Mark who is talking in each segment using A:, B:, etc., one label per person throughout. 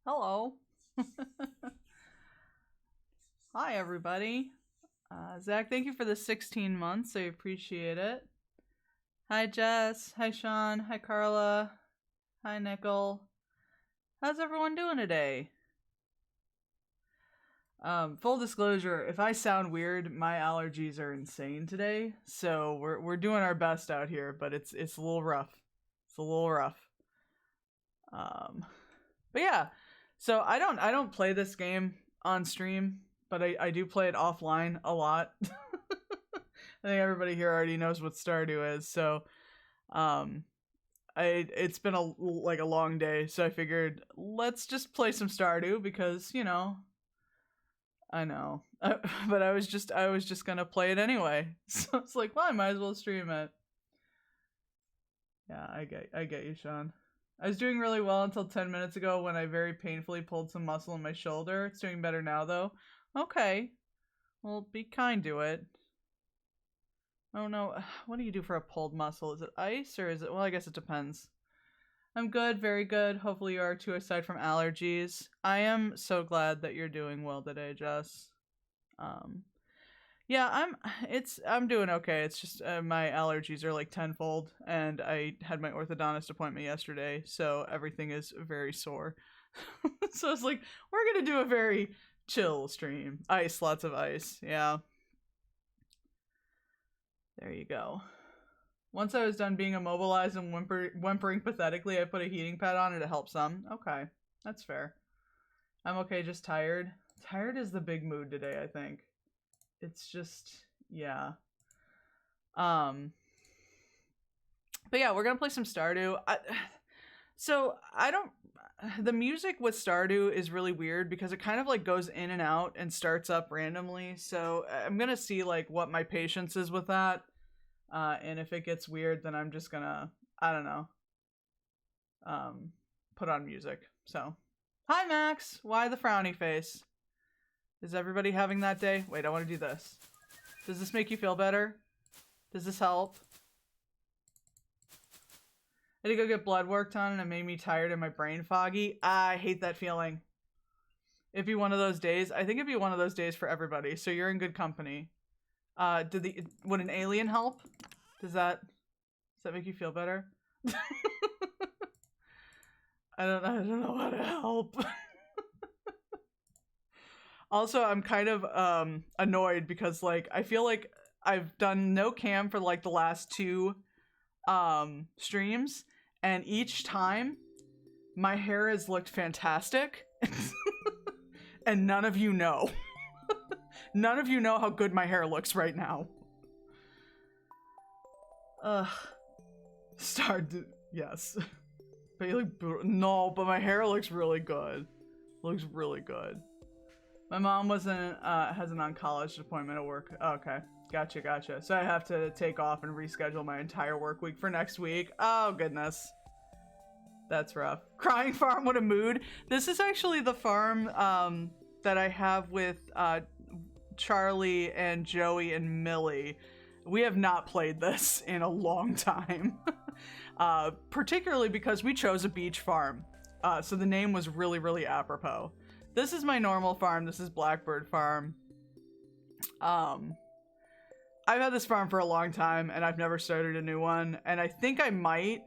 A: Hello. Hi, everybody. Zach, thank you for the 16 months. I appreciate it. Hi, Jess. Hi, Sean. Hi, Carla. Hi, Nickel. How's everyone doing today? Full disclosure, if I sound weird, my allergies are insane today. So we're doing our best out here, but it's a little rough. It's a little rough. But yeah. So I don't play this game on stream, but I do play it offline a lot. I think everybody here already knows what Stardew is, so it's been a long day, so I figured let's just play some Stardew because I know, but I was just gonna play it anyway, so it's like, well, I might as well stream it. Yeah, I get you, Sean. I was doing really well until 10 minutes ago when I very painfully pulled some muscle in my shoulder. It's doing better now, though. Okay. Well, be kind to it. Oh, no. What do you do for a pulled muscle? Is it ice or is it... Well, I guess it depends. I'm good. Very good. Hopefully you are too, aside from allergies. I am so glad that you're doing well today, Jess. Yeah, I'm doing okay. It's just my allergies are like tenfold, and I had my orthodontist appointment yesterday, so everything is very sore. So it's like, we're gonna do a very chill stream. Ice, lots of ice. Yeah. There you go. Once I was done being immobilized and whimpering pathetically, I put a heating pad on and it helped some. Okay, that's fair. I'm okay, just tired. Tired is the big mood today, I think. It's just, yeah. But yeah, we're gonna play some Stardew. The music with Stardew is really weird because it kind of like goes in and out and starts up randomly. So I'm gonna see like what my patience is with that. And if it gets weird, then I'm just gonna, I don't know, put on music. So, hi Max. Why the frowny face? Is everybody having that day? Wait, I want to do this. Does this make you feel better? Does this help? I had to go get blood work done and it made me tired and my brain foggy. I hate that feeling. It'd be one of those days. I think it'd be one of those days for everybody. So you're in good company. Would an alien help? Does that make you feel better? I don't know how to help. Also, I'm kind of annoyed because like I feel like I've done no cam for like the last 2 streams, and each time my hair has looked fantastic. And none of you know. None of you know how good my hair looks right now. Yes. But you look no, but my hair looks really good. Looks really good. My mom has an oncologist appointment at work. Oh, okay. Gotcha. So I have to take off and reschedule my entire work week for next week. Oh, goodness. That's rough. Crying farm, what a mood. This is actually the farm that I have with Charlie and Joey and Millie. We have not played this in a long time. Particularly because we chose a beach farm. So the name was really, really apropos. This is my normal farm. This is Blackbird Farm. I've had this farm for a long time and I've never started a new one. And I think I might.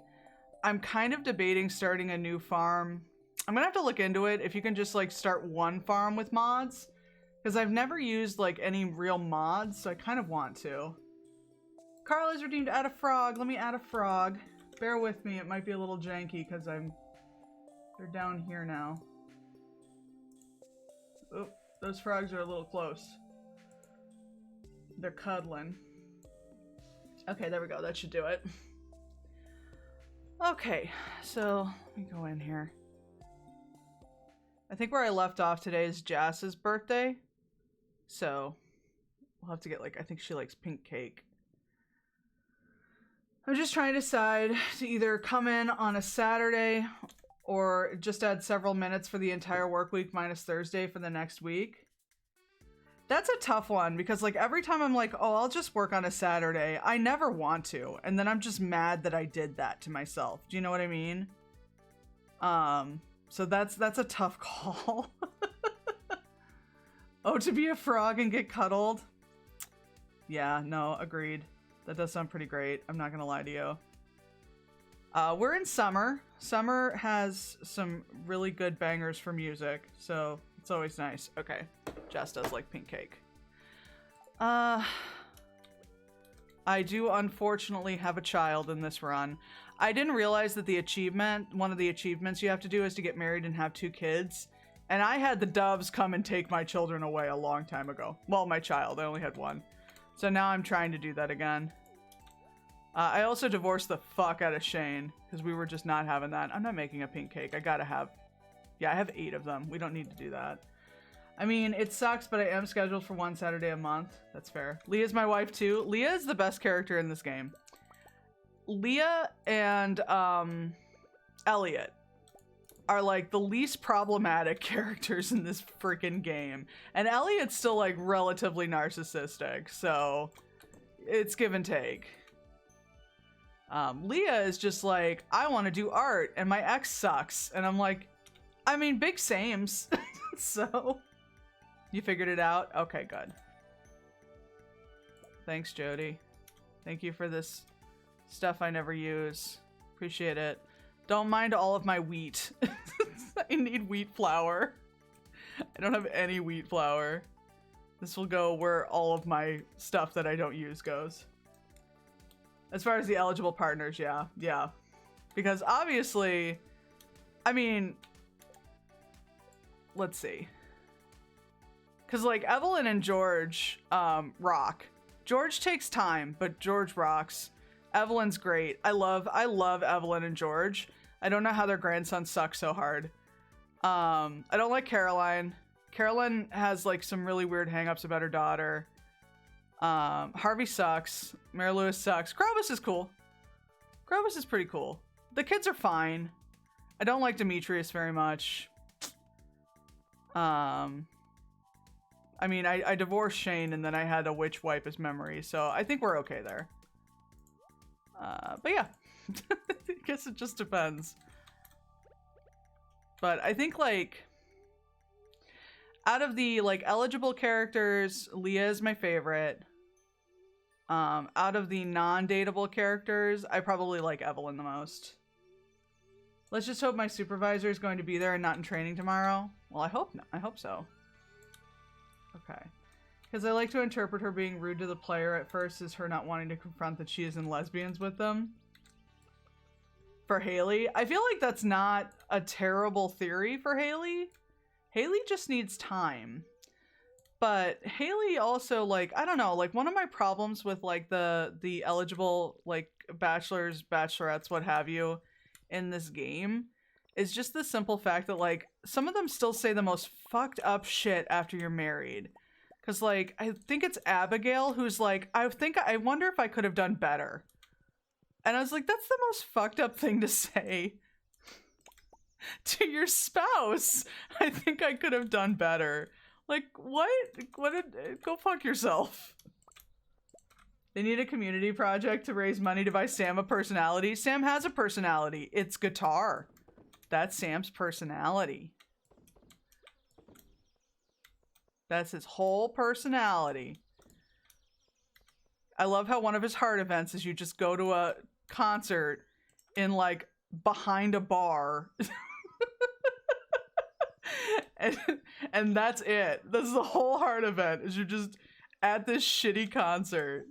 A: I'm kind of debating starting a new farm. I'm gonna have to look into it if you can just like start one farm with mods. Because I've never used like any real mods, so I kind of want to. Carl is redeemed, add a frog. Let me add a frog. Bear with me, it might be a little janky because they're down here now. Oh, those frogs are a little close. They're cuddling. Okay, there we go. That should do it. Okay, so let me go in here. I think where I left off today is Jass's birthday. So we'll have to get like, I think she likes pink cake. I'm just trying to decide to either come in on a Saturday or just add several minutes for the entire work week minus Thursday for the next week. That's a tough one because like every time I'm like, oh, I'll just work on a Saturday, I never want to. And then I'm just mad that I did that to myself. Do you know what I mean? So that's a tough call. Oh, to be a frog and get cuddled? Yeah, no, agreed. That does sound pretty great. I'm not gonna lie to you. We're in summer. Summer has some really good bangers for music, so it's always nice. Okay, Jess does like pink cake. I do unfortunately have a child in this run. I didn't realize that one of the achievements you have to do is to get married and have 2 kids. And I had the doves come and take my children away a long time ago. Well, my child, I only had 1. So now I'm trying to do that again. I also divorced the fuck out of Shane because we were just not having that. I'm not making a pink cake. I gotta have... Yeah, I have 8 of them. We don't need to do that. I mean, it sucks, but I am scheduled for 1 Saturday a month. That's fair. Leah's my wife too. Leah is the best character in this game. Leah and Elliot are like the least problematic characters in this freaking game. And Elliot's still like relatively narcissistic, so it's give and take. Leah is just like, I want to do art and my ex sucks. And I'm like, I mean, big sames. So, you figured it out? Okay, good. Thanks, Jody. Thank you for this stuff I never use. Appreciate it. Don't mind all of my wheat. I need wheat flour. I don't have any wheat flour. This will go where all of my stuff that I don't use goes. As far as the eligible partners, yeah. Because obviously, I mean, let's see. Because like Evelyn and George rock. George takes time, but George rocks. Evelyn's great. I love Evelyn and George. I don't know how their grandson sucks so hard. I don't like Caroline. Caroline has like some really weird hangups about her daughter. Harvey sucks. Mary Lewis sucks. Grovis is cool. Grovis is pretty cool. The kids are fine. I don't like Demetrius very much. I mean, I divorced Shane and then I had a witch wipe his memory, so I think we're okay there. But yeah, I guess it just depends. But I think like out of the like eligible characters, Leah is my favorite. Out of the non-dateable characters, I probably like Evelyn the most. Let's just hope my supervisor is going to be there and not in training tomorrow. Well, I hope not. I hope so. Okay. Because I like to interpret her being rude to the player at first as her not wanting to confront that she is in lesbians with them. For Haley, I feel like that's not a terrible theory for Haley. Haley just needs time. But Haley also, like, I don't know, like, one of my problems with, like, the eligible, like, bachelors, bachelorettes, what have you, in this game is just the simple fact that, like, some of them still say the most fucked up shit after you're married. Because, like, I think it's Abigail who's like, I wonder if I could have done better. And I was like, that's the most fucked up thing to say to your spouse. I think I could have done better. Like, what? Go fuck yourself. They need a community project to raise money to buy Sam a personality. Sam has a personality. It's guitar. That's Sam's personality. That's his whole personality. I love how one of his heart events is you just go to a concert in, like, behind a bar. and that's it. That's the whole heart event, is you're just at this shitty concert.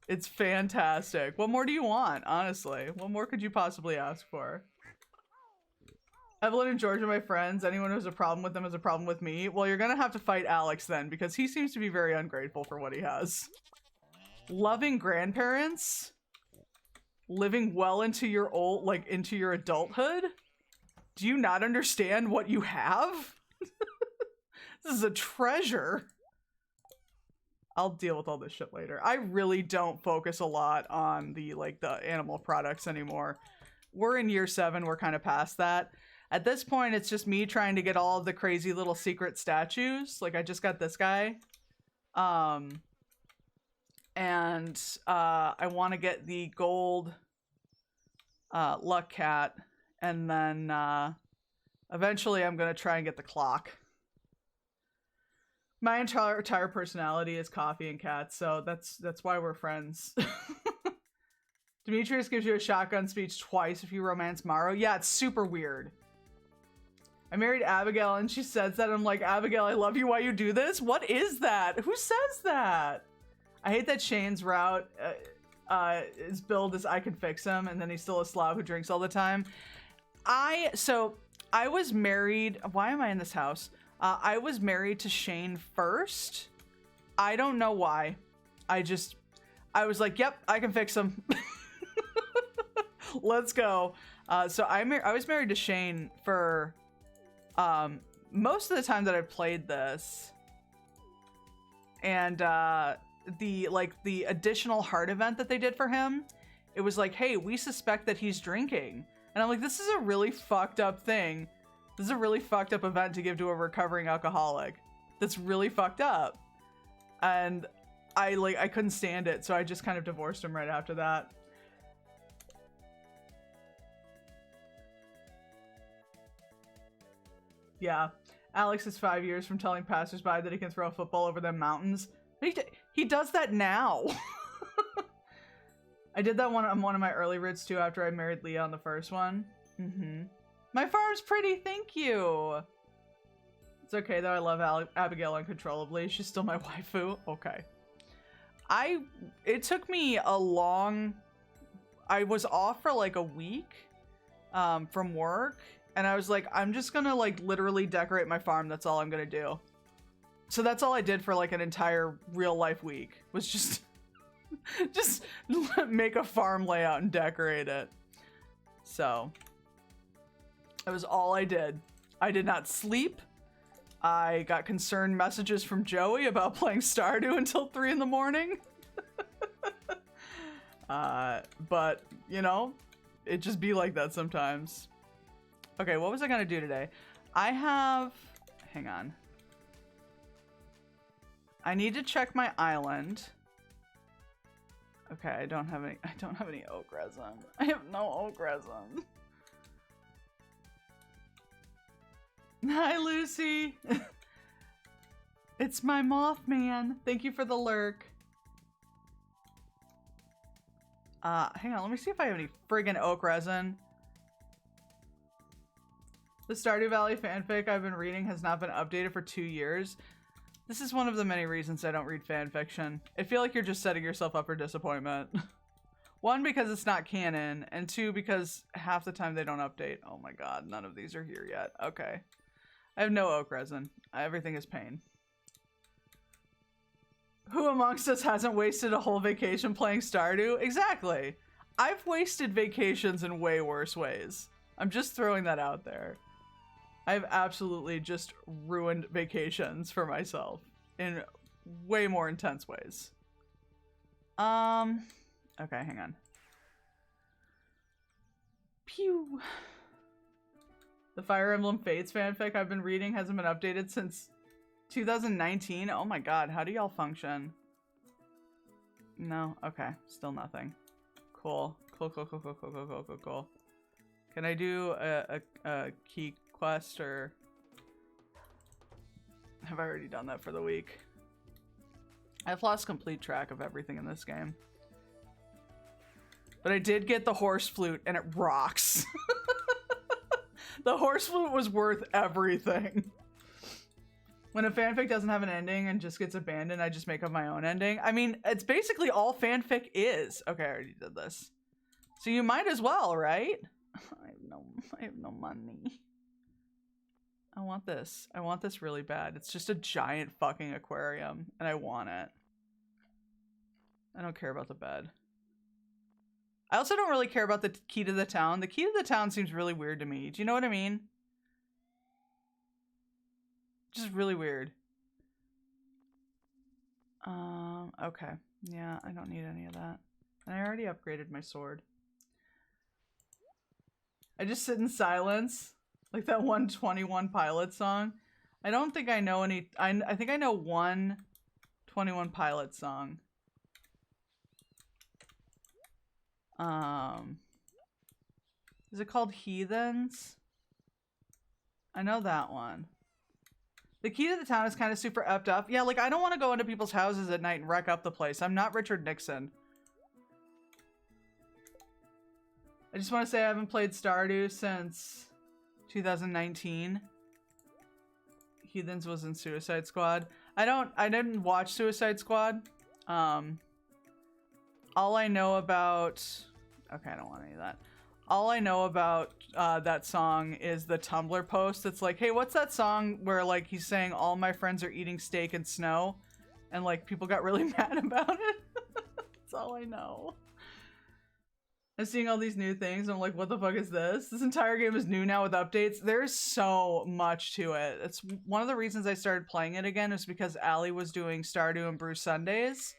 A: It's fantastic. What more do you want, honestly? What more could you possibly ask for? Evelyn and George are my friends. Anyone who has a problem with them has a problem with me. Well, you're gonna have to fight Alex then, because he seems to be very ungrateful for what he has. Loving grandparents? Living well into your into your adulthood? Do you not understand what you have? This is a treasure. I'll deal with all this shit later. I really don't focus a lot on the animal products anymore. We're in year 7. We're kind of past that. At this point, it's just me trying to get all of the crazy little secret statues. Like, I just got this guy. And I want to get the gold luck cat. And then eventually I'm gonna try and get the clock. My entire personality is coffee and cats, so that's why we're friends. Demetrius gives you a shotgun speech twice if you romance Morrow. Yeah, it's super weird. I married Abigail and she says that. I'm like, Abigail, I love you while you do this? What is that? Who says that? I hate that Shane's route is billed as I can fix him, and then he's still a slob who drinks all the time. So I was married. Why am I in this house? I was married to Shane first. I don't know why. I was like, yep, I can fix him. Let's go. So I was married to Shane for most of the time that I played this. And the additional heart event that they did for him, it was like, hey, we suspect that he's drinking. And I'm like, this is a really fucked up thing. This is a really fucked up event to give to a recovering alcoholic. That's really fucked up. And I couldn't stand it, so I just kind of divorced him right after that. Yeah. Alex is 5 years from telling passersby that he can throw a football over them mountains. He does that now. I did that on one of my early rids too after I married Leah on the first one. My farm's pretty, thank you. It's okay though, I love Abigail uncontrollably. She's still my waifu. Okay. It took me a long... I was off for like a week from work. And I was like, I'm just gonna like literally decorate my farm. That's all I'm gonna do. So that's all I did for like an entire real life week, was just make a farm layout and decorate it. So that was all I did. I did not sleep. I got concerned messages from Joey about playing Stardew until 3 in the morning. But you know, it just be like that sometimes. Okay, what was I gonna do today? Hang on. I need to check my island. Okay, I don't have any oak resin. I have no oak resin. Hi, Lucy. It's my Mothman. Thank you for the lurk. Hang on, let me see if I have any friggin' oak resin. The Stardew Valley fanfic I've been reading has not been updated for 2 years. This is one of the many reasons I don't read fanfiction. I feel like you're just setting yourself up for disappointment. 1, because it's not canon, and 2, because half the time they don't update. Oh my god, none of these are here yet. Okay. I have no oak resin. Everything is pain. Who amongst us hasn't wasted a whole vacation playing Stardew? Exactly. I've wasted vacations in way worse ways. I'm just throwing that out there. I've absolutely just ruined vacations for myself in way more intense ways. Okay, hang on. Pew. The Fire Emblem Fates fanfic I've been reading hasn't been updated since 2019. Oh my god, how do y'all function? No, okay, still nothing. Cool. Cool. Can I do a key quest, or have I already done that for the week? I've lost complete track of everything in this game. But I did get the horse flute, and it rocks. The horse flute was worth everything. When a fanfic doesn't have an ending and just gets abandoned, I just make up my own ending. I mean, it's basically all fanfic is. Okay, I already did this. So you might as well, right? I have no money. I want this. I want this really bad. It's just a giant fucking aquarium, and I want it. I don't care about the bed. I also don't really care about the key to the town. The key to the town seems really weird to me. Do you know what I mean? Just really weird. Okay. Yeah, I don't need any of that. And I already upgraded my sword. I just sit in silence. Like that 121 Pilot song. I don't think I know any... I think I know one 21 Pilot song. Is it called Heathens? I know that one. The key to the town is kind of super effed up. Yeah, like, I don't want to go into people's houses at night and wreck up the place. I'm not Richard Nixon. I just want to say I haven't played Stardew since 2019. Heathens was in Suicide Squad. I didn't watch Suicide Squad. All I know about... Okay, I don't want any of that. All I know about that song is the Tumblr post that's like, hey, what's that song where, like, he's saying all my friends are eating steak and snow? And, like, people got really mad about it. That's all I know. I'm seeing all these new things. I'm like, what the fuck is this? This entire game is new now with updates. There's so much to it. It's one of the reasons I started playing it again is because Allie was doing Stardew and Brew Sundays.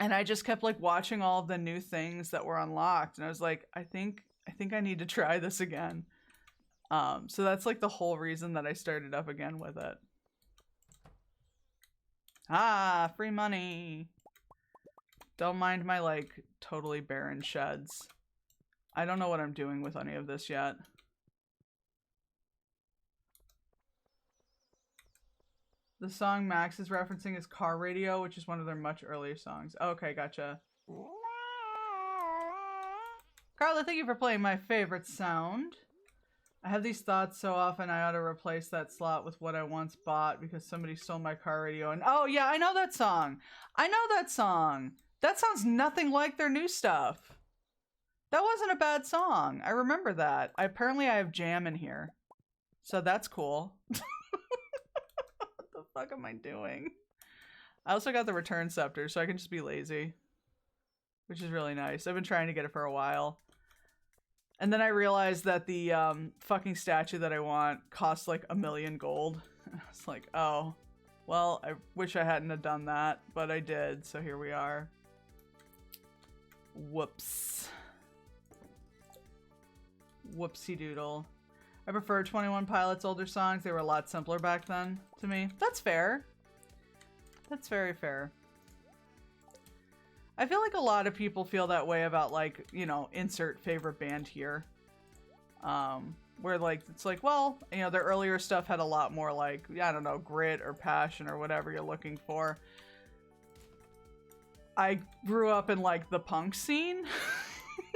A: And I just kept like watching all of the new things that were unlocked. And I was like, I think I need to try this again. So that's like the whole reason that I started up again with it. Ah, free money. Don't mind my like totally barren sheds. I don't know what I'm doing with any of this yet. The song Max is referencing is Car Radio, which is one of their much earlier songs. Okay, gotcha. Carla, thank you for playing my favorite sound. I have these thoughts so often I ought to replace that slot with what I once bought because somebody stole my car radio. And oh yeah, I know that song. I know that song. That sounds nothing like their new stuff. That wasn't a bad song. I remember that. Apparently I have jam in here. So that's cool. What the fuck am I doing? I also got the return scepter, so I can just be lazy. Which is really nice. I've been trying to get it for a while. And then I realized that the fucking statue that I want costs like 1,000,000 gold. It's like, oh. Well, I wish I hadn't have done that, but I did, so here we are. Whoops. Whoopsie doodle. I prefer 21 Pilots' older songs. They were a lot simpler back then to me. That's fair. That's very fair. I feel like a lot of people feel that way about, like, you know, insert favorite band here. Where, like, it's like, well, you know, their earlier stuff had a lot more, like, I don't know, grit or passion or whatever you're looking for. I grew up in, like, the punk scene.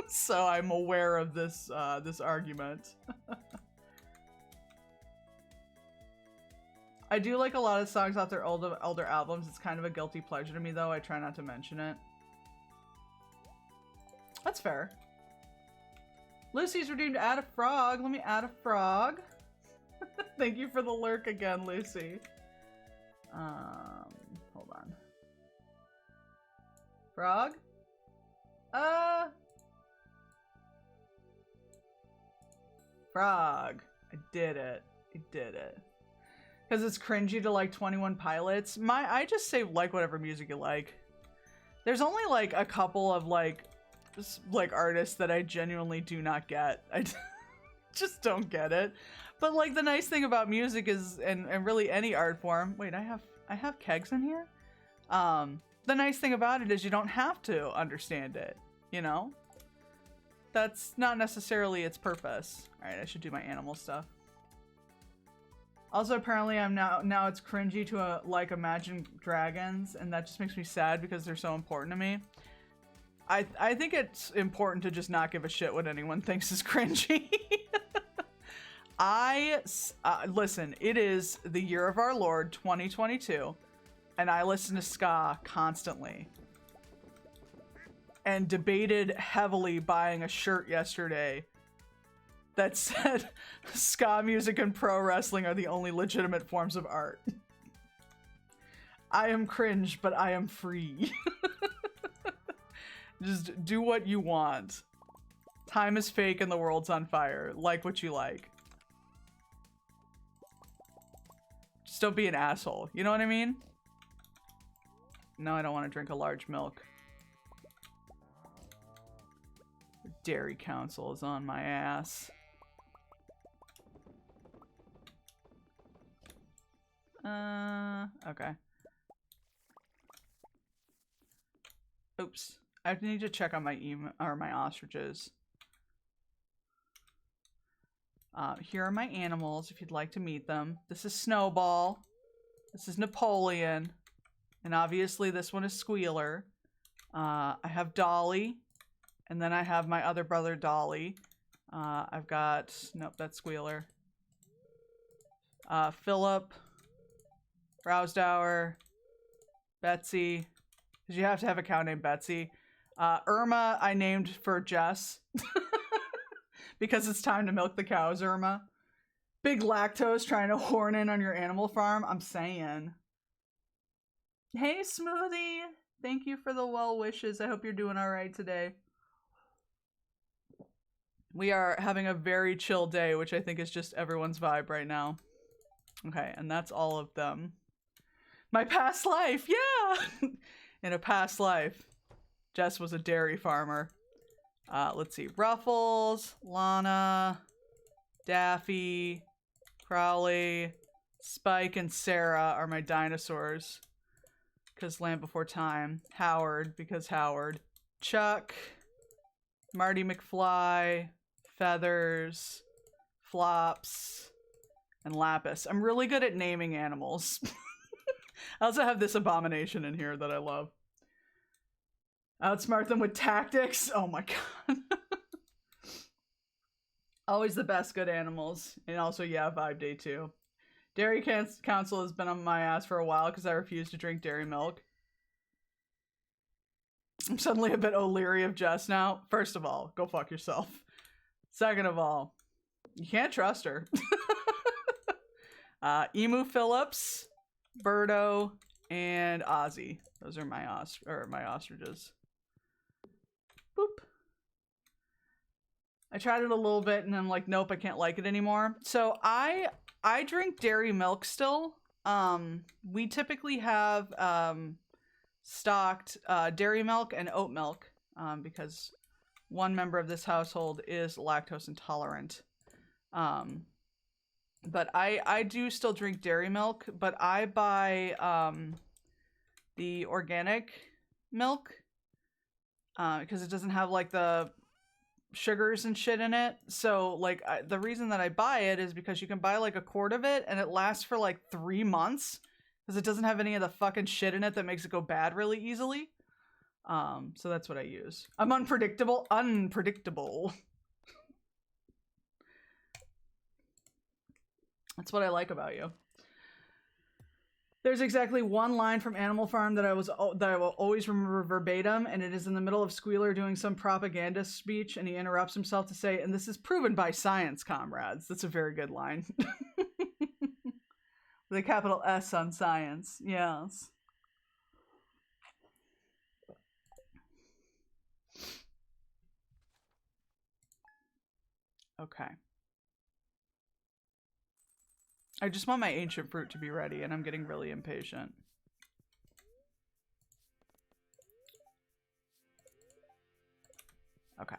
A: So I'm aware of this, this argument. I do like a lot of songs off their older albums. It's kind of a guilty pleasure to me, though. I try not to mention it. That's fair. Lucy's redeemed add a frog. Let me add a frog. Thank you for the lurk again, Lucy. Hold on. Frog? Frog. I did it. I did it. Because it's cringy to like 21 Pilots. I just say like whatever music you like. There's only like a couple of like artists that I genuinely do not get. I just don't get it. But like the nice thing about music is, and really any art form. Wait, I have kegs in here. The nice thing about it is you don't have to understand it. You know, that's not necessarily its purpose. All right, I should do my animal stuff. Also, apparently, I'm now it's cringy to like Imagine Dragons, and that just makes me sad because they're so important to me. I think it's important to just not give a shit what anyone thinks is cringy. Listen, it is the year of our Lord 2022, and I listen to ska constantly. And debated heavily buying a shirt yesterday that said ska music and pro wrestling are the only legitimate forms of art. I am cringe, but I am free. Just do what you want. Time is fake and the world's on fire. Like what you like. Just don't be an asshole. You know what I mean? No, I don't want to drink a large milk. The Dairy Council is on my ass. Okay. Oops. I need to check on my email or my ostriches. Here are my animals if you'd like to meet them. This is Snowball. This is Napoleon. And obviously this one is Squealer. I have Dolly. And then I have my other brother, Dolly. I've got... Nope, that's Squealer. Philip. Rousdower. Betsy. Because you have to have a cow named Betsy. Irma, I named for Jess. Because it's time to milk the cows, Irma. Big lactose trying to horn in on your animal farm. I'm saying. Hey, Smoothie. Thank you for the well wishes. I hope you're doing all right today. We are having a very chill day, which I think is just everyone's vibe right now. Okay, and that's all of them. My past life, yeah! In a past life, Jess was a dairy farmer. Let's see. Ruffles, Lana, Daffy, Crowley, Spike, and Sarah are my dinosaurs. Because Land Before Time. Howard, because Howard. Chuck, Marty McFly, Feathers, Flops, and Lapis. I'm really good at naming animals. I also have this abomination in here that I love. Outsmart them with tactics. Oh my god. Always the best good animals. And also, yeah, Vibe Day too. Dairy Council has been on my ass for a while because I refuse to drink dairy milk. I'm suddenly a bit o'leary of Jess now. First of all, go fuck yourself. Second of all, you can't trust her. Emu Phillips, Birdo, and Ozzy. Those are my ostriches. Boop. I tried it a little bit and I'm like, nope, I can't like it anymore. So I drink dairy milk still. We typically have stocked dairy milk and oat milk because one member of this household is lactose intolerant. But I do still drink dairy milk, but I buy the organic milk because it doesn't have like the sugars and shit in it. So like the reason that I buy it is because you can buy like a quart of it and it lasts for like 3 months because it doesn't have any of the fucking shit in it that makes it go bad really easily. So that's what I use. I'm unpredictable. That's what I like about you. There's exactly one line from Animal Farm that I will always remember verbatim, and it is in the middle of Squealer doing some propaganda speech, and he interrupts himself to say, "And this is proven by science, comrades." That's a very good line. With a capital S on science. Yes. Okay. I just want my ancient fruit to be ready, and I'm getting really impatient. Okay.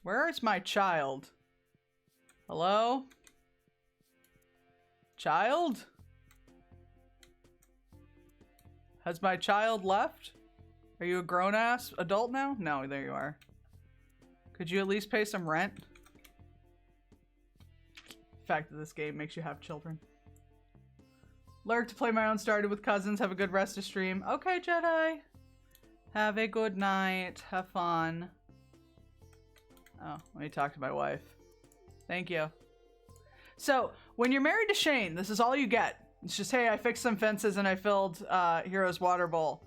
A: Where is my child? Hello? Child? Has my child left? Are you a grown-ass adult now? No, there you are. Could you at least pay some rent? The fact that this game makes you have children. Lurk to play my own Stardew with cousins. Have a good rest of stream. Okay, Jedi. Have a good night. Have fun. Oh, let me talk to my wife. Thank you. So, when you're married to Shane, this is all you get. It's just, hey, I fixed some fences and I filled Hero's water bowl.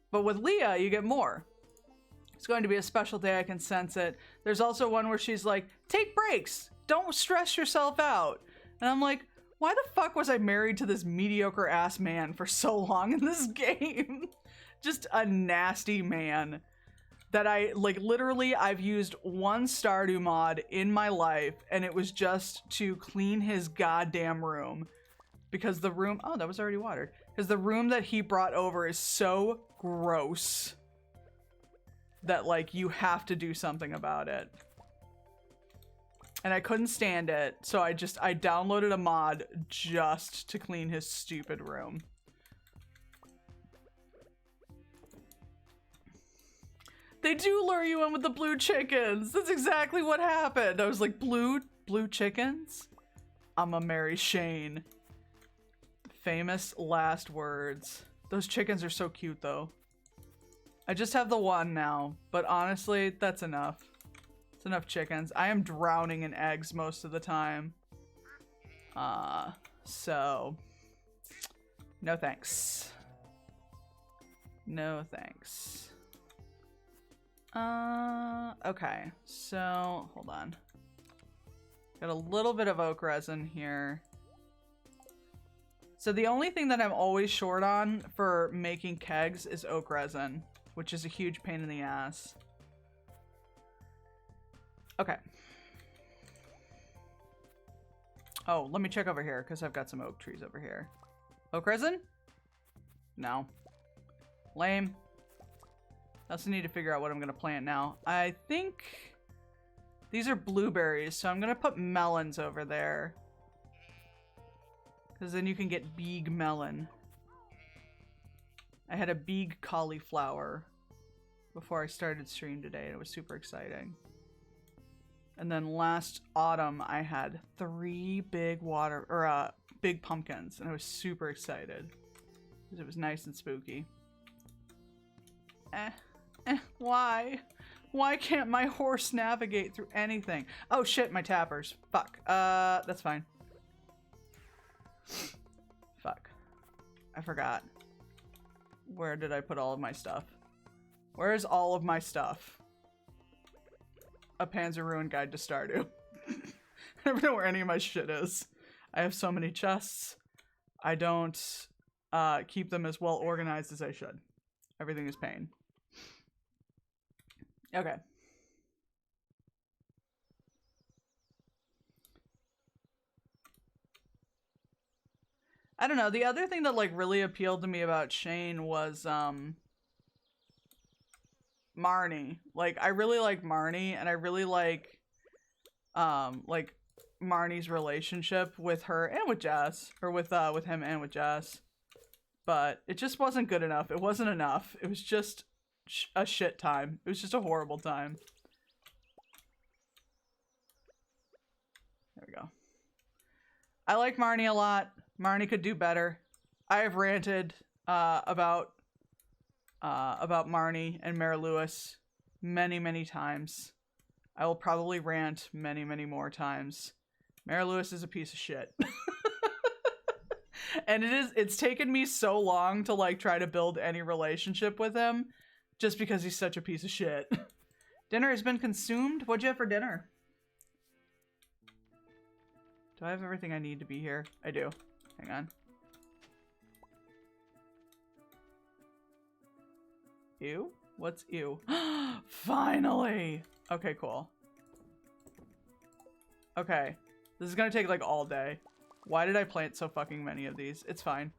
A: But with Leah, you get more. It's going to be a special day. I can sense it. There's also one where she's like, take breaks. Don't stress yourself out. And I'm like, why the fuck was I married to this mediocre ass man for so long in this game? Just a nasty man that literally I've used one Stardew mod in my life and it was just to clean his goddamn room because the room, oh, that was already watered. Because the room that he brought over is so gross that like you have to do something about it. And I couldn't stand it, so I downloaded a mod just to clean his stupid room. They do lure you in with the blue chickens. That's exactly what happened. I was like, blue chickens? I'ma marry Shane. Famous last words. Those chickens are so cute though. I just have the one now, but honestly, that's enough. It's enough chickens. I am drowning in eggs most of the time. So no thanks. No thanks. Okay, so hold on. Got a little bit of oak resin here. So the only thing that I'm always short on for making kegs is oak resin, which is a huge pain in the ass. Okay. Oh, let me check over here because I've got some oak trees over here. Oak resin? No. Lame. I also need to figure out what I'm going to plant now. I think these are blueberries, so I'm going to put melons over there. Because then you can get big melon. I had a big cauliflower before I started stream today, and it was super exciting. And then last autumn, I had 3 big big pumpkins, and I was super excited. Because it was nice and spooky. Why? Why can't my horse navigate through anything? Oh shit, my tappers. Fuck. That's fine. Fuck. I forgot. Where did I put all of my stuff? Where's all of my stuff? A Panzer Ruin Guide to Stardew. I never know where any of my shit is. I have so many chests. I don't keep them as well organized as I should. Everything is pain. Okay. I don't know. The other thing that like really appealed to me about Shane was Marnie. Like I really like Marnie, and I really like Marnie's relationship with her and with Jess, or with him and with Jess. But it just wasn't good enough. It wasn't enough. It was just a shit time. It was just a horrible time. There we go. I like Marnie a lot. Marnie could do better. I have ranted about Marnie and Mayor Lewis many, many times. I will probably rant many, many more times. Mayor Lewis is a piece of shit. And it's taken me so long to like try to build any relationship with him just because he's such a piece of shit. Dinner has been consumed. What'd you have for dinner? Do I have everything I need to be here? I do. Hang on. Ew? What's ew? Finally! Okay, cool. Okay. This is gonna take like all day. Why did I plant so fucking many of these? It's fine.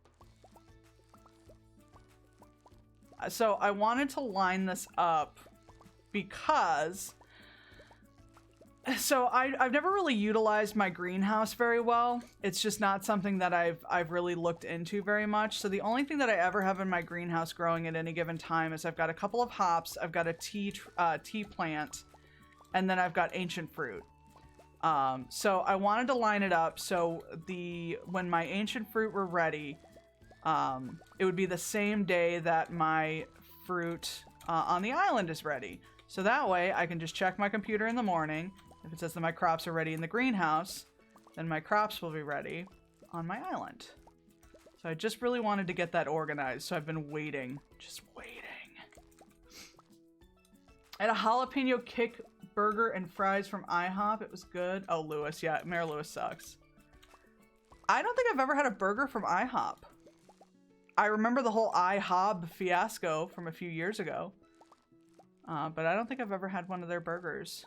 A: So I wanted to line this up because... So I've never really utilized my greenhouse very well. It's just not something that I've really looked into very much. So the only thing that I ever have in my greenhouse growing at any given time is I've got a couple of hops, I've got a tea plant, and then I've got ancient fruit. So I wanted to line it up so when my ancient fruit were ready, it would be the same day that my fruit on the island is ready. So that way I can just check my computer in the morning. If it says that my crops are ready in the greenhouse, then my crops will be ready on my island. So I just really wanted to get that organized. So I've been waiting, just waiting. I had a jalapeno kick burger and fries from IHOP. It was good. Oh, Lewis. Yeah, Mayor Lewis sucks. I don't think I've ever had a burger from IHOP. I remember the whole IHOP fiasco from a few years ago. But I don't think I've ever had one of their burgers.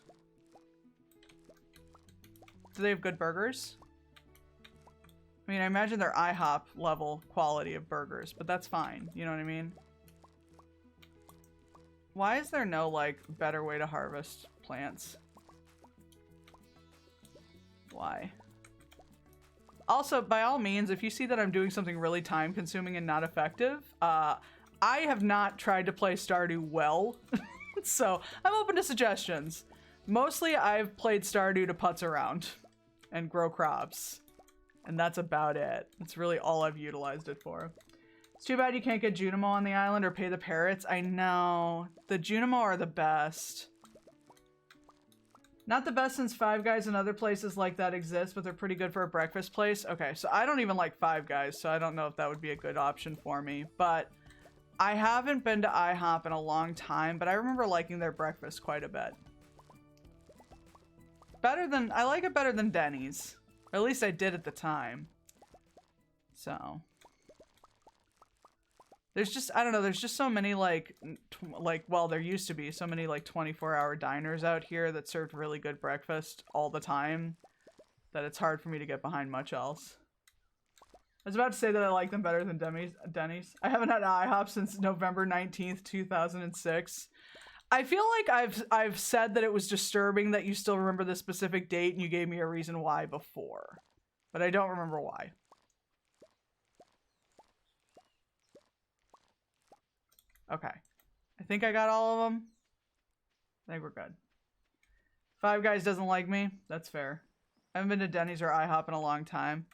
A: Do they have good burgers? I mean, I imagine they're IHOP level quality of burgers, but that's fine. You know what I mean? Why is there no, like, better way to harvest plants? Why? Also, by all means, if you see that I'm doing something really time-consuming and not effective, I have not tried to play Stardew well. So I'm open to suggestions. Mostly I've played Stardew to putz around and grow crops. And that's about it. That's really all I've utilized it for. It's too bad you can't get Junimo on the island or pay the parrots. I know. The Junimo are the best. Not the best since Five Guys and other places like that exist, but they're pretty good for a breakfast place. Okay, so I don't even like Five Guys, so I don't know if that would be a good option for me. But I haven't been to IHOP in a long time, but I remember liking their breakfast quite a bit. I like it better than Denny's. Or at least I did at the time. So. There's just, I don't know, there's just so many well, there used to be so many like 24-hour diners out here that served really good breakfast all the time that it's hard for me to get behind much else. I was about to say that I like them better than Denny's. I haven't had IHOP since November 19th, 2006. I feel like I've said that it was disturbing that you still remember the specific date and you gave me a reason why before. But I don't remember why. Okay. I think I got all of them. I think we're good. Five Guys doesn't like me. That's fair. I haven't been to Denny's or IHOP in a long time.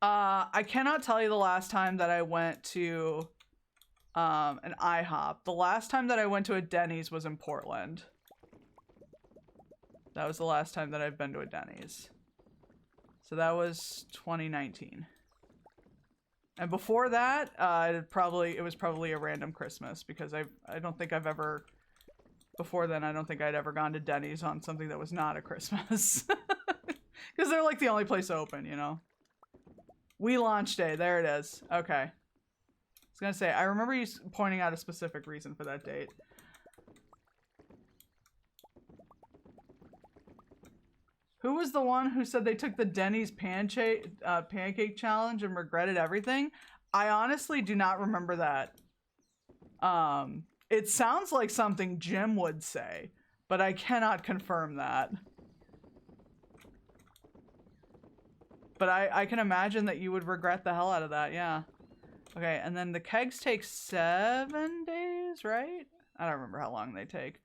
A: I cannot tell you the last time that I went to an IHOP. The last time that I went to a Denny's was in Portland. That was the last time that I've been to a Denny's. So that was 2019. And before that, it was probably a random Christmas because I don't think I've ever, before then, I don't think I'd ever gone to Denny's on something that was not a Christmas. Because they're like the only place open, you know? We launch day, there it is. Okay. I was gonna say, I remember you pointing out a specific reason for that date. Who was the one who said they took the Denny's pancake challenge and regretted everything? I honestly do not remember that. It sounds like something Jim would say, but I cannot confirm that. But I can imagine that you would regret the hell out of that, yeah. Okay, and then the kegs take 7 days, right? I don't remember how long they take.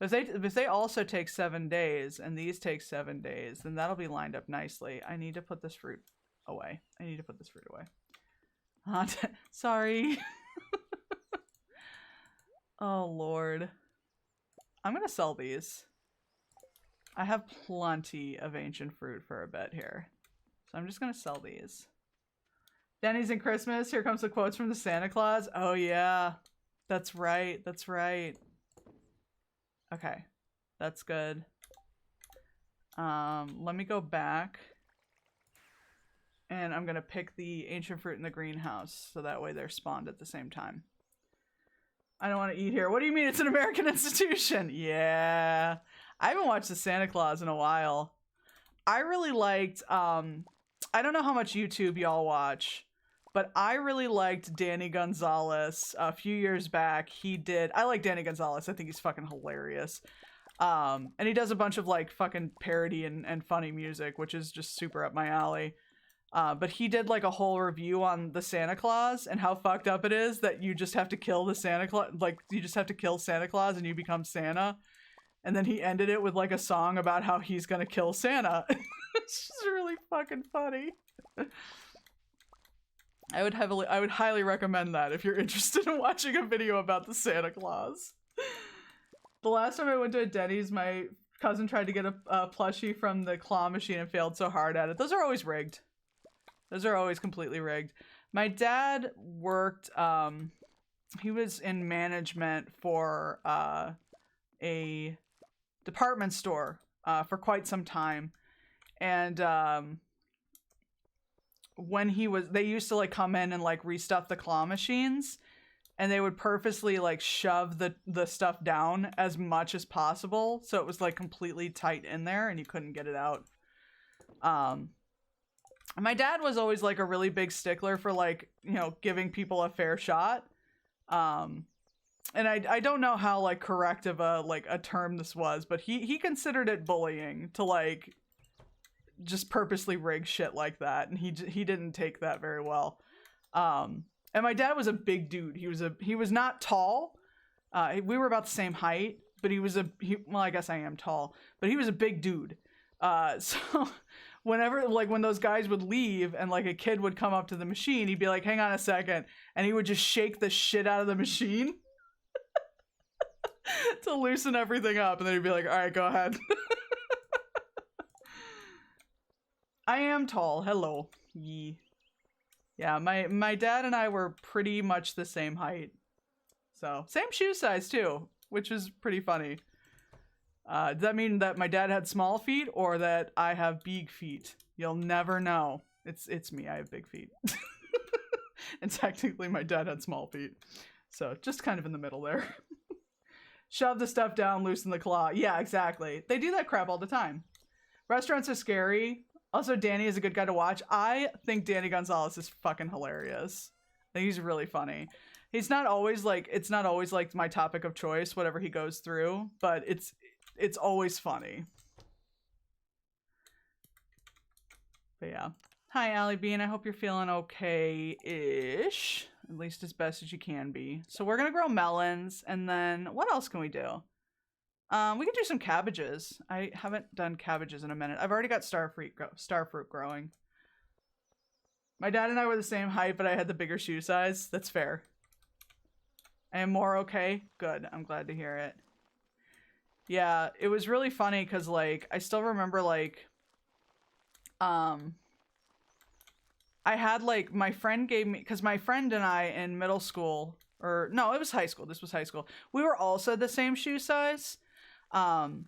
A: If they also take 7 days, and these take 7 days, then that'll be lined up nicely. I need to put this fruit away. Sorry. Oh, Lord. I'm gonna sell these. I have plenty of ancient fruit for a bit here. So I'm just gonna sell these. Denny's and Christmas. Here comes the quotes from the Santa Claus. Oh, yeah. That's right. That's right. Okay, that's good. Let me go back. And I'm gonna pick the ancient fruit in the greenhouse, so that way they're spawned at the same time. I don't want to eat here. What do you mean it's an American institution? Yeah. I haven't watched the Santa Claus in a while. I really liked, I don't know how much YouTube y'all watch, but I really liked Danny Gonzalez a few years back. I like Danny Gonzalez. I think he's fucking hilarious. And he does a bunch of like fucking parody and funny music, which is just super up my alley. But he did like a whole review on the Santa Claus and how fucked up it is that you just have to kill the Santa Claus. Like you just have to kill Santa Claus and you become Santa. And then he ended it with like a song about how he's gonna kill Santa. It's just really fucking funny. I would highly recommend that if you're interested in watching a video about the Santa Claus. The last time I went to a Denny's, my cousin tried to get a plushie from the claw machine and failed so hard at it. Those are always rigged. Those are always completely rigged. My dad worked, he was in management for a department store for quite some time. And when they used to like come in and like restuff the claw machines, and they would purposely like shove the stuff down as much as possible, so it was like completely tight in there and you couldn't get it out. My dad was always like a really big stickler for like, you know, giving people a fair shot. And I don't know how like correct of a term this was, but he considered it bullying to like just purposely rig shit like that, and he didn't take that very well. And my dad was a big dude. He was not tall. We were about the same height, but well, I guess I am tall, but he was a big dude. So whenever, like, when those guys would leave and like a kid would come up to the machine, he'd be like, hang on a second. And he would just shake the shit out of the machine to loosen everything up. And then he'd be like, all right, go ahead. I am tall. Hello. Yee. Yeah, my dad and I were pretty much the same height. So, same shoe size too, which is pretty funny. Does that mean that my dad had small feet or that I have big feet? You'll never know. It's me. I have big feet. And technically my dad had small feet. So, just kind of in the middle there. Shove the stuff down, loosen the claw. Yeah, exactly. They do that crap all the time. Restaurants are scary. Also, Danny is a good guy to watch. I think Danny Gonzalez is fucking hilarious. I think he's really funny. He's not always like, it's not always like my topic of choice, whatever he goes through, but it's always funny. But yeah. Hi, Allie Bean. I hope you're feeling okay-ish. At least as best as you can be. So we're gonna grow melons, and then what else can we do? We could do some cabbages. I haven't done cabbages in a minute. I've already got starfruit growing. My dad and I were the same height, but I had the bigger shoe size. That's fair. I am more okay. Good. I'm glad to hear it. Yeah, it was really funny because, like, I still remember, like, I had, like, my friend gave me, because my friend and I in middle school, or no, it was high school. This was high school. We were also the same shoe size. And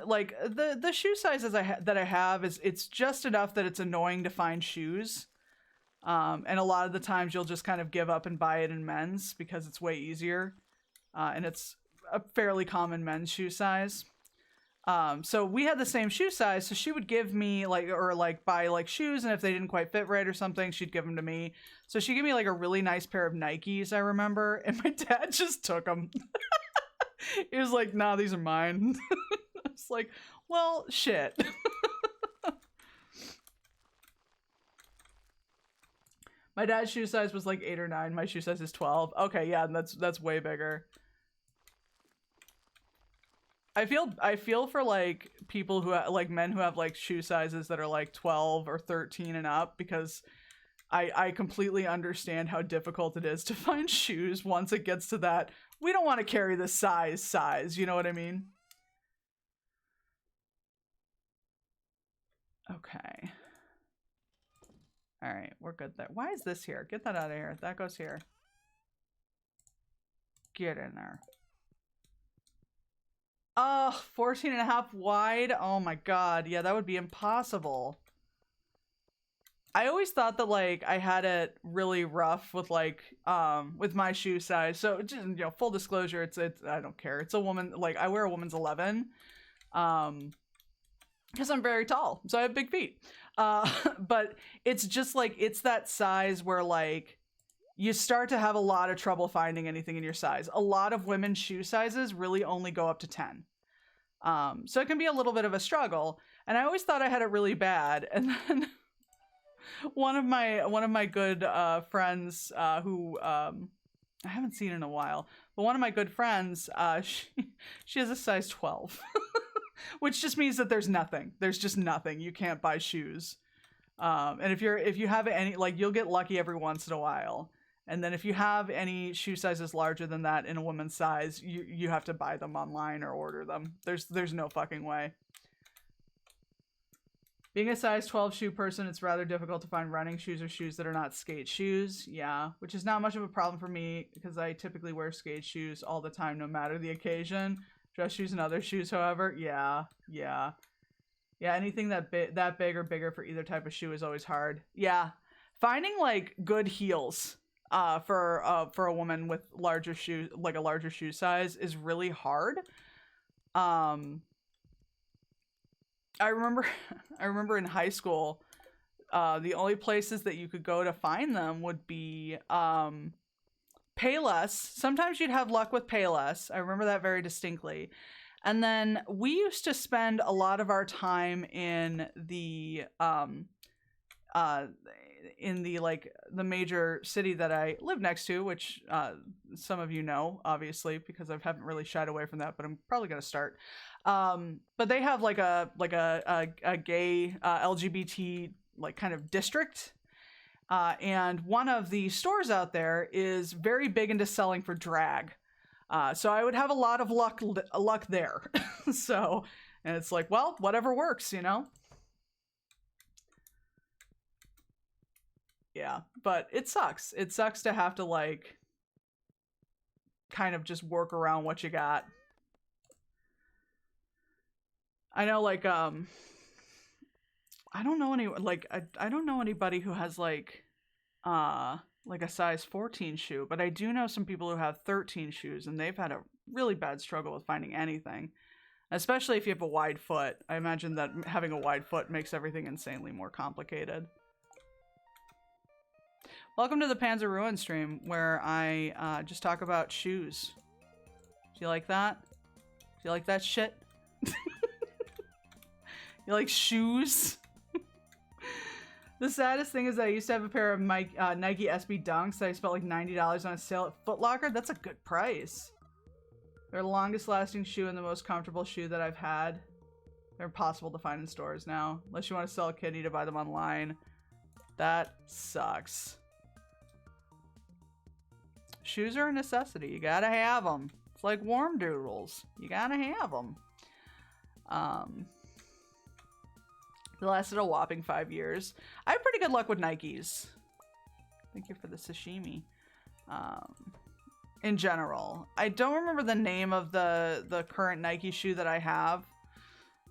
A: like the shoe sizes that I have it's just enough that it's annoying to find shoes. And a lot of the times you'll just kind of give up and buy it in men's because it's way easier. And it's a fairly common men's shoe size. So we had the same shoe size, so she would give me buy like shoes, and if they didn't quite fit right or something, she'd give them to me. So she gave me like a really nice pair of Nikes, I remember, and my dad just took them. He was like, nah, these are mine. I was like, well, shit. My dad's shoe size was like 8 or 9. My shoe size is 12. Okay, yeah, that's way bigger. I feel for like people who like men who have like shoe sizes that are like 12 or 13 and up, because I completely understand how difficult it is to find shoes once it gets to that. We don't want to carry the size, you know what I mean? Okay. All right, we're good there. Why is this here? Get that out of here. That goes here. Get in there. Oh, 14.5 wide. Oh my god. Yeah, that would be impossible. I always thought that like I had it really rough with like with my shoe size. So just, you know, full disclosure, it's I don't care. It's a woman, like I wear a woman's 11. Because I'm very tall, so I have big feet. But it's just like, it's that size where like you start to have a lot of trouble finding anything in your size. A lot of women's shoe sizes really only go up to 10. So it can be a little bit of a struggle. And I always thought I had it really bad. And then one of my good friends who I haven't seen in a while, but one of my good friends, she has a size 12. Which just means that there's nothing. There's just nothing. You can't buy shoes. And if you have any, like, you'll get lucky every once in a while. And then if you have any shoe sizes larger than that in a woman's size, you have to buy them online or order them. There's no fucking way. Being a size 12 shoe person, it's rather difficult to find running shoes or shoes that are not skate shoes. Yeah, which is not much of a problem for me because I typically wear skate shoes all the time, no matter the occasion. Dress shoes and other shoes, however, yeah. Anything that big or bigger for either type of shoe is always hard. Yeah, finding like good heels for a woman with larger shoe, like a larger shoe size, is really hard. I remember in high school, the only places that you could go to find them would be Payless. Sometimes you'd have luck with Payless. I remember that very distinctly. And then we used to spend a lot of our time in the in the like the major city that I live next to, which some of you know, obviously, because I haven't really shied away from that, but I'm probably gonna start. But they have like a gay LGBT like kind of district, and one of the stores out there is very big into selling for drag. So I would have a lot of luck there. So, and it's like, well, whatever works, you know? Yeah, but it sucks. It sucks to have to like kind of just work around what you got. I know like I don't know any like I don't know anybody who has like a size 14 shoe, but I do know some people who have 13 shoes and they've had a really bad struggle with finding anything. Especially if you have a wide foot. I imagine that having a wide foot makes everything insanely more complicated. Welcome to the Panzer Ruin stream, where I just talk about shoes. Do you like that? Do you like that shit? You like shoes? The saddest thing is that I used to have a pair of Nike SB Dunks that I spent like $90 on a sale at Foot Locker. That's a good price. They're the longest lasting shoe and the most comfortable shoe that I've had. They're impossible to find in stores now. Unless you want to sell a kidney to buy them online. That sucks. Shoes are a necessity. You gotta have them. It's like warm doodles. You gotta have them. They lasted a whopping 5 years. I have pretty good luck with Nikes. Thank you for the sashimi. In general. I don't remember the name of the current Nike shoe that I have.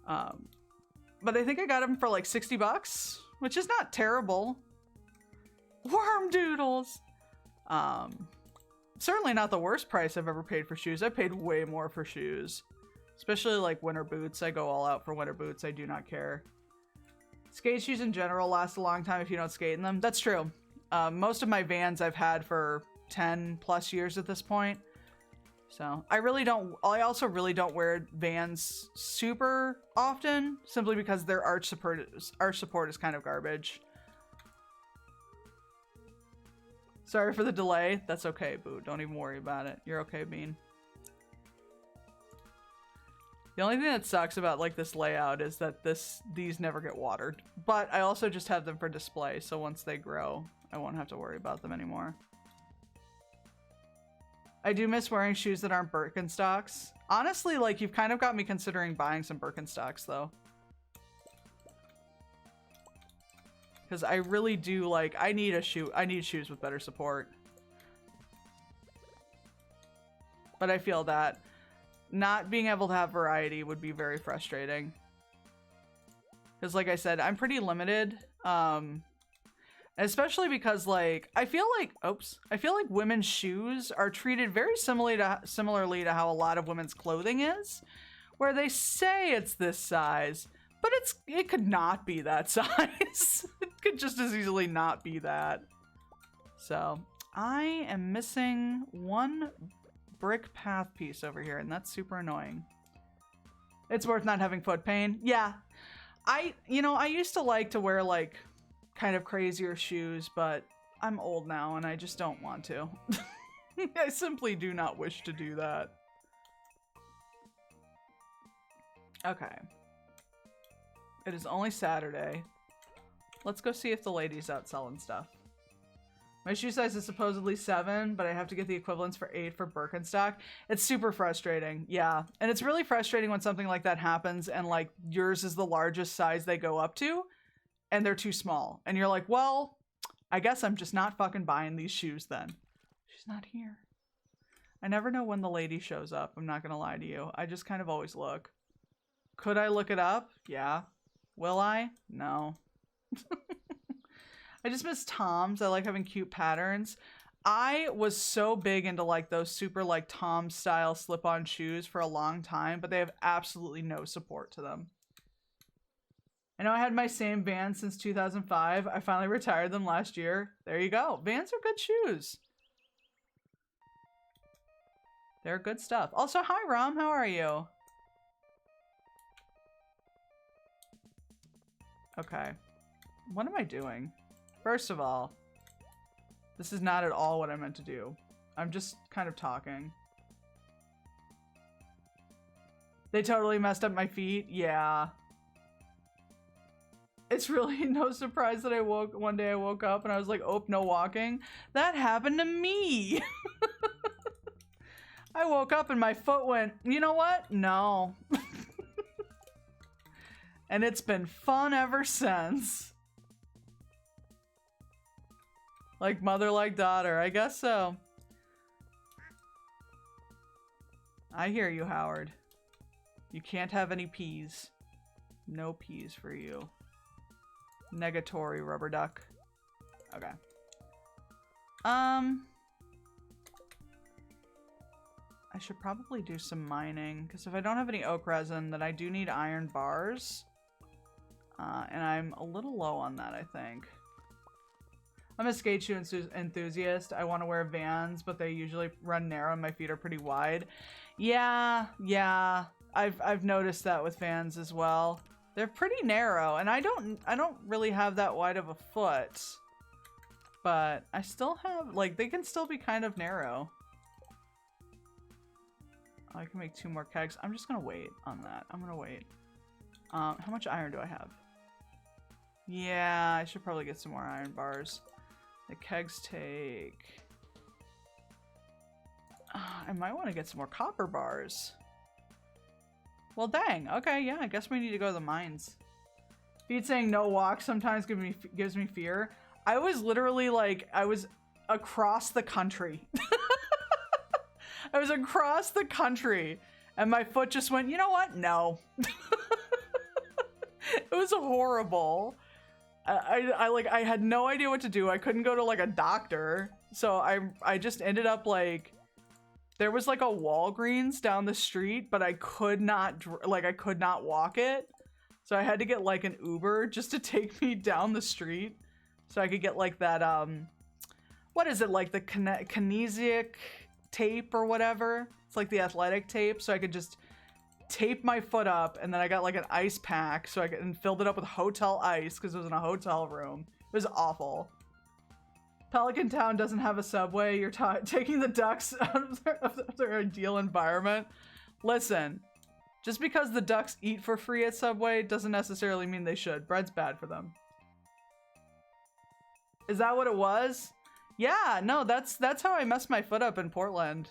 A: But I think I got them for like 60 bucks, which is not terrible. Worm doodles. Certainly not the worst price I've ever paid for shoes. I paid way more for shoes. Especially like winter boots. I go all out for winter boots. I do not care. Skate shoes in general last a long time if you don't skate in them. That's true. Most of my Vans I've had for 10 plus years at this point. So I also really don't wear Vans super often, simply because their arch support is kind of garbage. Sorry for the delay. That's okay, Boo. Don't even worry about it. You're okay, Bean. The only thing that sucks about like this layout is that these never get watered. But I also just have them for display, so once they grow, I won't have to worry about them anymore. I do miss wearing shoes that aren't Birkenstocks. Honestly, like you've kind of got me considering buying some Birkenstocks though. Because I really do like, I need shoes with better support. But I feel that not being able to have variety would be very frustrating. Because like I said, I'm pretty limited. Especially because like, I feel like women's shoes are treated very similarly to how a lot of women's clothing is. Where they say it's this size, but it could not be that size. It could just as easily not be that. So I am missing one brick path piece over here, and that's super annoying. It's worth not having foot pain. Yeah. I used to like to wear like kind of crazier shoes, but I'm old now and I just don't want to. I simply do not wish to do that. Okay. It is only Saturday. Let's go see if the lady's out selling stuff. My shoe size is supposedly 7, but I have to get the equivalents for 8 for Birkenstock. It's super frustrating. Yeah. And it's really frustrating when something like that happens and like yours is the largest size they go up to and they're too small. And you're like, well, I guess I'm just not fucking buying these shoes then. She's not here. I never know when the lady shows up. I'm not gonna lie to you. I just kind of always look. Could I look it up? Yeah. Will I? No. I just miss Toms. I like having cute patterns. I was so big into like those super like Tom style slip-on shoes for a long time, but they have absolutely no support to them. I know I had my same Vans since 2005. I finally retired them last year. There you go. Vans are good shoes. They're good stuff. Also, hi Rom, how are you? Okay. What am I doing? First of all, this is not at all what I meant to do. I'm just kind of talking. They totally messed up my feet. Yeah. It's really no surprise that one day I woke up and I was like, oh, no walking. That happened to me. I woke up and my foot went, you know what? No. And it's been fun ever since. Like mother, like daughter. I guess so. I hear you, Howard. You can't have any peas. No peas for you. Negatory, rubber duck. Okay. I should probably do some mining, because if I don't have any oak resin, then I do need iron bars. And I'm a little low on that, I think. I'm a skate shoe enthusiast. I want to wear Vans, but they usually run narrow and my feet are pretty wide. Yeah. I've noticed that with Vans as well. They're pretty narrow, and I don't really have that wide of a foot. But I still have, like, they can still be kind of narrow. I can make 2 more kegs. I'm just gonna wait on that. I'm gonna wait. How much iron do I have? Yeah, I should probably get some more iron bars. The kegs take... I might want to get some more copper bars. Well, dang. Okay, yeah, I guess we need to go to the mines. Feet saying no walk sometimes gives me fear. I was literally like, I was across the country. I was across the country and my foot just went, you know what? No. It was horrible. I had no idea what to do. I couldn't go to like a doctor. So I just ended up like, there was like a Walgreens down the street, but I could not walk it. So I had to get like an Uber just to take me down the street so I could get like that, what is it? Like the kinesic tape or whatever. It's like the athletic tape. So I could just tape my foot up, and then I got like an ice pack and filled it up with hotel ice because it was in a hotel room. It was awful. Pelican Town doesn't have a subway. You're taking the ducks out of their ideal environment. Listen, just because the ducks eat for free at Subway doesn't necessarily mean they should. Bread's bad for them. Is that what it was? Yeah, no, that's how I messed my foot up in Portland.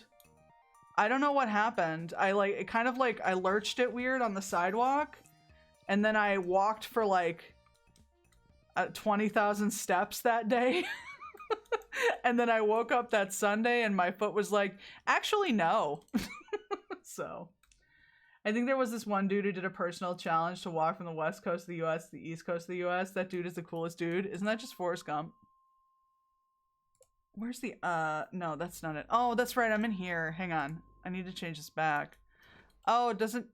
A: I don't know what happened. I lurched it weird on the sidewalk, and then I walked for like 20,000 steps that day. And then I woke up that Sunday and my foot was like, actually, no. So I think there was this one dude who did a personal challenge to walk from the west coast of the US to the east coast of the US. That dude is the coolest dude. Isn't that just Forrest Gump? Where's the, no, that's not it. Oh, that's right. I'm in here. Hang on. I need to change this back. Oh, it doesn't,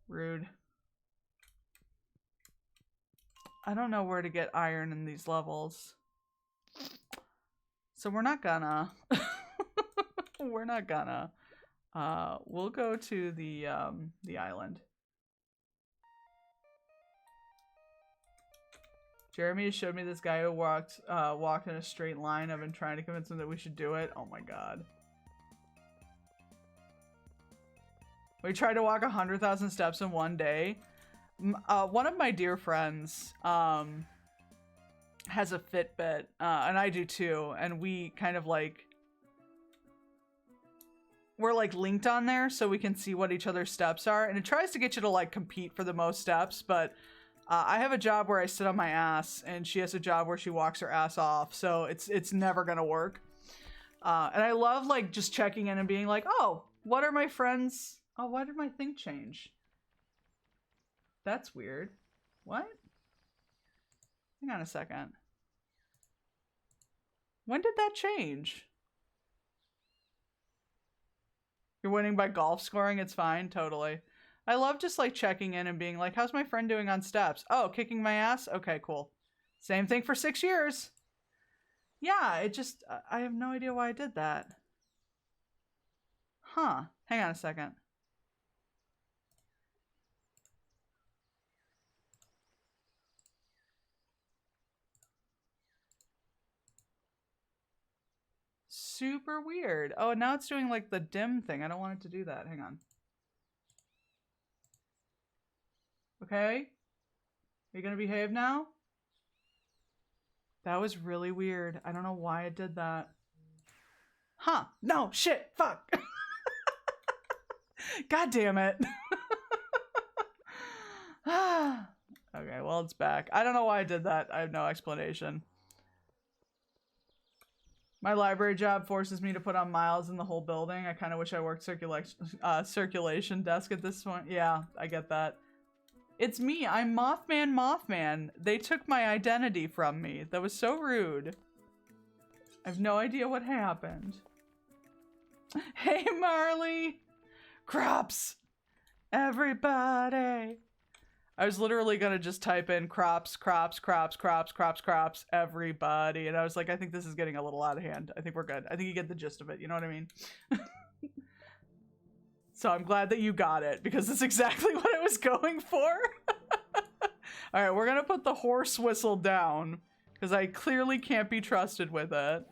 A: rude. I don't know where to get iron in these levels. So we're not gonna. We're not gonna. We'll go to the island. Jeremy showed me this guy who walked in a straight line. I've been trying to convince him that we should do it. Oh my god. We tried to walk 100,000 steps in one day. One of my dear friends has a Fitbit, and I do too, and we kind of like, we're like linked on there so we can see what each other's steps are, and it tries to get you to like compete for the most steps, but I have a job where I sit on my ass, and she has a job where she walks her ass off, so it's never gonna work. And I love like just checking in and being like, oh, what are my friends? Oh, why did my thing change? That's weird. What? Hang on a second. When did that change? You're winning by golf scoring? It's fine. Totally. I love just like checking in and being like, how's my friend doing on steps? Oh, kicking my ass? Okay, cool. Same thing for 6 years. Yeah, it just, I have no idea why I did that. Huh. Hang on a second. super weird. Oh, now it's doing like the dim thing. I don't want it to do that. Hang on. Okay. Are you gonna behave now? That was really weird. I don't know why it did that. Huh. No, shit. Fuck. God damn it. Okay, well, it's back. I don't know why I did that. I have no explanation. My library job forces me to put on miles in the whole building. I kind of wish I worked circulation desk at this point. Yeah, I get that. It's me. I'm Mothman. They took my identity from me. That was so rude. I have no idea what happened. Hey, Marley. Crops. Everybody. I was literally gonna just type in crops, everybody. And I was like, I think this is getting a little out of hand. I think we're good. I think you get the gist of it. You know what I mean? So I'm glad that you got it, because it's exactly what I was going for. All right, we're gonna put the horse whistle down, because I clearly can't be trusted with it.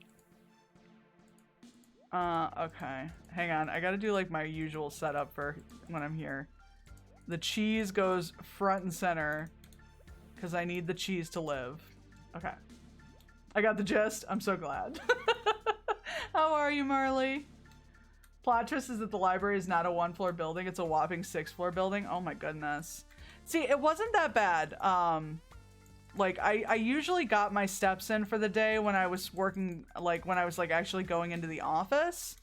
A: Okay. Hang on. I gotta do like my usual setup for when I'm here. The cheese goes front and center, because I need the cheese to live. Okay. I got the gist. I'm so glad. How are you, Marley? Plot twist is that the library is not a 1-floor building. It's a whopping 6-floor building. Oh my goodness. See, it wasn't that bad. Like, I usually got my steps in for the day when I was working, like, when I was, like, actually going into the office.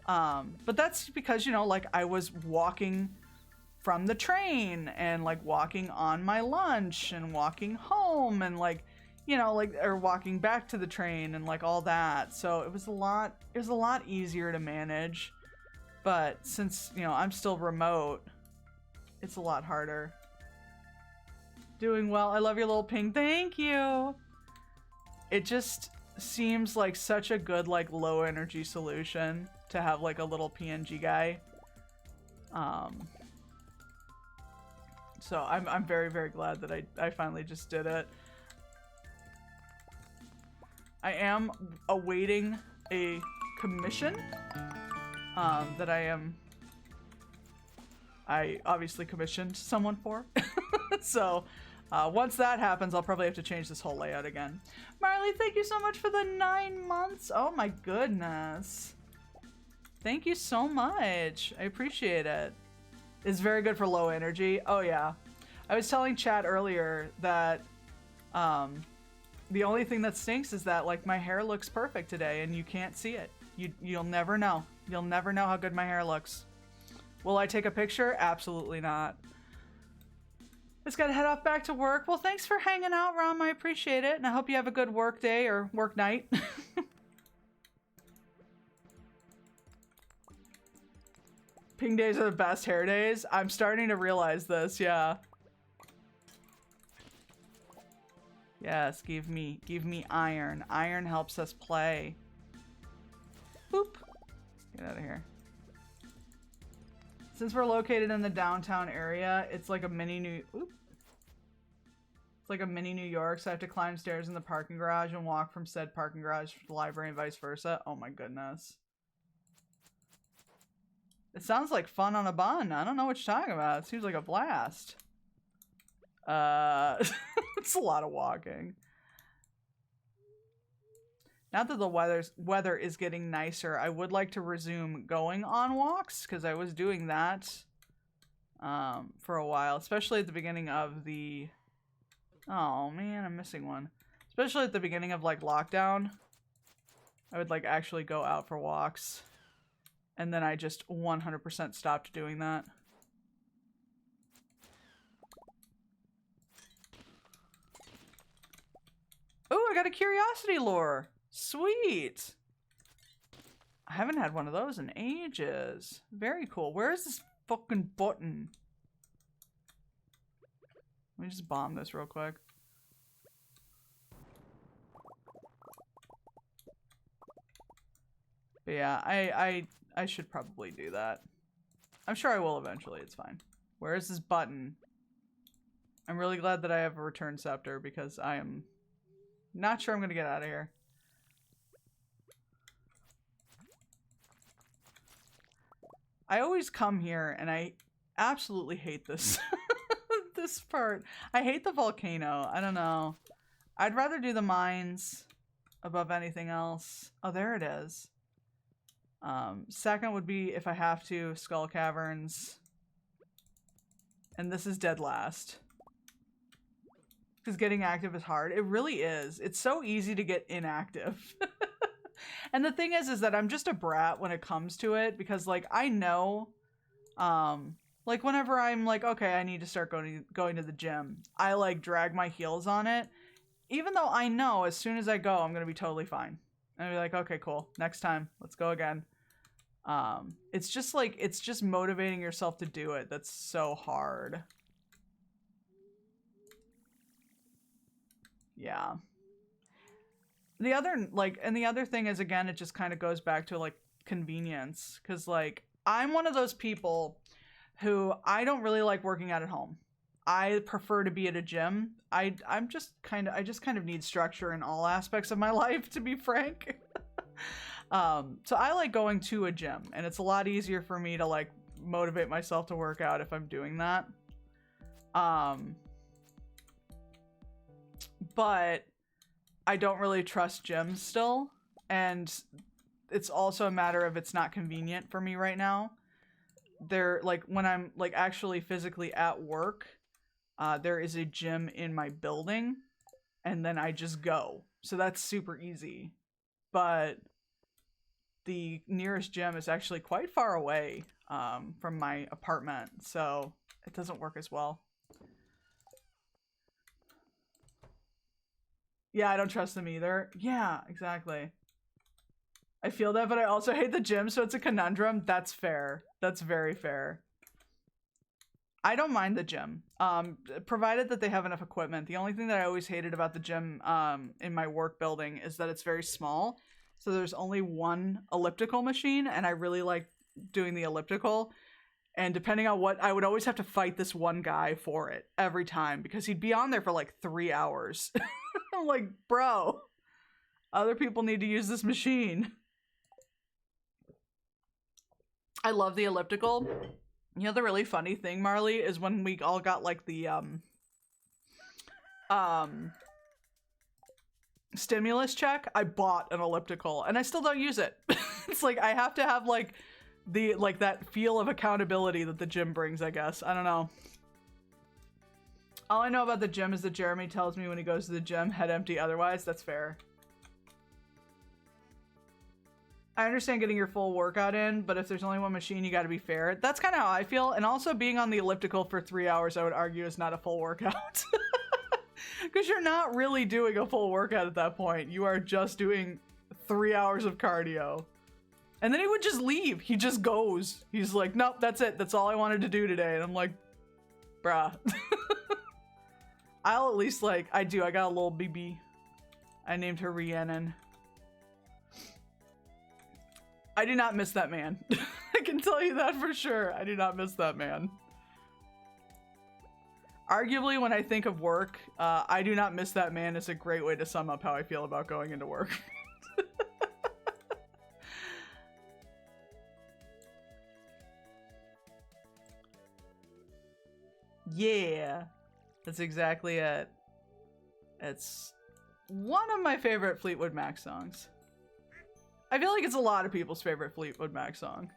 A: But that's because, you know, like, I was walking from the train and, like, walking on my lunch and walking home and, like, you know, like, or walking back to the train and, like, all that. So it was a lot easier to manage. But since, you know, I'm still remote, it's a lot harder. Doing well. I love your little ping. Thank you. It just seems like such a good, like, low energy solution to have, like, a little PNG guy. So I'm very, very glad that I finally just did it. I am awaiting a commission that I obviously commissioned someone for. So once that happens, I'll probably have to change this whole layout again. Marley, thank you so much for the 9 months. Oh my goodness. Thank you so much. I appreciate it. It's very good for low energy. Oh yeah. I was telling Chad earlier that the only thing that stinks is that, like, my hair looks perfect today and you can't see it. You'll never know. You'll never know how good my hair looks. Will I take a picture? Absolutely not. Just gotta head off back to work. Well, thanks for hanging out, Rom. I appreciate it. And I hope you have a good work day or work night. Ping days are the best hair days. I'm starting to realize this, yeah. Yes, give me iron. Iron helps us play. Boop. Get out of here. Since we're located in the downtown area, it's like a mini It's like a mini New York, so I have to climb stairs in the parking garage and walk from said parking garage to the library and vice versa. Oh my goodness. It sounds like fun on a bun. I don't know what you're talking about. It seems like a blast. It's a lot of walking. Now that the weather is getting nicer, I would like to resume going on walks, because I was doing that for a while, especially at the beginning of the... Oh man, I'm missing one. Especially at the beginning of, like, lockdown. I would, like, actually go out for walks. And then I just 100% stopped doing that. Oh, I got a curiosity lure. Sweet. I haven't had one of those in ages. Very cool. Where is this fucking button? Let me just bomb this real quick. But yeah, I should probably do that. I'm sure I will eventually. It's fine. Where is this button? I'm really glad that I have a return scepter, because I am not sure I'm going to get out of here. I always come here and I absolutely hate this this part. I hate the volcano. I don't know. I'd rather do the mines above anything else. Oh, there it is. Second would be, if I have to, Skull Caverns. And this is dead last. Because getting active is hard. It really is. It's so easy to get inactive. And the thing is that I'm just a brat when it comes to it. Because, like, I know, like, whenever I'm like, okay, I need to start going to the gym, I, like, drag my heels on it. Even though I know as soon as I go, I'm going to be totally fine. And I'll be like, okay, cool. Next time. Let's go again. It's just, like, it's just motivating yourself to do it. That's so hard. Yeah. The other, like, and the other thing is, again, it just kind of goes back to, like, convenience. Because, like, I'm one of those people who I don't really like working out at home. I prefer to be at a gym. I just kind of need structure in all aspects of my life, to be frank. So I like going to a gym, and it's a lot easier for me to, like, motivate myself to work out if I'm doing that. But I don't really trust gyms still, and it's also a matter of it's not convenient for me right now. They're, like, when I'm, like, actually physically at work, there is a gym in my building, and then I just go. So that's super easy. But the nearest gym is actually quite far away from my apartment, so it doesn't work as well. Yeah, I don't trust them either. Yeah, exactly. I feel that, but I also hate the gym, so it's a conundrum. That's fair. That's very fair. I don't mind the gym, provided that they have enough equipment. The only thing that I always hated about the gym in my work building is that it's very small. So there's only one elliptical machine, and I really like doing the elliptical. And depending on what, I would always have to fight this one guy for it every time because he'd be on there for like 3 hours. I'm like, bro, other people need to use this machine. I love the elliptical. You know, the really funny thing, Marley, is when we all got like the stimulus check, I bought an elliptical and I still don't use it. It's like I have to have like that feel of accountability that the gym brings, I guess. I don't know. All I know about the gym is that Jeremy tells me when he goes to the gym, head empty otherwise. That's fair. I understand getting your full workout in, but if there's only one machine, you gotta be fair. That's kind of how I feel. And also being on the elliptical for 3 hours, I would argue, is not a full workout. Because you're not really doing a full workout at that point. You are just doing 3 hours of cardio. And then he would just leave. He just goes. He's like, nope, that's it. That's all I wanted to do today. And I'm like, bruh. I'll at least, like, I got a little BB. I named her Rhiannon. I do not miss that man. I can tell you that for sure. I do not miss that man. Arguably, when I think of work, I do not miss that man is a great way to sum up how I feel about going into work. Yeah, that's exactly it. It's one of my favorite Fleetwood Mac songs. I feel like it's a lot of people's favorite Fleetwood Mac song.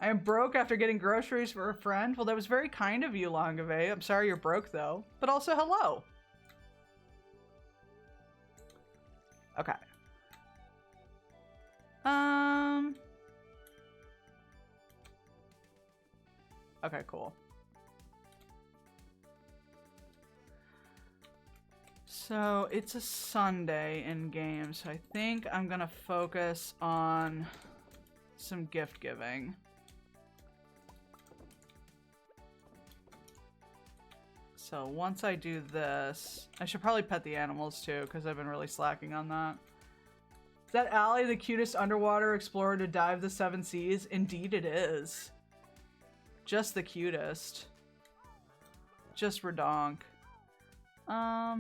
A: I am broke after getting groceries for a friend. Well, that was very kind of you, Longave. I'm sorry you're broke, though. But also, hello. Okay. Okay, cool. So it's a Sunday in game, so I think I'm gonna focus on some gift giving. So once I do this, I should probably pet the animals too, because I've been really slacking on that. Is that Allie the cutest underwater explorer to dive the 7 seas? Indeed it is. Just the cutest. Just redonk. Nah,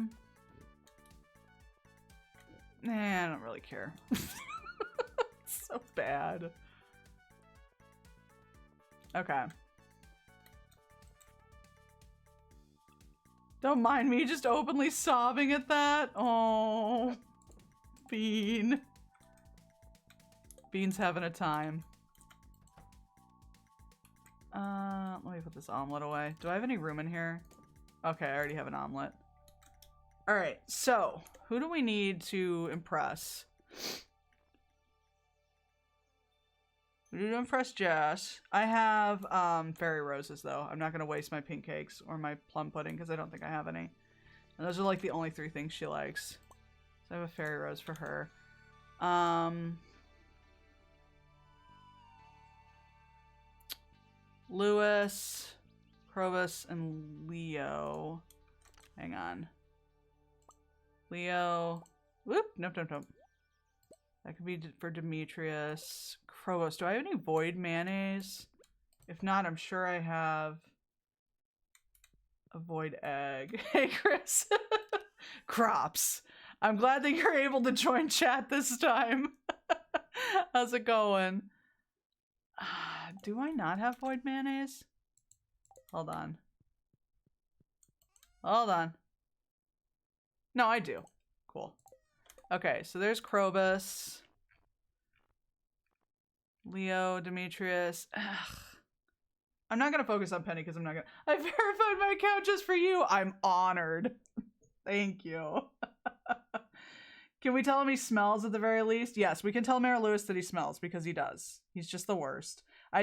A: I don't really care. So bad. Okay. Don't mind me just openly sobbing at that. Oh, Bean. Bean's having a time. Let me put this omelet away. Do I have any room in here? Okay, I already have an omelet. All right, so who do we need to impress? We need to impress Jess. I have fairy roses though. I'm not gonna waste my pink cakes or my plum pudding because I don't think I have any. And those are like the only 3 things she likes. So I have a fairy rose for her. Lewis, Krobus, and Leo. Hang on. Leo. Whoop. Nope, nope, nope. That could be for Demetrius. Krobus. Do I have any void mayonnaise? If not, I'm sure I have a void egg. Hey, Chris. Crops. I'm glad that you're able to join chat this time. How's it going? Do I not have void mayonnaise? Hold on. Hold on. No, I do. Cool. Okay, so there's Krobus. Leo, Demetrius. Ugh. I'm not gonna focus on Penny because I'm not gonna. I verified my account just for you. I'm honored. Thank you. Can we tell him he smells at the very least? Yes, we can tell Mayor Lewis that he smells because he does. He's just the worst. I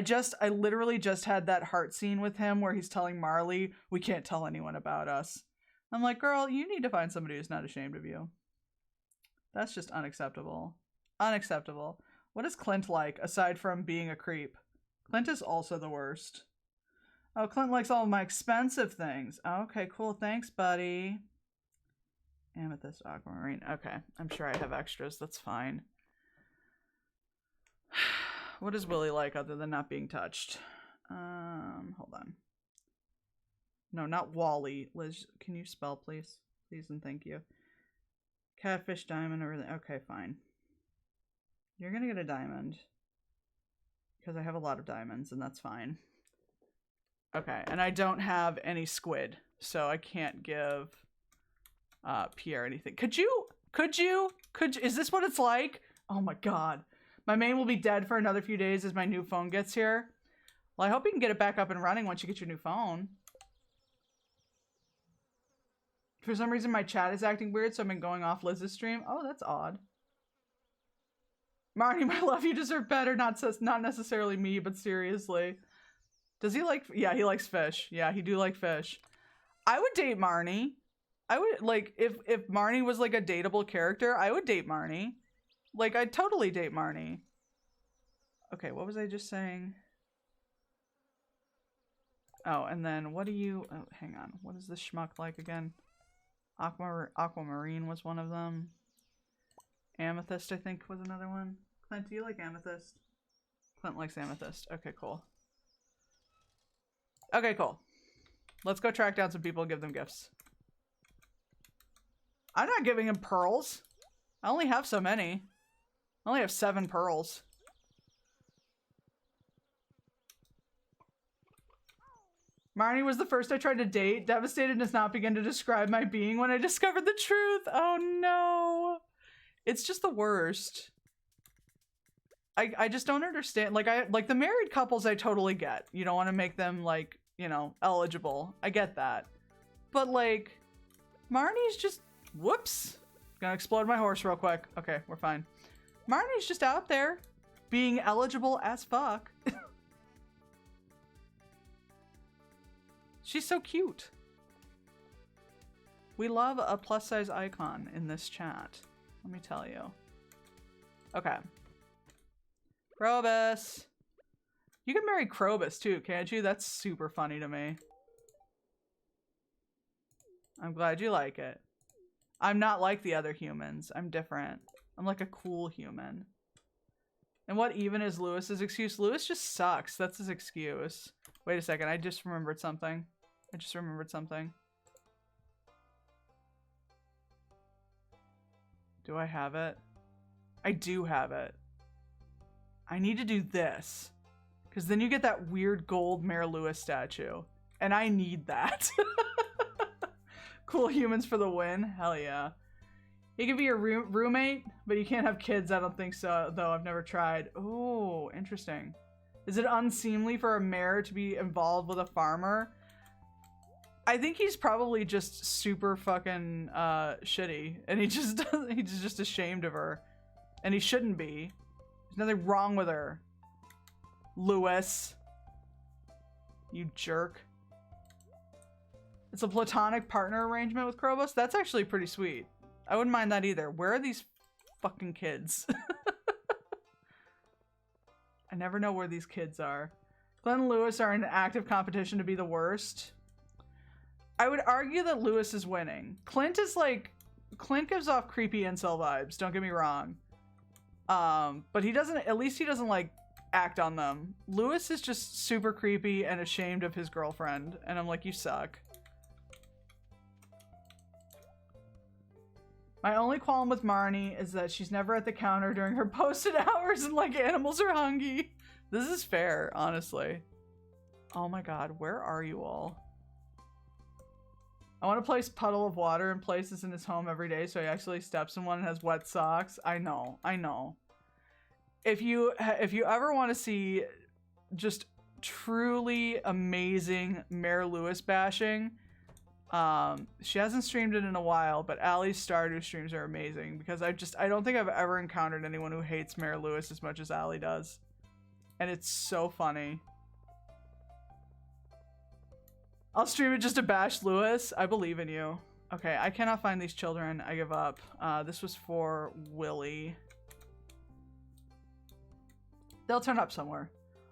A: literally just had that heart scene with him where he's telling Marley, we can't tell anyone about us. I'm like, girl, you need to find somebody who's not ashamed of you. That's just unacceptable. Unacceptable. What is Clint like, aside from being a creep? Clint is also the worst. Oh, Clint likes all of my expensive things. Okay, cool. Thanks, buddy. Amethyst, aquamarine. Okay, I'm sure I have extras. That's fine. What is Willie like other than not being touched? Hold on. No, not Wally. Liz, can you spell, please? Please and thank you. Catfish, diamond, everything. Okay, fine. You're gonna get a diamond. Because I have a lot of diamonds, and that's fine. Okay, and I don't have any squid, so I can't give Pierre anything. Could you, is this what it's like? Oh my god. My main will be dead for another few days as my new phone gets here. Well, I hope you can get it back up and running once you get your new phone. For some reason, my chat is acting weird, so I've been going off Liz's stream. Oh, that's odd. Marnie, my love, you deserve better. Not necessarily me, but seriously. Does he like... Yeah, he likes fish. Yeah, he do like fish. I would date Marnie. I would, like, if Marnie was, like, a dateable character, I would date Marnie. Like, I'd totally date Marnie. Okay, what was I just saying? Oh, and then what do you... Oh, hang on. What is this schmuck like again? Aquamarine was one of them. Amethyst, I think, was another one. Clint, do you like amethyst? Clint likes amethyst. Okay, cool. Okay, cool. Let's go track down some people and give them gifts. I'm not giving him pearls. I only have so many. I only have 7 pearls. Marnie was the first I tried to date. Devastated does not begin to describe my being when I discovered the truth. Oh no. It's just the worst. I just don't understand. Like the married couples I totally get. You don't want to make them like, you know, eligible. I get that. But like, Marnie's just, whoops. Gonna explode my horse real quick. Okay, we're fine. Marnie's just out there being eligible as fuck. She's so cute. We love a plus size icon in this chat. Let me tell you. Okay. Krobus. You can marry Krobus too, can't you? That's super funny to me. I'm glad you like it. I'm not like the other humans. I'm different. I'm like a cool human. And what even is Lewis's excuse? Lewis just sucks. That's his excuse. Wait a second. I just remembered something. Do I have it? I do have it. I need to do this. Because then you get that weird gold Mayor Lewis statue. And I need that. Cool humans for the win. Hell yeah. He can be your roommate, but you can't have kids. I don't think so, though. I've never tried. Oh, interesting. Is it unseemly for a mayor to be involved with a farmer? I think he's probably just super fucking shitty. And he's just ashamed of her. And he shouldn't be. There's nothing wrong with her. Lewis. You jerk. It's a platonic partner arrangement with Krobos? That's actually pretty sweet. I wouldn't mind that either. Where are these fucking kids? I never know where these kids are. Glenn and Lewis are in active competition to be the worst. I would argue that Lewis is winning. Clint gives off creepy incel vibes, don't get me wrong. But he doesn't, at least he doesn't like act on them. Lewis is just super creepy and ashamed of his girlfriend. And I'm like, you suck. My only qualm with Marnie is that she's never at the counter during her posted hours and like animals are hungry. This is fair, honestly. Oh my god, where are you all? I want to place puddle of water in places in his home every day so he actually steps in one and has wet socks. I know, I know. If you ever want to see just truly amazing Mayor Lewis bashing, she hasn't streamed it in a while, but Allie's Stardew streams are amazing because I don't think I've ever encountered anyone who hates Mayor Lewis as much as Allie does. And it's so funny. I'll stream it just to bash Lewis. I believe in you. Okay, I cannot find these children. I give up. This was for Willie. They'll turn up somewhere.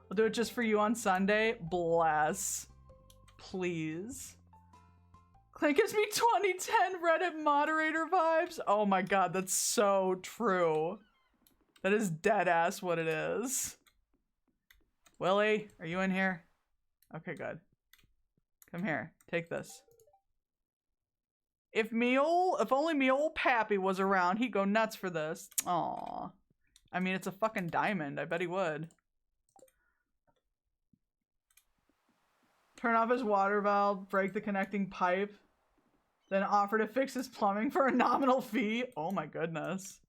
A: I'll do it just for you on Sunday. Bless. Please. Clint gives me 2010 Reddit moderator vibes. Oh my god, that's so true. That is dead ass what it is. Willie, are you in here? Okay, good. Come here. Take this. If only me old pappy was around, he'd go nuts for this. Aw. I mean, it's a fucking diamond. I bet he would. Turn off his water valve, break the connecting pipe, then offer to fix his plumbing for a nominal fee. Oh my goodness.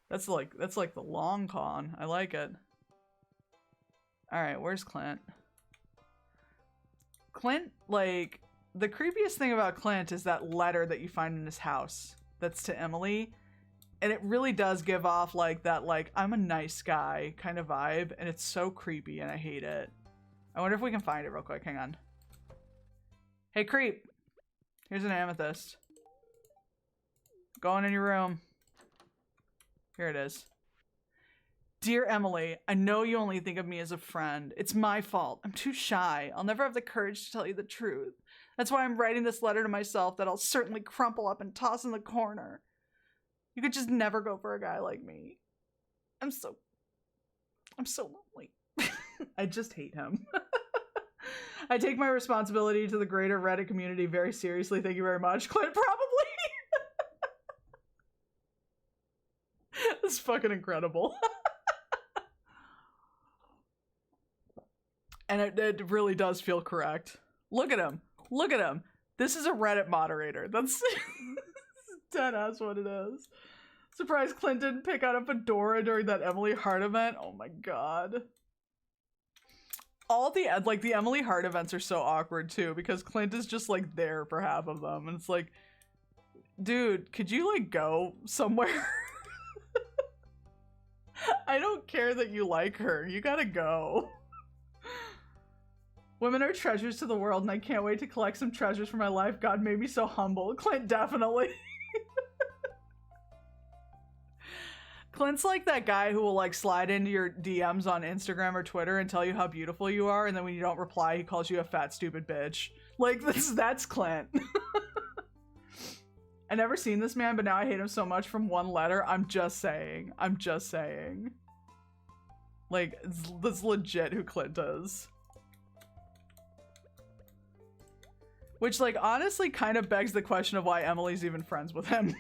A: That's like the long con. I like it. Alright, where's Clint? Clint, like, the creepiest thing about Clint is that letter that you find in his house that's to Emily. And it really does give off like that, like, I'm a nice guy kind of vibe. And it's so creepy and I hate it. I wonder if we can find it real quick. Hang on. Hey, creep. Here's an amethyst. Go on in your room. Here it is. Dear Emily, I know you only think of me as a friend. It's my fault. I'm too shy. I'll never have the courage to tell you the truth. That's why I'm writing this letter to myself that I'll certainly crumple up and toss in the corner. You could just never go for a guy like me. I'm so lonely. I just hate him. I take my responsibility to the greater Reddit community very seriously. Thank you very much. Clint, probably. That's fucking incredible. And it really does feel correct. Look at him. Look at him. This is a Reddit moderator. That's dead ass what it is. Surprised Clint didn't pick out a fedora during that Emily Hart event. Oh my god. All the Emily Hart events are so awkward too because Clint is just like there for half of them. And it's like, dude, could you like go somewhere? I don't care that you like her. You gotta go. Women are treasures to the world and I can't wait to collect some treasures for my life. God made me so humble. Clint, definitely. Clint's like that guy who will like slide into your DMs on Instagram or Twitter and tell you how beautiful you are, and then when you don't reply, he calls you a fat, stupid bitch. Like, that's Clint. I never seen this man, but now I hate him so much from one letter. I'm just saying. I'm just saying. Like, that's legit who Clint is. Which, like, honestly kind of begs the question of why Emily's even friends with him.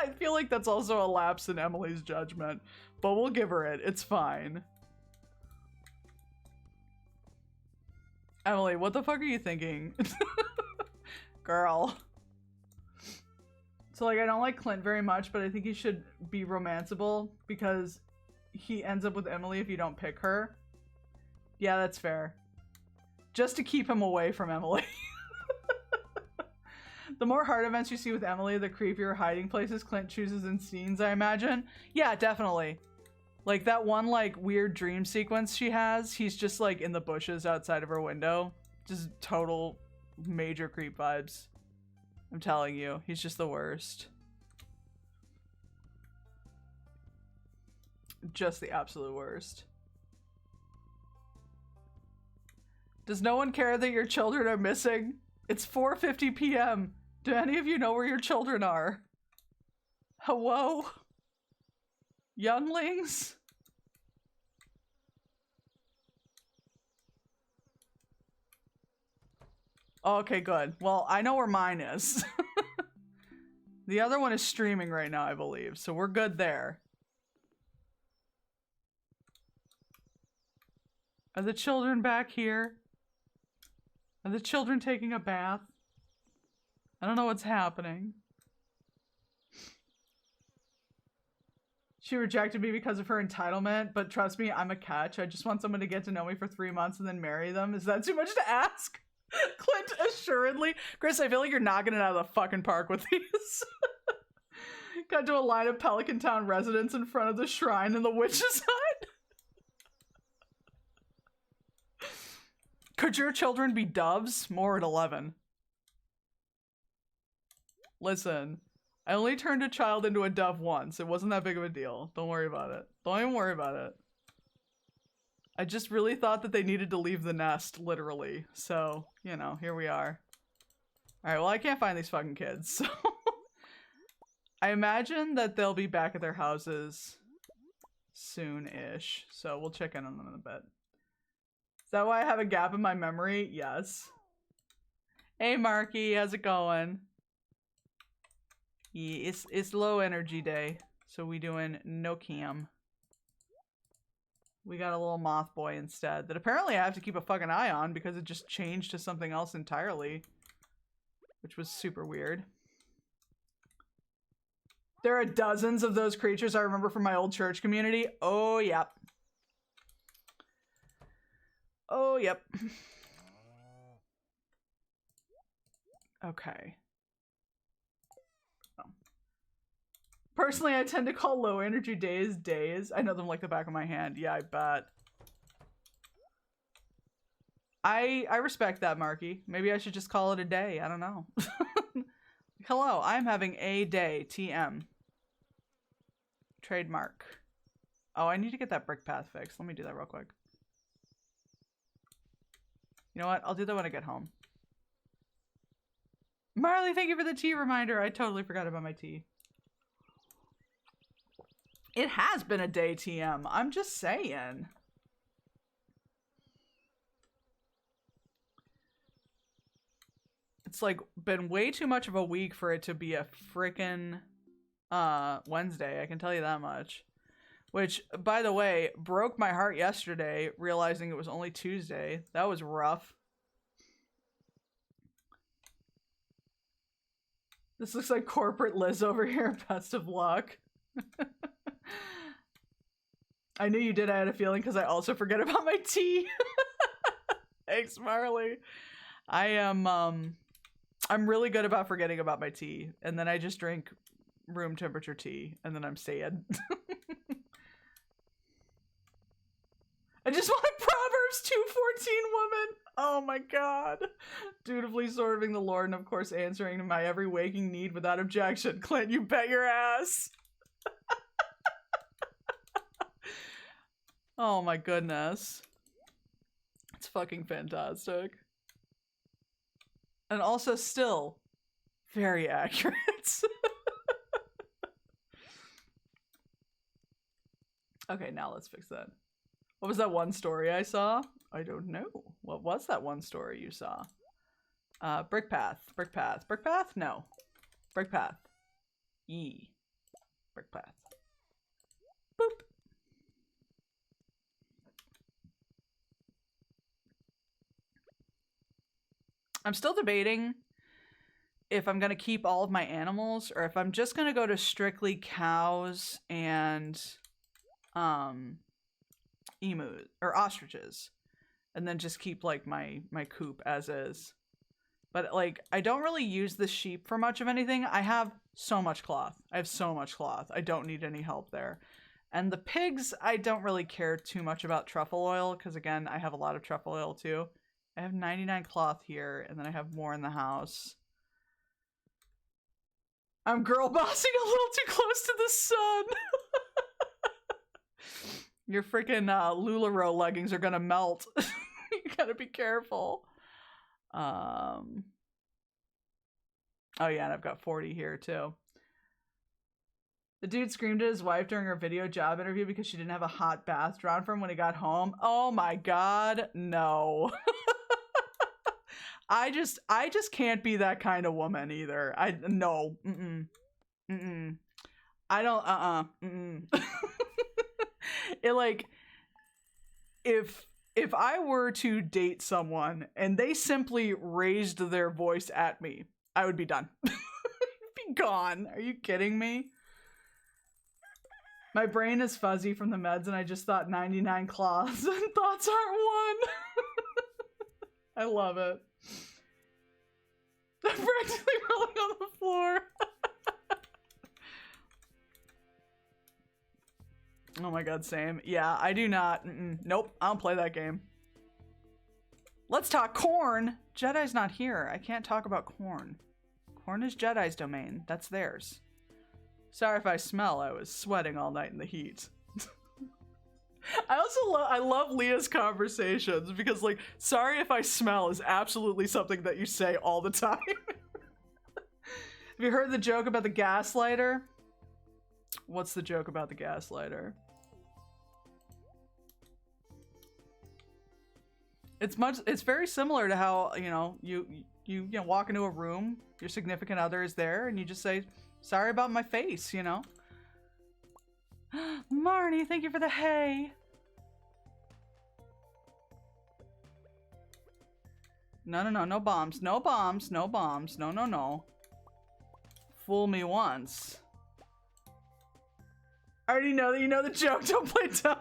A: I feel like that's also a lapse in Emily's judgment, but we'll give her it. It's fine. Emily, what the fuck are you thinking? Girl. So, like, I don't like Clint very much, but I think he should be romanceable because he ends up with Emily if you don't pick her. Yeah, that's fair. Just to keep him away from Emily. The more hard events you see with Emily, the creepier hiding places Clint chooses in scenes, I imagine. Yeah, definitely. Like that one like weird dream sequence she has, he's just like in the bushes outside of her window. Just total major creep vibes. I'm telling you, he's just the worst. Just the absolute worst. Does no one care that your children are missing? It's 4:50 p.m. Do any of you know where your children are? Hello? Younglings? Okay, good. Well, I know where mine is. The other one is streaming right now, I believe, so we're good there. Are the children back here? Are the children taking a bath? I don't know what's happening. She rejected me because of her entitlement, but trust me, I'm a catch. I just want someone to get to know me for 3 months and then marry them. Is that too much to ask? Clint, assuredly. Chris, I feel like you're knocking it out of the fucking park with these. Got to a line of Pelican Town residents in front of the shrine in the witch's hut. Could your children be doves? More at 11. Listen, I only turned a child into a dove once. It wasn't that big of a deal. Don't worry about it. Don't even worry about it. I just really thought that they needed to leave the nest, literally. So, you know, here we are. Alright, well, I can't find these fucking kids, so... I imagine that they'll be back at their houses soon-ish. So we'll check in on them in a bit. Is that why I have a gap in my memory? Yes. Hey, Marky, how's it going? Yeah, it's low energy day, so we doing no cam. We got a little moth boy instead that apparently I have to keep a fucking eye on because it just changed to something else entirely, which was super weird. There are dozens of those creatures I remember from my old church community. Oh, yep. Oh, yep. Okay. Personally, I tend to call low energy days days. I know them like the back of my hand. Yeah, I bet. I respect that, Marky. Maybe I should just call it a day. I don't know. Hello, I'm having a day. TM. Trademark. Oh, I need to get that brick path fixed. Let me do that real quick. You know what? I'll do that when I get home. Marley, thank you for the tea reminder. I totally forgot about my tea. It has been a day, TM. I'm just saying. It's like been way too much of a week for it to be a frickin' Wednesday. I can tell you that much. Which, by the way, broke my heart yesterday, realizing it was only Tuesday. That was rough. This looks like corporate Liz over here. Best of luck. I knew you did. I had a feeling because I also forget about my tea. Thanks, Marley. I'm really good about forgetting about my tea, and then I just drink room temperature tea, and then I'm sad. I just want a Proverbs 2:14 woman. Oh my god. Dutifully serving the Lord and of course answering to my every waking need without objection. Clint, you bet your ass. Oh my goodness. It's fucking fantastic. And also still very accurate. Okay, now let's fix that. What was that one story I saw? I don't know. What was that one story you saw? Brick path. Brick path. Brick path? No. Brick path. Yee. Brick path. Boop. I'm still debating if I'm going to keep all of my animals or if I'm just going to go to strictly cows and emus or ostriches and then just keep like my coop as is. But like I don't really use the sheep for much of anything. I have so much cloth. I have so much cloth. I don't need any help there. And the pigs, I don't really care too much about truffle oil because again, I have a lot of truffle oil too. I have 99 cloth here and then I have more in the house. I'm girl bossing a little too close to the sun. Your freaking LuLaRoe leggings are gonna melt. You gotta be careful. Oh yeah, and I've got 40 here too. The dude screamed at his wife during her video job interview because she didn't have a hot bath drawn for him when he got home. Oh my god, no. I just can't be that kind of woman either. No. I don't It like if I were to date someone and they simply raised their voice at me, I would be done. Be gone. Are you kidding me? My brain is fuzzy from the meds and I just thought 99 claws and thoughts aren't one. I love it. I'm practically rolling on the floor. Oh my god, same. Yeah, I do not. Nope, I don't play that game. Let's talk corn. Jedi's not here. I can't talk about corn. Corn is Jedi's domain. That's theirs. Sorry if I smell. I was sweating all night in the heat. I also love Leah's conversations because like, sorry if I smell is absolutely something that you say all the time. Have you heard the joke about the gaslighter? What's the joke about the gaslighter? It's very similar to how, you know, you walk into a room, your significant other is there, and you just say, sorry about my face, you know? Marnie, thank you for the hay. No, no bombs, no bombs, no bombs, no. Fool me once. I already know that you know the joke, don't play dumb.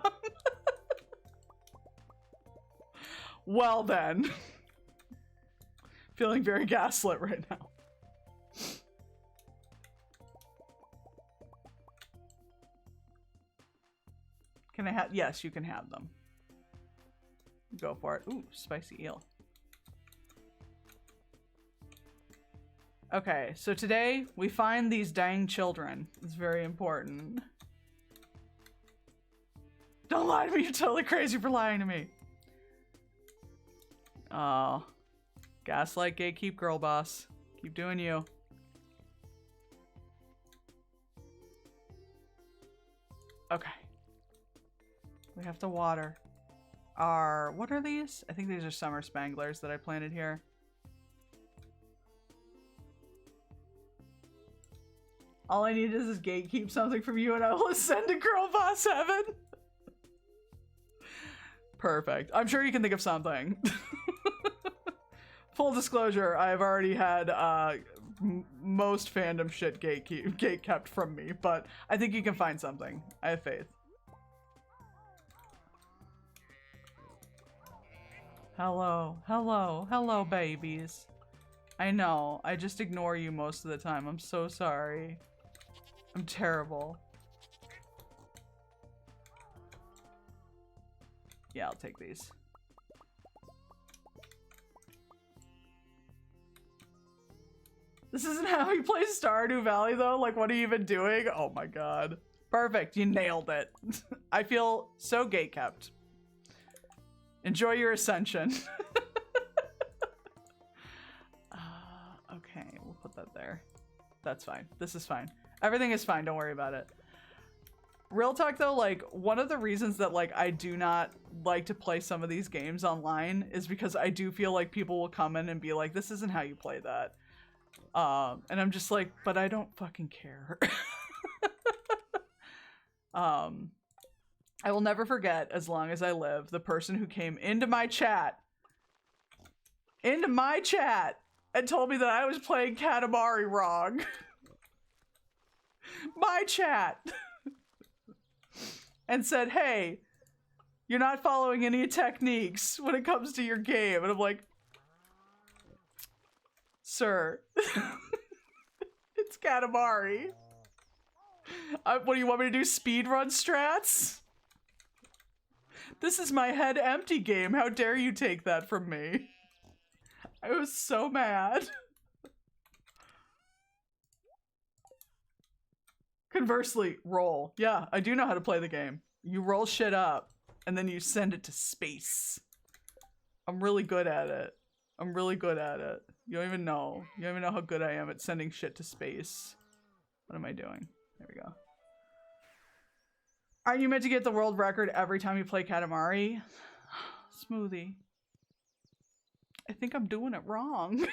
A: Well then. Feeling very gaslit right now. Can I have? Yes, you can have them. Go for it. Ooh, spicy eel. Okay, so today we find these dying children. It's very important. Don't lie to me, you're totally crazy for lying to me. Oh. Gaslight, gatekeep, girl boss. Keep doing you. Okay. We have to water our... What are these? I think these are summer spanglers that I planted here. All I need is gatekeep something from you and I will ascend to girl boss heaven. Perfect. I'm sure you can think of something. Full disclosure, I've already had most fandom shit gate kept from me, but I think you can find something. I have faith. Hello, hello, hello, babies. I know, I just ignore you most of the time. I'm so sorry. I'm terrible. Yeah, I'll take these. This isn't how you play Stardew Valley though? Like, what are you even doing? Oh my god. Perfect, you nailed it. I feel so gatekept. Enjoy your ascension. Okay, we'll put that there. That's fine. This is fine. Everything is fine, don't worry about it. Real talk though, like, one of the reasons that like I do not like to play some of these games online is because I do feel like people will come in and be like, this isn't how you play that. And I'm just like, but I don't fucking care. I will never forget, as long as I live, the person who came into my chat, and told me that I was playing Katamari wrong. My chat. And said, hey, you're not following any techniques when it comes to your game. And I'm like, sir, it's Katamari. What do you want me to do? Speedrun strats? This is my head empty game. How dare you take that from me? I was so mad. Conversely, roll. Yeah, I do know how to play the game. You roll shit up, and then you send it to space. I'm really good at it. I'm really good at it. You don't even know. You don't even know how good I am at sending shit to space. What am I doing? There we go. Aren't you meant to get the world record every time you play Katamari? Smoothie. I think I'm doing it wrong.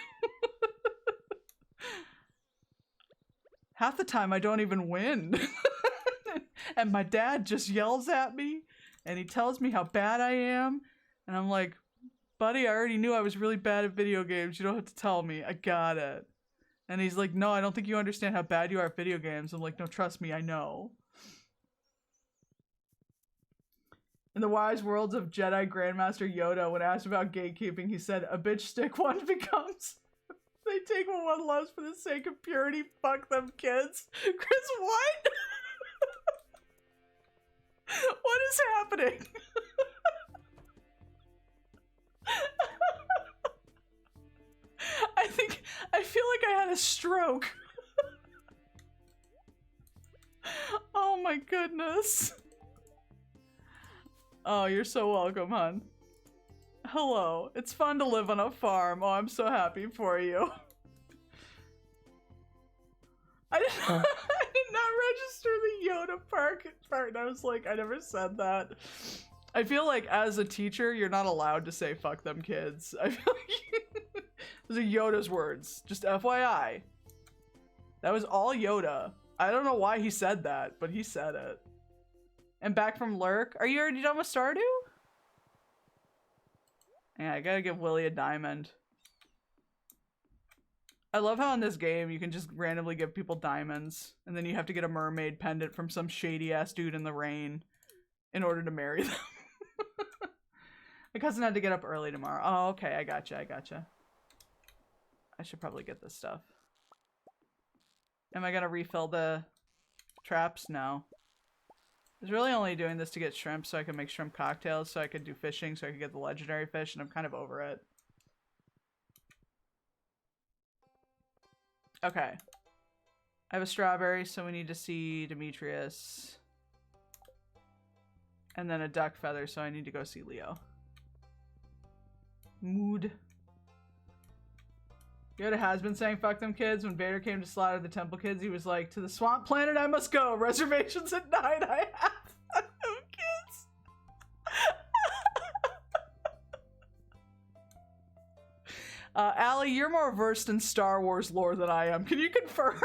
A: Half the time I don't even win. And my dad just yells at me and he tells me how bad I am. And I'm like, buddy, I already knew I was really bad at video games. You don't have to tell me. I got it. And he's like, no, I don't think you understand how bad you are at video games. I'm like, no, trust me, I know. In the wise words of Jedi Grandmaster Yoda, when asked about gatekeeping, he said, a bitch stick one becomes... They take what one loves for the sake of purity. Fuck them kids. Chris, what? What is happening? I feel like I had a stroke. Oh my goodness. Oh, you're so welcome, hon. Hello. It's fun to live on a farm. Oh, I'm so happy for you. I did not register the Yoda part. And I was like, I never said that. I feel like as a teacher, you're not allowed to say fuck them kids. I feel like those are Yoda's words. Just FYI. That was all Yoda. I don't know why he said that, but he said it. And back from Lurk. Are you already done with Stardew? Yeah, I gotta give Willie a diamond. I love how in this game you can just randomly give people diamonds, and then you have to get a mermaid pendant from some shady-ass dude in the rain in order to marry them. My cousin had to get up early tomorrow. Oh, okay, I gotcha, I gotcha. I should probably get this stuff. Am I gonna refill the traps? No. I was really only doing this to get shrimp so I could make shrimp cocktails, so I could do fishing, so I could get the legendary fish, and I'm kind of over it. Okay. I have a strawberry, so we need to see Demetrius. And then a duck feather, so I need to go see Leo. Mood. Yoda has been saying fuck them kids. When Vader came to slaughter the temple kids, he was like, to the swamp planet I must go. Reservations at 9 I have. Fuck them kids. Allie, you're more versed in Star Wars lore than I am. Can you confirm?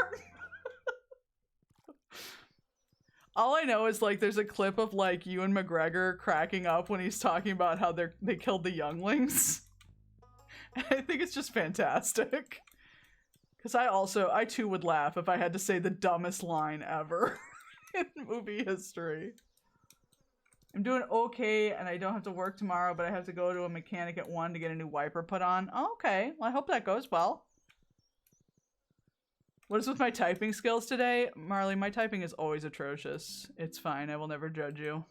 A: All I know is, like, there's a clip of, like, Ewan McGregor cracking up when he's talking about how they killed the younglings. I think it's just fantastic. Because I too would laugh if I had to say the dumbest line ever in movie history. I'm doing okay, and I don't have to work tomorrow, but I have to go to a mechanic at 1 to get a new wiper put on. Oh, okay. Well, I hope that goes well. What is with my typing skills today? Marley, my typing is always atrocious. It's fine. I will never judge you.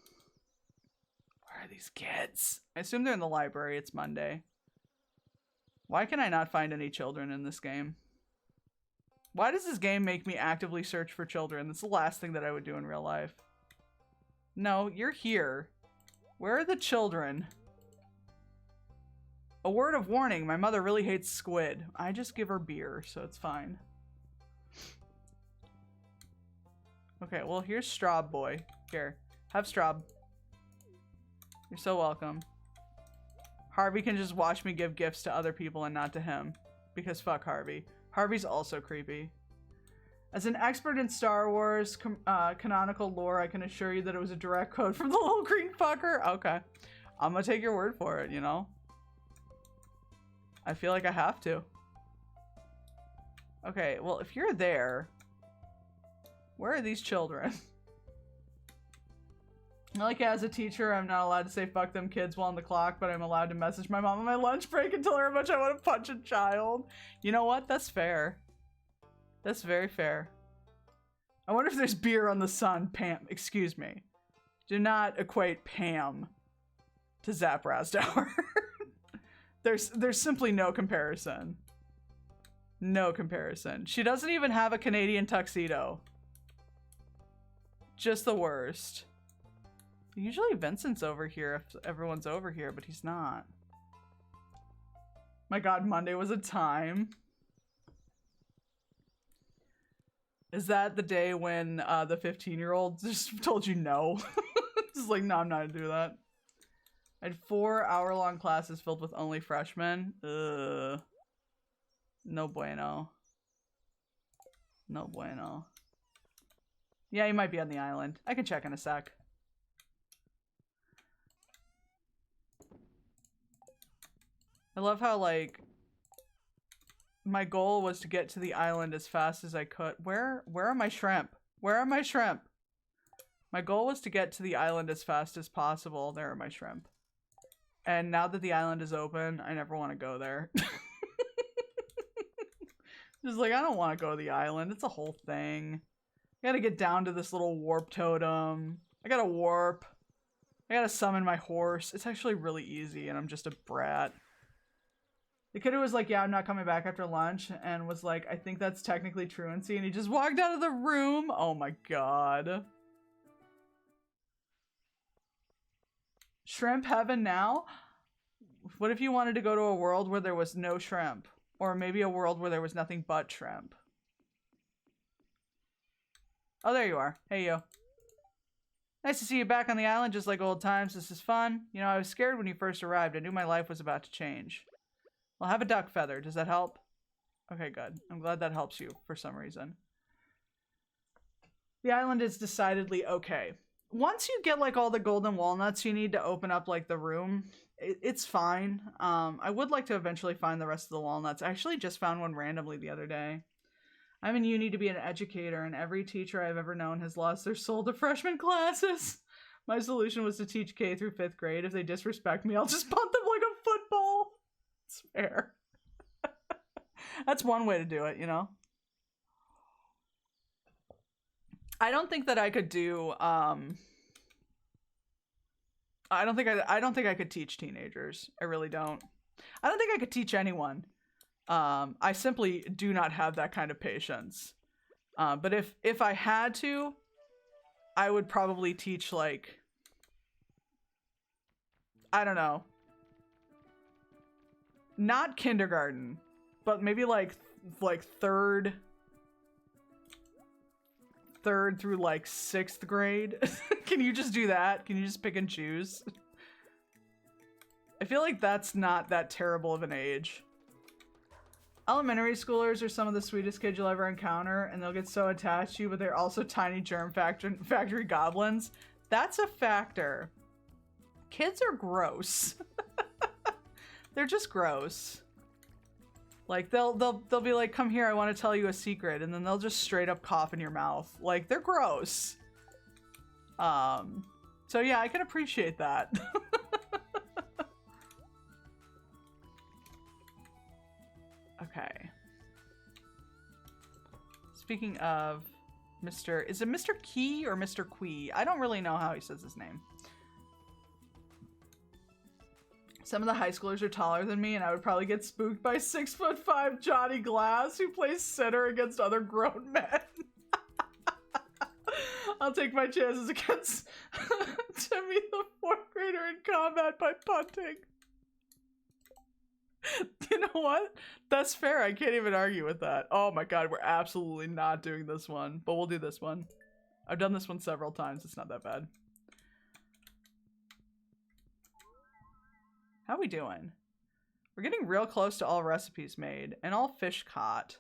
A: Where are these kids? I assume they're in the library. It's Monday. Why can I not find any children in this game? Why does this game make me actively search for children? That's the last thing that I would do in real life. No, you're here. Where are the children? A word of warning. My mother really hates squid. I just give her beer, so it's fine. Okay, well, here's Straub boy. Here, have Straub. You're so welcome. Harvey can just watch me give gifts to other people and not to him. Because fuck Harvey. Harvey's also creepy. As an expert in Star Wars canonical lore, I can assure you that it was a direct quote from the little green fucker. Okay. I'm gonna take your word for it, you know? I feel like I have to. Okay, well, if you're there, where are these children? Like, as a teacher, I'm not allowed to say fuck them kids while on the clock, but I'm allowed to message my mom on my lunch break and tell her how much I want to punch a child. You know what? That's fair. That's very fair. I wonder if there's beer on the sun, Pam. Excuse me. Do not equate Pam to Zap Razdower. There's simply no comparison. No comparison. She doesn't even have a Canadian tuxedo. Just the worst. Usually Vincent's over here if everyone's over here, but he's not. My god, Monday was a time. Is that the day when the 15-year-old just told you no? Just like, no, I'm not gonna do that. I had 4-hour-long classes filled with only freshmen. Ugh. No bueno. No bueno. Yeah, he might be on the island. I can check in a sec. I love how, like, my goal was to get to the island as fast as I could. Where are my shrimp? Where are my shrimp? My goal was to get to the island as fast as possible. There are my shrimp. And now that the island is open, I never want to go there. Just like, I don't want to go to the island. It's a whole thing. I gotta get down to this little warp totem. I gotta warp. I gotta summon my horse. It's actually really easy, and I'm just a brat. The kid who was like, yeah, I'm not coming back after lunch, and was like, I think that's technically truancy, and he just walked out of the room. Oh my god. Shrimp heaven now? What if you wanted to go to a world where there was no shrimp? Or maybe a world where there was nothing but shrimp? Oh, there you are. Hey, you. Nice to see you back on the island, just like old times. This is fun. You know, I was scared when you first arrived. I knew my life was about to change. Well, have a duck feather. Does that help? Okay, good. I'm glad that helps you for some reason. The island is decidedly okay. Once you get, like, all the golden walnuts you need to open up, like, the room, it's fine. I would like to eventually find the rest of the walnuts. I actually just found one randomly the other day. I'm in uni to be an educator, and every teacher I've ever known has lost their soul to freshman classes. My solution was to teach K through 5th grade. If they disrespect me, I'll just punt them like a football. It's fair. That's one way to do it, you know? I don't think that I could do, I don't think I could teach teenagers. I really don't. I don't think I could teach anyone. I simply do not have that kind of patience. But if I had to, I would probably teach, like, I don't know. Not kindergarten, but maybe like third through like 6th grade. Can you just do that? Can you just pick and choose? I feel like that's not that terrible of an age. Elementary schoolers are some of the sweetest kids you'll ever encounter, and they'll get so attached to you, but they're also tiny germ factory goblins. That's a factor. Kids are gross. They're just gross. Like, they'll be like, come here, I want to tell you a secret, and then they'll just straight up cough in your mouth. Like, they're gross. So yeah, I can appreciate that. Okay. Speaking of Mr. Is it Mr. Key or Mr. Quee? I don't really know how he says his name. Some of the high schoolers are taller than me, and I would probably get spooked by 6'5" Johnny Glass, who plays center against other grown men. I'll take my chances against Timmy the 4th grader in combat by punting. You know what? That's fair. I can't even argue with that. Oh my god, we're absolutely not doing this one, but we'll do this one. I've done this one several times. It's not that bad. How we doing? We're getting real close to all recipes made and all fish caught.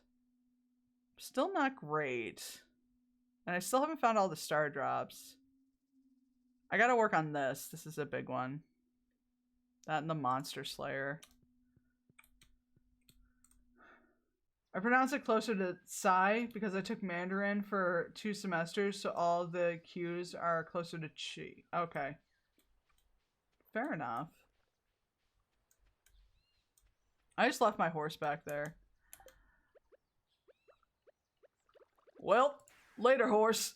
A: Still not great. And I still haven't found all the star drops. I gotta work on this. This is a big one. That and the Monster Slayer. I pronounce it closer to Psy because I took Mandarin for 2 semesters, so all the Q's are closer to Chi. Okay. Fair enough. I just left my horse back there. Well, later, horse.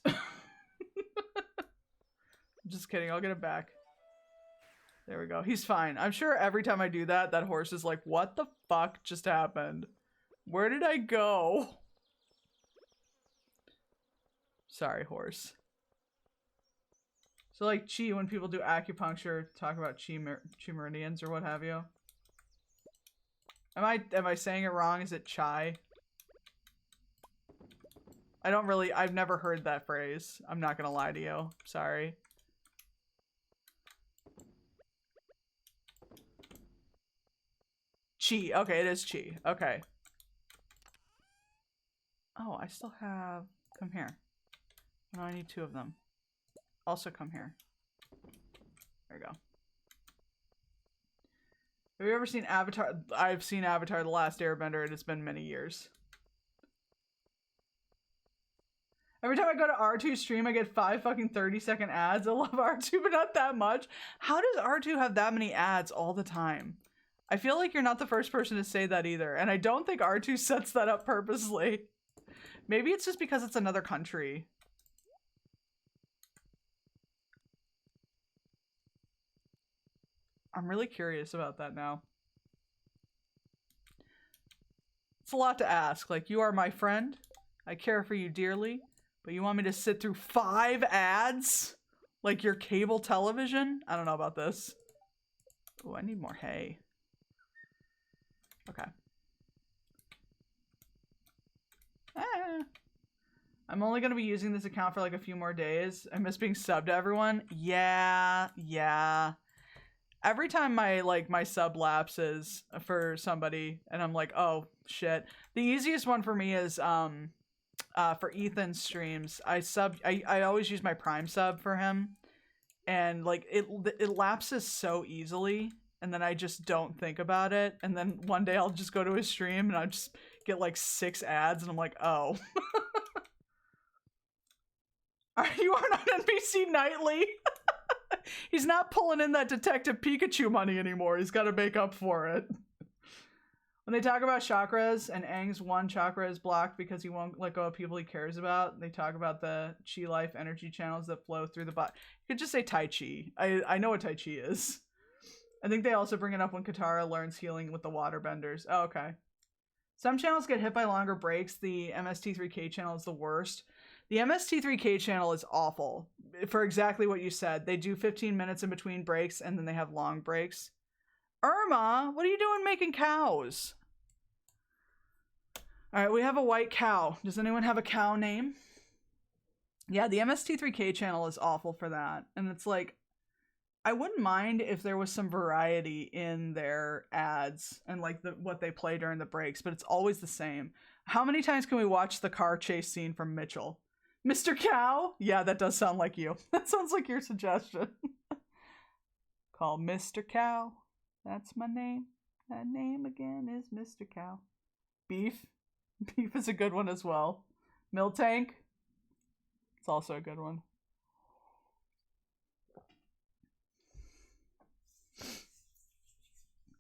A: Just kidding, I'll get it back. There we go. He's fine. I'm sure every time I do that, that horse is like, what the fuck just happened? Where did I go? Sorry, horse. So like chi, when people do acupuncture, talk about chi meridians or what have you. Am I saying it wrong? Is it chai? I've never heard that phrase. I'm not gonna lie to you. Sorry. Chi. Okay, it is chi. Okay. Oh, I still have... Come here. No, I need 2 of them. Also come here. There you go. Have you ever seen Avatar? I've seen Avatar: The Last Airbender, and it's been many years. Every time I go to R2's stream, I get 5 fucking 30-second ads. I love R2, but not that much. How does R2 have that many ads all the time? I feel like you're not the first person to say that either, and I don't think R2 sets that up purposely. Maybe it's just because it's another country. I'm really curious about that now. It's a lot to ask. Like, you are my friend. I care for you dearly. But you want me to sit through 5 ads? Like your cable television? I don't know about this. Oh, I need more hay. Okay. I'm only going to be using this account for like a few more days. I miss being subbed to everyone. Yeah. Every time my sub lapses for somebody and I'm like, oh shit. The easiest one for me is for Ethan's streams. I always use my Prime sub for him. And like it lapses so easily, and then I just don't think about it. And then one day I'll just go to his stream and I just get like 6 ads and I'm like, oh. You aren't on NBC Nightly. He's not pulling in that Detective Pikachu money anymore. He's got to make up for it. When they talk about chakras and Aang's 1 chakra is blocked because he won't let go of people he cares about, they talk about the chi life energy channels that flow through the body. You could just say Tai Chi. I know what Tai Chi is. I think they also bring it up when Katara learns healing with the waterbenders. Oh, okay. Some channels get hit by longer breaks. The MST3K channel is the worst. The MST3K channel is awful for exactly what you said. They do 15 minutes in between breaks and then they have long breaks. Irma, what are you doing making cows? All right, we have a white cow. Does anyone have a cow name? Yeah, the MST3K channel is awful for that. And it's like, I wouldn't mind if there was some variety in their ads and like what they play during the breaks, but it's always the same. How many times can we watch the car chase scene from Mitchell? Mr. Cow? Yeah, that does sound like you. That sounds like your suggestion. Call Mr. Cow. That's my name. That name again is Mr. Cow. Beef. Beef is a good one as well. Miltank. It's also a good one.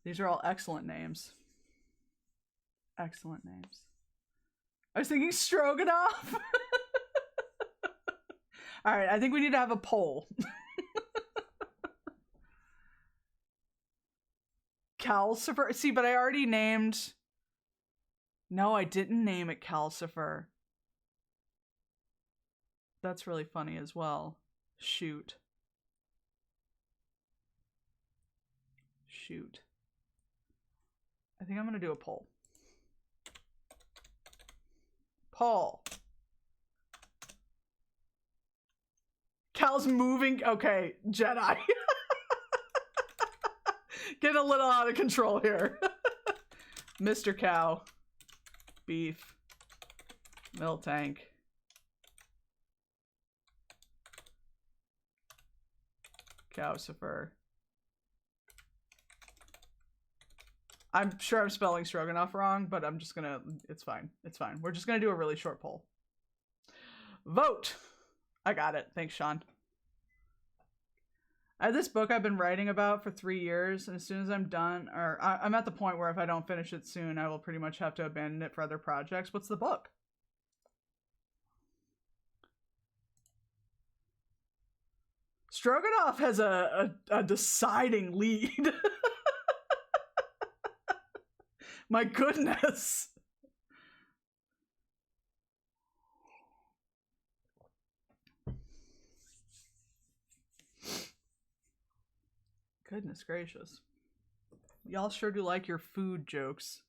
A: These are all excellent names. Excellent names. I was thinking Stroganoff. All right, I think we need to have a poll. Calcifer. See, but I already named... No, I didn't name it Calcifer. That's really funny as well. Shoot. Shoot. I think I'm going to do a poll. Poll. Cal's moving. Okay, Jedi. Getting a little out of control here. Mr. Cow. Beef. Milk tank. Calcifer. I'm sure I'm spelling stroganoff wrong, but I'm just gonna, it's fine. It's fine. We're just gonna do a really short poll. Vote! I got it. Thanks, Sean. I have this book I've been writing about for 3 years, and as soon as I'm done, or I'm at the point where if I don't finish it soon, I will pretty much have to abandon it for other projects. What's the book? Stroganoff has a deciding lead. My goodness. Goodness gracious. Y'all sure do like your food jokes,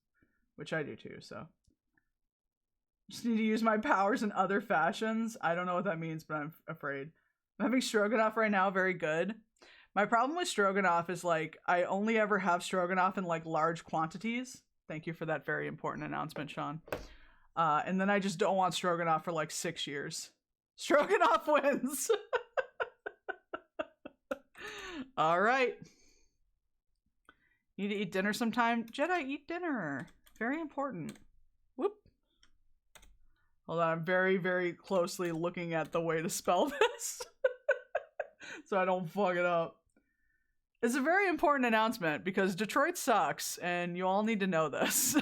A: which I do too, so. Just need to use my powers in other fashions. I don't know what that means, but I'm afraid. I'm having stroganoff right now, very good. My problem with stroganoff is like, I only ever have stroganoff in like large quantities. Thank you for that very important announcement, Sean. And then I just don't want stroganoff for like 6 years. Stroganoff wins! All right. Need to eat dinner sometime? Jedi, eat dinner. Very important. Whoop. Hold on, I'm very, very closely looking at the way to spell this. So I don't fuck it up. It's a very important announcement because Detroit sucks and you all need to know this.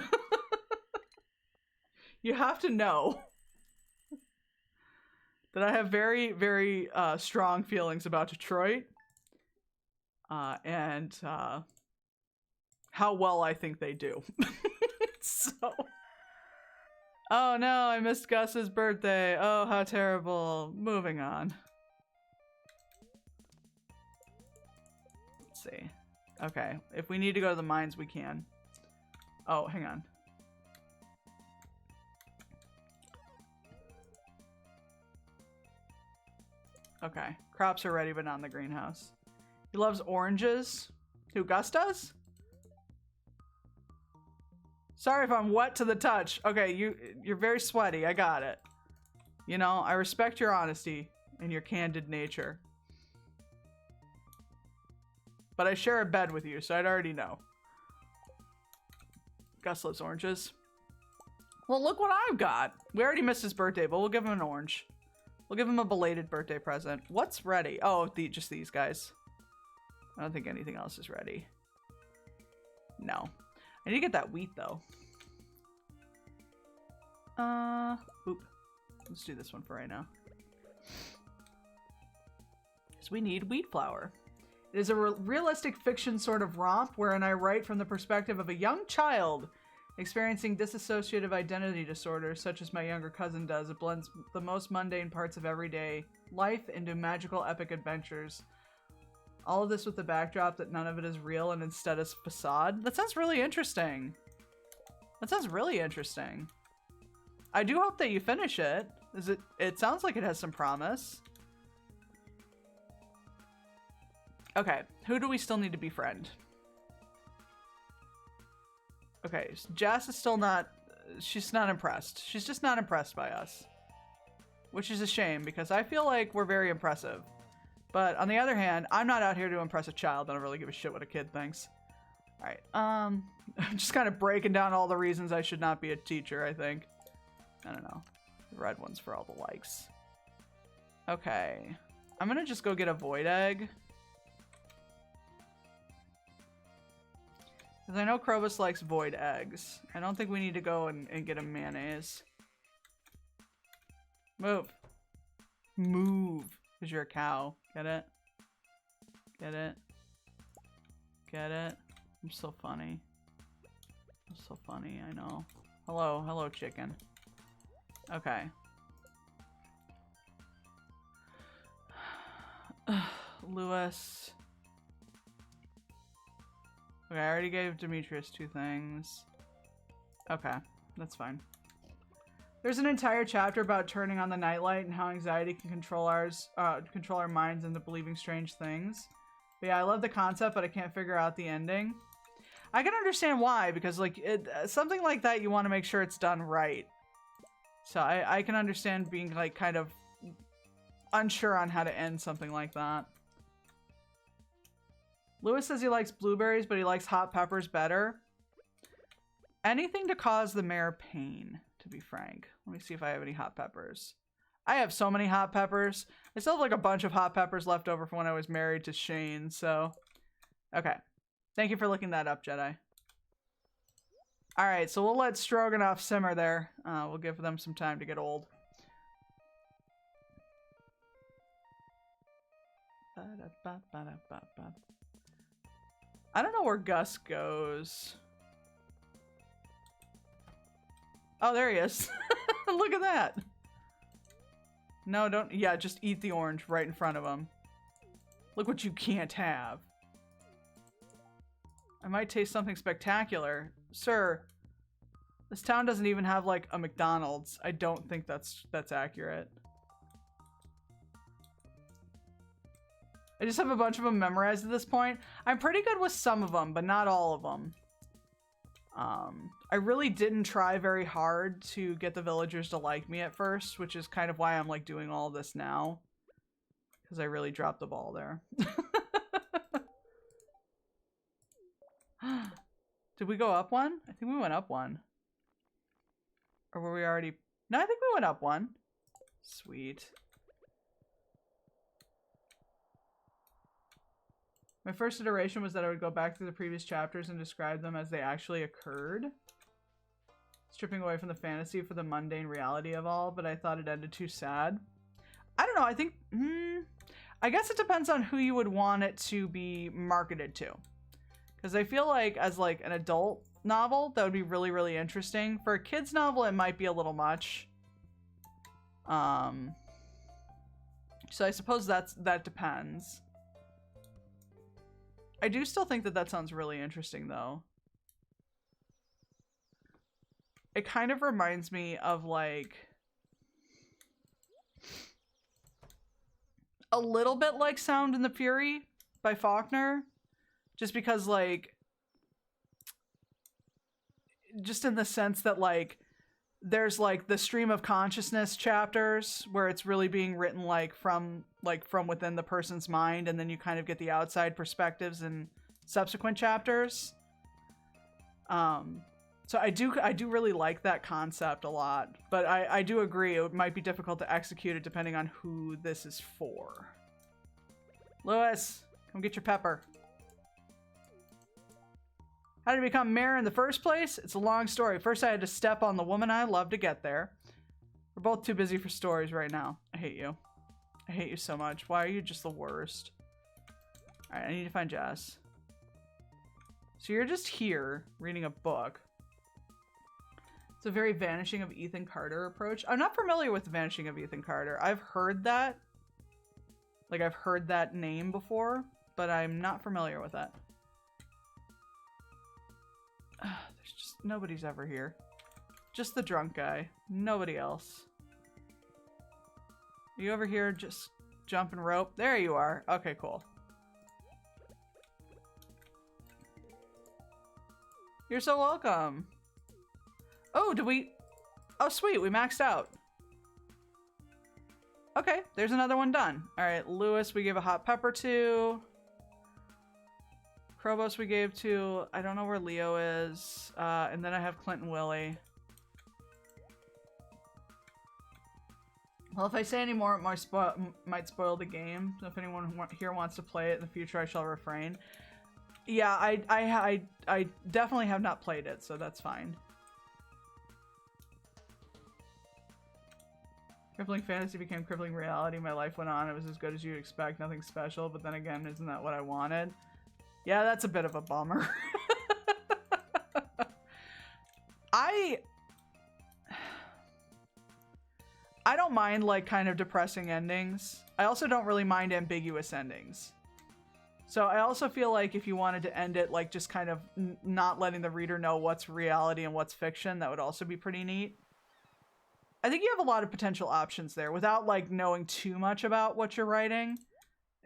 A: You have to know that I have very, very strong feelings about Detroit. And how well I think they do. So. Oh no, I missed Gus's birthday. Oh, how terrible. Moving on. Let's see. Okay, if we need to go to the mines, we can. Oh, hang on. Okay, crops are ready, but not in the greenhouse. He loves oranges. Who, Gus does? Sorry if I'm wet to the touch. Okay, you're very sweaty. I got it. You know, I respect your honesty and your candid nature. But I share a bed with you, so I'd already know. Gus loves oranges. Well, look what I've got. We already missed his birthday, but we'll give him an orange. We'll give him a belated birthday present. What's ready? Oh, just these guys. I don't think anything else is ready. No. I need to get that wheat, though. Oop. Let's do this one for right now. Because we need wheat flour. It is a realistic fiction sort of romp wherein I write from the perspective of a young child experiencing dissociative identity disorders, such as my younger cousin does. It blends the most mundane parts of everyday life into magical epic adventures. All of this with the backdrop that none of it is real and instead is facade. That sounds really interesting. That sounds really interesting. I do hope that you finish it. It sounds like it has some promise. Okay, who do we still need to befriend? Okay, Jas is still not, she's not impressed. She's just not impressed by us. Which is a shame because I feel like we're very impressive. But on the other hand, I'm not out here to impress a child. I don't really give a shit what a kid thinks. Alright, I'm just kind of breaking down all the reasons I should not be a teacher, I think. I don't know. The red one's for all the likes. Okay. I'm gonna just go get a void egg. Because I know Krobus likes void eggs. I don't think we need to go and get a mayonnaise. Move. Move. Because you're a cow. Get it? Get it? Get it? I'm so funny. I'm so funny, I know. Hello. Hello, chicken. Okay. Lewis. Okay, I already gave Demetrius 2 things. Okay, that's fine. There's an entire chapter about turning on the nightlight and how anxiety can control our minds into believing strange things. But yeah, I love the concept, but I can't figure out the ending. I can understand why, because like something like that, you want to make sure it's done right. So I can understand being like kind of unsure on how to end something like that. Lewis says he likes blueberries, but he likes hot peppers better. Anything to cause the mayor pain, to be frank. Let me see if I have any hot peppers. I have so many hot peppers. I still have like a bunch of hot peppers left over from when I was married to Shane, so... Okay. Thank you for looking that up, Jedi. Alright, so we'll let Stroganoff simmer there. We'll give them some time to get old. I don't know where Gus goes. Oh, there he is. Look at that. No, don't. Yeah, just eat the orange right in front of him. Look what you can't have. I might taste something spectacular. Sir, this town doesn't even have like a McDonald's. I don't think that's accurate. I just have a bunch of them memorized at this point. I'm pretty good with some of them, but not all of them. I really didn't try very hard to get the villagers to like me at first, which is kind of why I'm like doing all this now. Because I really dropped the ball there. Did we go up one? I think we went up one. Or were we already... No, I think we went up one. Sweet. My first iteration was that I would go back through the previous chapters and describe them as they actually occurred. Stripping away from the fantasy for the mundane reality of all, but I thought it ended too sad. I don't know, I think... I guess it depends on who you would want it to be marketed to. Because I feel like as like an adult novel, that would be really, really interesting. For a kid's novel, it might be a little much. So I suppose that depends. I do still think that sounds really interesting, though. It kind of reminds me of, like... a little bit like Sound and the Fury by Faulkner. Just because, like... just in the sense that, like... there's, like, the stream of consciousness chapters where it's really being written, like, from within the person's mind, and then you kind of get the outside perspectives in subsequent chapters. So I do really like that concept a lot, but I do agree it might be difficult to execute it depending on who this is for. Lewis, come get your pepper. How did I become mayor in the first place? It's a long story. First, I had to step on the woman I love to get there. We're both too busy for stories right now. I hate you. I hate you so much. Why are you just the worst? Alright, I need to find Jess. So you're just here, reading a book. It's a very Vanishing of Ethan Carter approach. I'm not familiar with the Vanishing of Ethan Carter. I've heard that. Like, I've heard that name before, but I'm not familiar with that. There's just... nobody's ever here. Just the drunk guy. Nobody else. Are you over here just jumping rope? There you are. Okay, cool. You're so welcome. Oh, did we... oh, sweet. We maxed out. Okay, there's another one done. Alright, Lewis we gave a hot pepper to. Krobos we gave to. I don't know where Leo is. And then I have Clint and Willie. Well, if I say any more, it might spoil the game. So if anyone here wants to play it in the future, I shall refrain. Yeah, I definitely have not played it, so that's fine. Crippling fantasy became crippling reality. My life went on. It was as good as you'd expect. Nothing special, but then again, isn't that what I wanted? Yeah, that's a bit of a bummer. I don't mind, like, kind of depressing endings. I also don't really mind ambiguous endings. So I also feel like if you wanted to end it, like, just kind of not letting the reader know what's reality and what's fiction, that would also be pretty neat. I think you have a lot of potential options there without, like, knowing too much about what you're writing.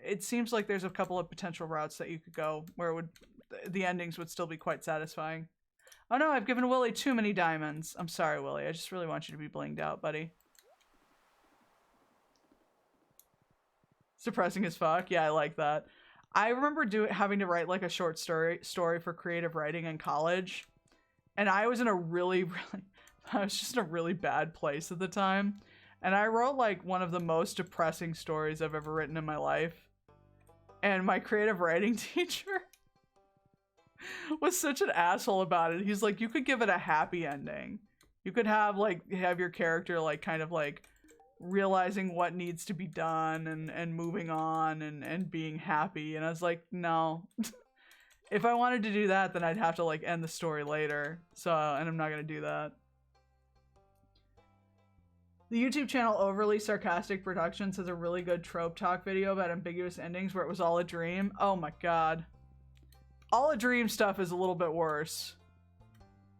A: It seems like there's a couple of potential routes that you could go where it would, the endings would still be quite satisfying. Oh no, I've given Willy too many diamonds. I'm sorry, Willy. I just really want you to be blinged out, buddy. Depressing as fuck. Yeah, I like that. I remember having to write like a short story for creative writing in college. And I was in a really I was just in a really bad place at the time. And I wrote like one of the most depressing stories I've ever written in my life. And my creative writing teacher was such an asshole about it. He's like, you could give it a happy ending. You could have your character like kind of like realizing what needs to be done and moving on and being happy. And I was like, no. If I wanted to do that, then I'd have to like end the story later. So, and I'm not gonna do that. The YouTube channel Overly Sarcastic Productions has a really good trope talk video about ambiguous endings where it was all a dream. Oh my god. All a dream stuff is a little bit worse.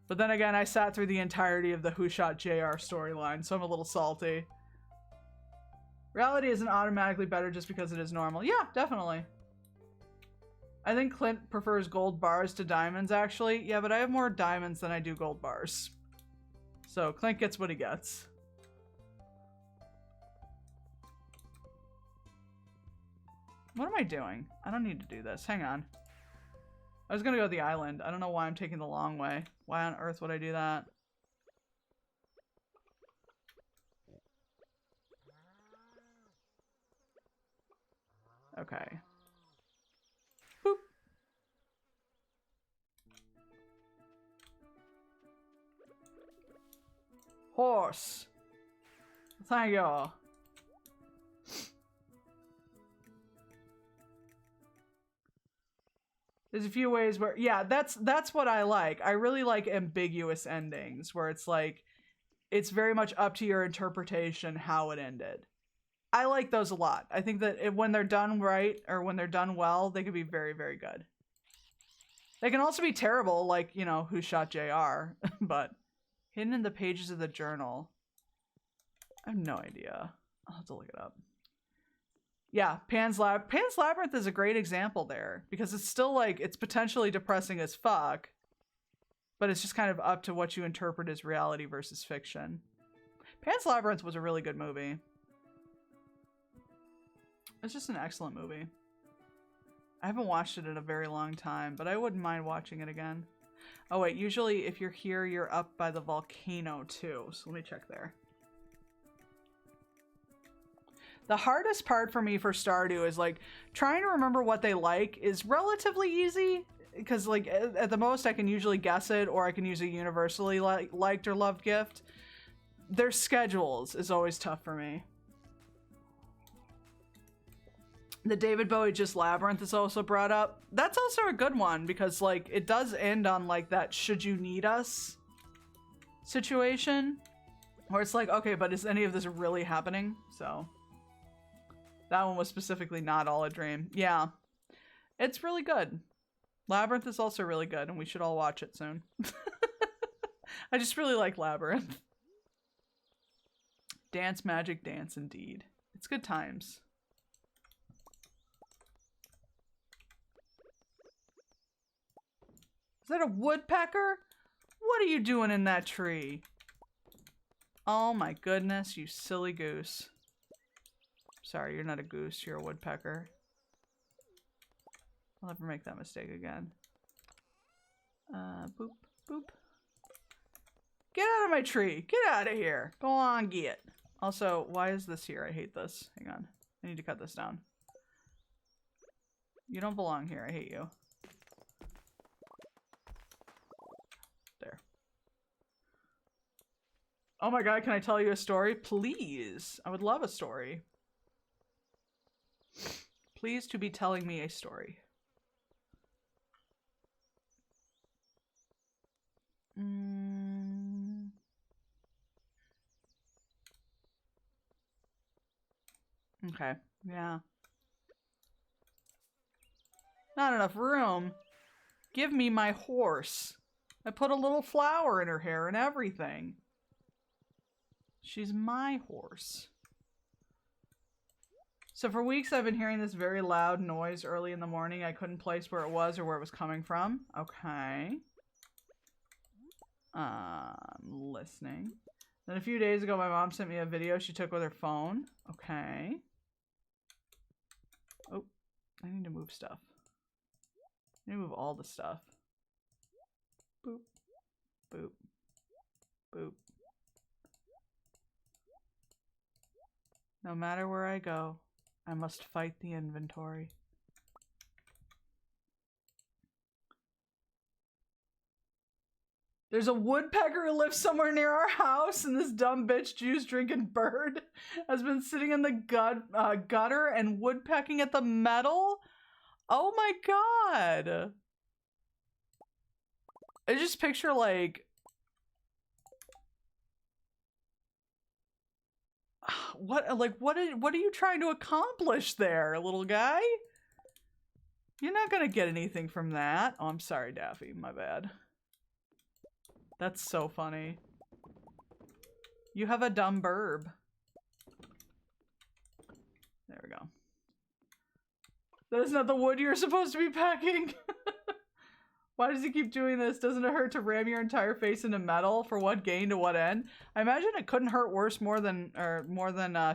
A: But then again, I sat through the entirety of the Who Shot JR storyline, so I'm a little salty. Reality isn't automatically better just because it is normal. Yeah, definitely. I think Clint prefers gold bars to diamonds, actually. Yeah, but I have more diamonds than I do gold bars. So Clint gets what he gets. What am I doing? I don't need to do this. Hang on. I was gonna go to the island. I don't know why I'm taking the long way. Why on earth would I do that? Okay. Boop. Horse. Thank you. There's a few ways where, yeah, that's what I like. I really like ambiguous endings where it's like, it's very much up to your interpretation how it ended. I like those a lot. I think that when they're done right or when they're done well, they can be very, very good. They can also be terrible, like, you know, Who Shot JR, but hidden in the pages of the journal. I have no idea. I'll have to look it up. Yeah, Pan's Labyrinth is a great example there because it's still like, it's potentially depressing as fuck, but it's just kind of up to what you interpret as reality versus fiction. Pan's Labyrinth was a really good movie. It's just an excellent movie. I haven't watched it in a very long time, but I wouldn't mind watching it again. Oh wait, usually if you're here, you're up by the volcano too. So let me check there. The hardest part for me for Stardew is like trying to remember what they like is relatively easy because like at the most I can usually guess it or I can use a universally liked or loved gift. Their schedules is always tough for me. The David Bowie Just Labyrinth is also brought up. That's also a good one because like it does end on like that should you need us situation where it's like, okay, but is any of this really happening? So that one was specifically not all a dream. Yeah, it's really good. Labyrinth is also really good and we should all watch it soon. I just really like Labyrinth. Dance, magic, dance indeed. It's good times. Is that a woodpecker? What are you doing in that tree? Oh my goodness, you silly goose. Sorry, you're not a goose, you're a woodpecker. I'll never make that mistake again. Boop, boop. Get out of my tree! Get out of here! Go on, get. Also, why is this here? I hate this. Hang on. I need to cut this down. You don't belong here. I hate you. There. Oh my god, can I tell you a story? Please! I would love a story. Please to be telling me a story. Okay, yeah. Not enough room. Give me my horse. I put a little flower in her hair and everything. She's my horse. So for weeks I've been hearing this very loud noise early in the morning. I couldn't place where it was or where it was coming from. Okay. I'm listening. Then a few days ago, my mom sent me a video she took with her phone. Okay. Oh, I need to move stuff. I need to move all the stuff. Boop. Boop. Boop. No matter where I go, I must fight the inventory. There's a woodpecker who lives somewhere near our house, and this dumb bitch juice-drinking bird has been sitting in the gutter and woodpecking at the metal? Oh my god! I just picture, like... What are you trying to accomplish there, little guy? You're not gonna get anything from that. Oh, I'm sorry, Daffy. My bad. That's so funny. You have a dumb burb. There we go. That is not the wood you're supposed to be packing. Why does he keep doing this? Doesn't it hurt to ram your entire face into metal? For what gain to what end? I imagine it couldn't hurt worse more than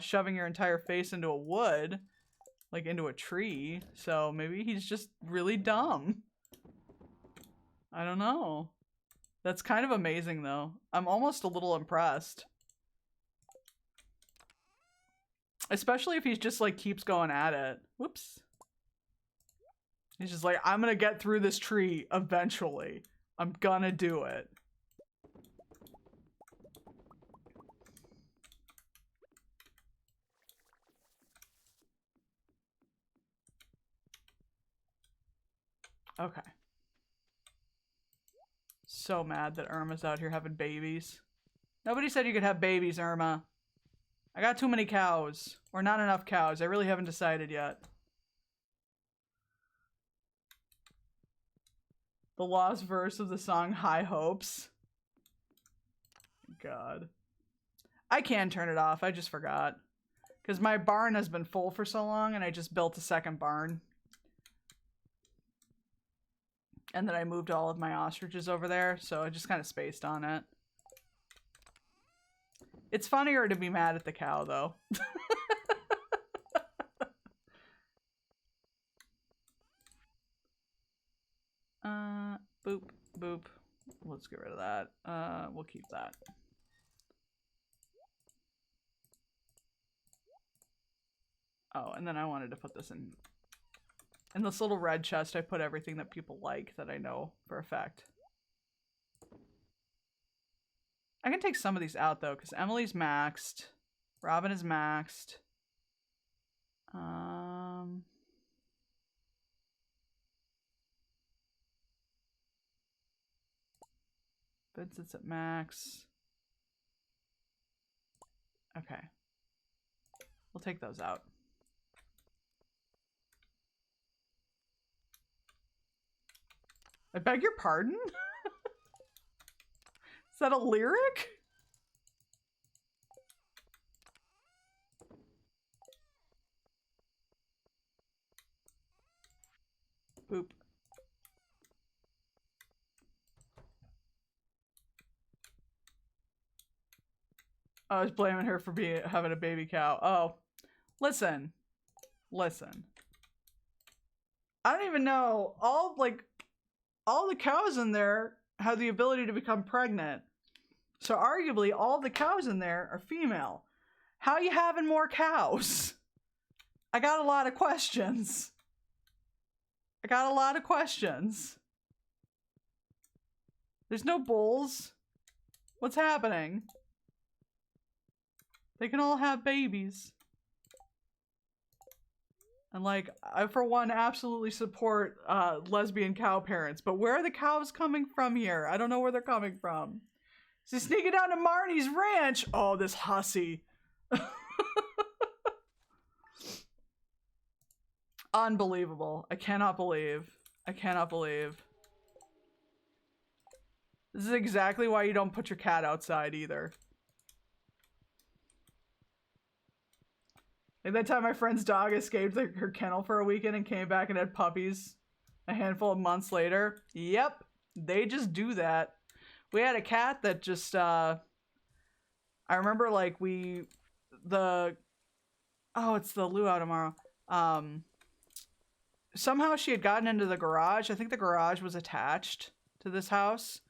A: shoving your entire face into a wood. Like into a tree. So maybe he's just really dumb. I don't know. That's kind of amazing though. I'm almost a little impressed. Especially if he's just like keeps going at it. Whoops. He's just like, I'm gonna get through this tree eventually. I'm gonna do it. Okay. So mad that Irma's out here having babies. Nobody said you could have babies, Irma. I got too many cows. Or not enough cows. I really haven't decided yet. The lost verse of the song High Hopes. God. I can turn it off. I just forgot. Because my barn has been full for so long and I just built a second barn. And then I moved all of my ostriches over there, so I just kind of spaced on it. It's funnier to be mad at the cow, though. Boop, boop. Let's get rid of that. We'll keep that. Oh, and then I wanted to put this in this little red chest. I put everything that people like that I know for a fact. I can take some of these out though, because Emily's maxed. Robin is maxed. Vincent's at max. Okay. We'll take those out. I beg your pardon? Is that a lyric? Boop. I was blaming her for having a baby cow. Oh, listen. Listen. I don't even know. All the cows in there have the ability to become pregnant. So arguably all the cows in there are female. How are you having more cows? I got a lot of questions. There's no bulls. What's happening? They can all have babies. And like, I for one absolutely support lesbian cow parents, but where are the cows coming from here? I don't know where they're coming from. Is he sneaking down to Marnie's ranch? Oh, this hussy. Unbelievable. I cannot believe. This is exactly why you don't put your cat outside either. Like that time my friend's dog escaped her kennel for a weekend and came back and had puppies a handful of months later. Yep, they just do that. We had a cat that just, I remember like oh, it's the luau tomorrow. Somehow she had gotten into the garage. I think the garage was attached to this house.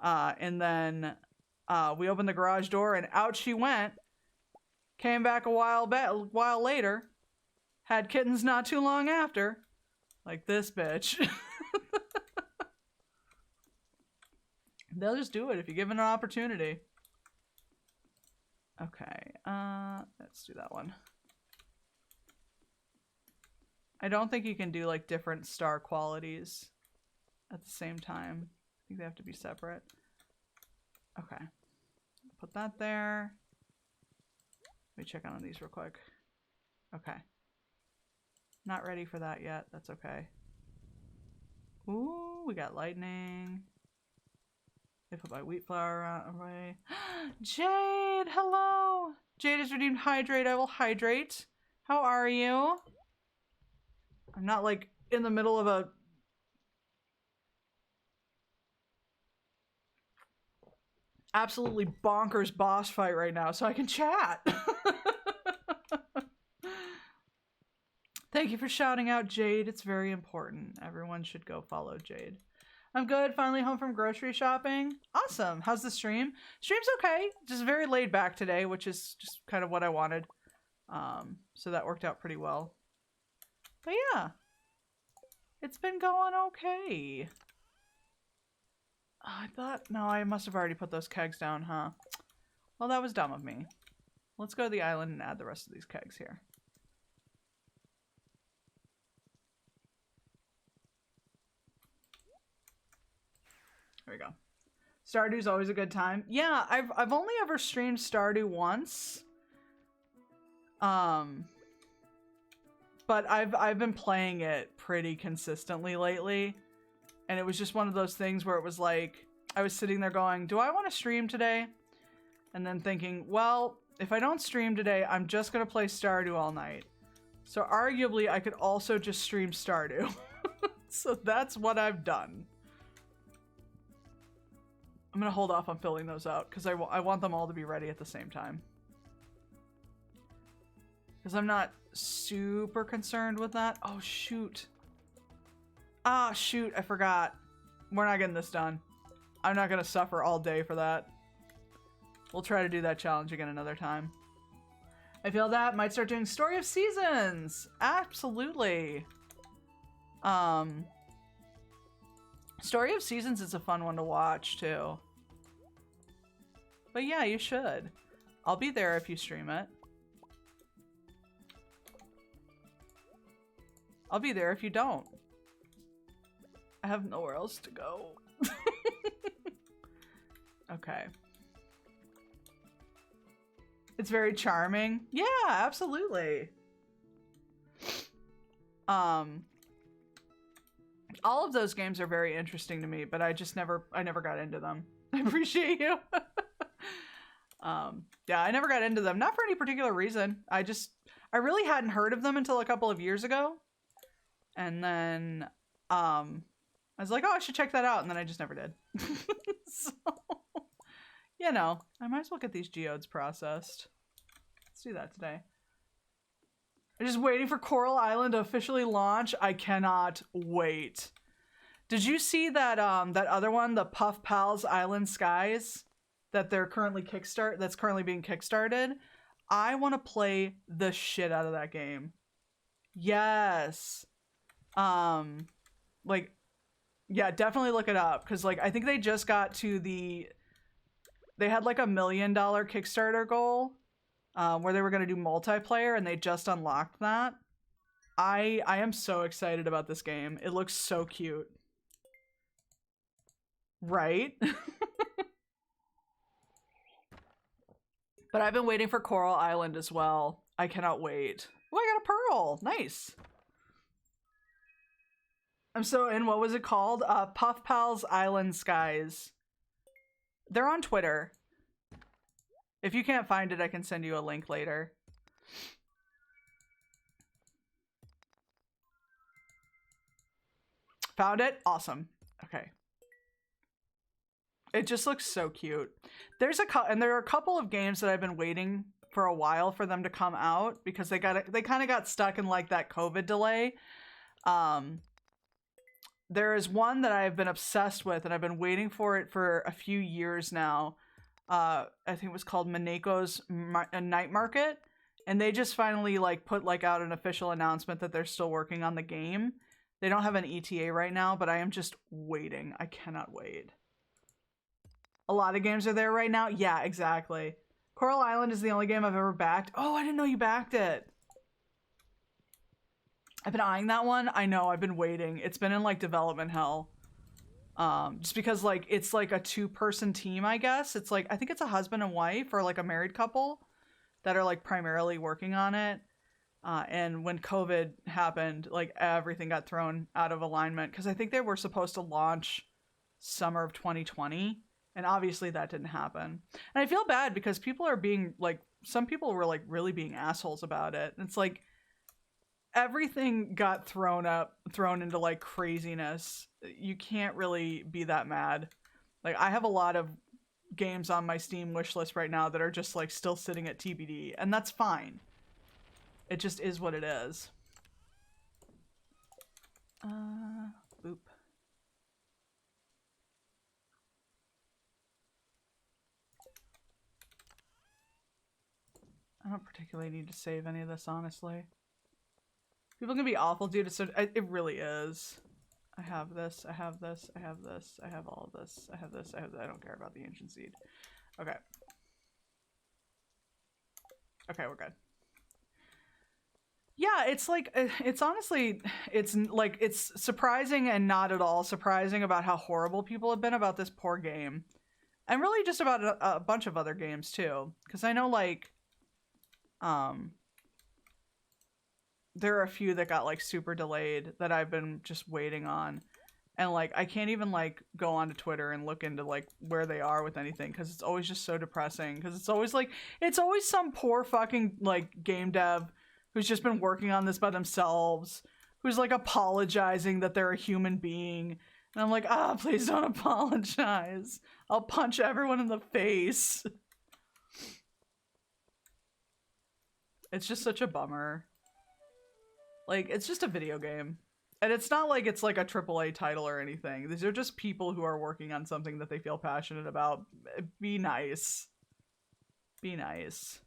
A: And then we opened the garage door and out she went. Came back a while later. Had kittens not too long after. Like this bitch. They'll just do it if you give it an opportunity. Okay, let's do that one. I don't think you can do like different star qualities at the same time. I think they have to be separate. Okay, put that there. Let me check on these real quick. Okay. Not ready for that yet. That's okay. Ooh, we got lightning. I put my wheat flour away. Jade, hello! Jade has redeemed hydrate. I will hydrate. How are you? I'm not like in the middle of a absolutely bonkers boss fight right now, so I can chat. Thank you for shouting out Jade. It's very important. Everyone should go follow Jade. I'm good. Finally home from grocery shopping. Awesome. How's the stream? Stream's okay. Just very laid back today, which is just kind of what I wanted. So that worked out pretty well. But yeah, it's been going okay. I thought, no, I must have already put those kegs down, huh? Well, that was dumb of me. Let's go to the island and add the rest of these kegs here. There we go. Stardew's always a good time. Yeah, I've only ever streamed Stardew once. But I've been playing it pretty consistently lately. And it was just one of those things where it was like, I was sitting there going, do I want to stream today? And then thinking, well, if I don't stream today, I'm just going to play Stardew all night. So arguably, I could also just stream Stardew. So that's what I've done. I'm going to hold off on filling those out because I want them all to be ready at the same time. Because I'm not super concerned with that. Oh, shoot. Ah, shoot, I forgot. We're not getting this done. I'm not going to suffer all day for that. We'll try to do that challenge again another time. I feel that. Might start doing Story of Seasons. Absolutely. Story of Seasons is a fun one to watch, too. But yeah, you should. I'll be there if you stream it. I'll be there if you don't. I have nowhere else to go. Okay. It's very charming. Yeah, absolutely. All of those games are very interesting to me, but I never got into them. I appreciate you. Yeah, I never got into them. Not for any particular reason. I really hadn't heard of them until a couple of years ago. And then, I was like, oh, I should check that out. And then I just never did. So, you know, I might as well get these geodes processed. Let's do that today. I'm just waiting for Coral Island to officially launch. I cannot wait. Did you see that, that other one, the Puff Pals Island Skies, that they're currently that's currently being kickstarted? I want to play the shit out of that game. Yes. Like, yeah, definitely look it up. Cause like, I think they just got to they had like $1 million Kickstarter goal, where they were going to do multiplayer and they just unlocked that. I am so excited about this game. It looks so cute. Right? But I've been waiting for Coral Island as well. I cannot wait. Oh, I got a pearl. Nice. I'm so in. What was it called? Puff Pals Island Skies. They're on Twitter. If you can't find it, I can send you a link later. Found it? Awesome. Okay. It just looks so cute. There are a couple of games that I've been waiting for a while for them to come out because they kind of got stuck in like that COVID delay. There is one that I've been obsessed with and I've been waiting for it for a few years now. I think it was called Mineko's Night Market, and they just finally like put like out an official announcement that they're still working on the game. They don't have an ETA right now, but I am just waiting. I cannot wait. A lot of games are there right now. Yeah, exactly. Coral Island is the only game I've ever backed. Oh, I didn't know you backed it. I've been eyeing that one. I know, I've been waiting. It's been in like development hell. Just because like it's like a 2-person team, I guess. It's like I think it's a husband and wife or like a married couple that are like primarily working on it. And when COVID happened, like everything got thrown out of alignment because I think they were supposed to launch summer of 2020. And obviously that didn't happen. And I feel bad because people are being like, some people were like really being assholes about it. And it's like everything got thrown into like craziness. You can't really be that mad. Like I have a lot of games on my Steam wishlist right now that are just like still sitting at TBD, and that's fine. It just is what it is. Boop. I don't particularly need to save any of this, honestly. People can be awful due to it really is. I have this, I have this, I have this, I have all of this, I have this, I have that. I don't care about the ancient seed. Okay. Okay, we're good. Yeah, it's like, it's honestly, it's like, it's surprising and not at all surprising about how horrible people have been about this poor game. And really just about a bunch of other games too. Because I know like, there are a few that got like super delayed that I've been just waiting on. And like, I can't even like go onto Twitter and look into like where they are with anything. Cause it's always just so depressing. Cause it's always like, it's always some poor fucking like game dev who's just been working on this by themselves. Who's like apologizing that they're a human being. And I'm like, please don't apologize. I'll punch everyone in the face. It's just such a bummer. Like, it's just a video game. And it's not like it's like a AAA title or anything. These are just people who are working on something that they feel passionate about. Be nice. Be nice.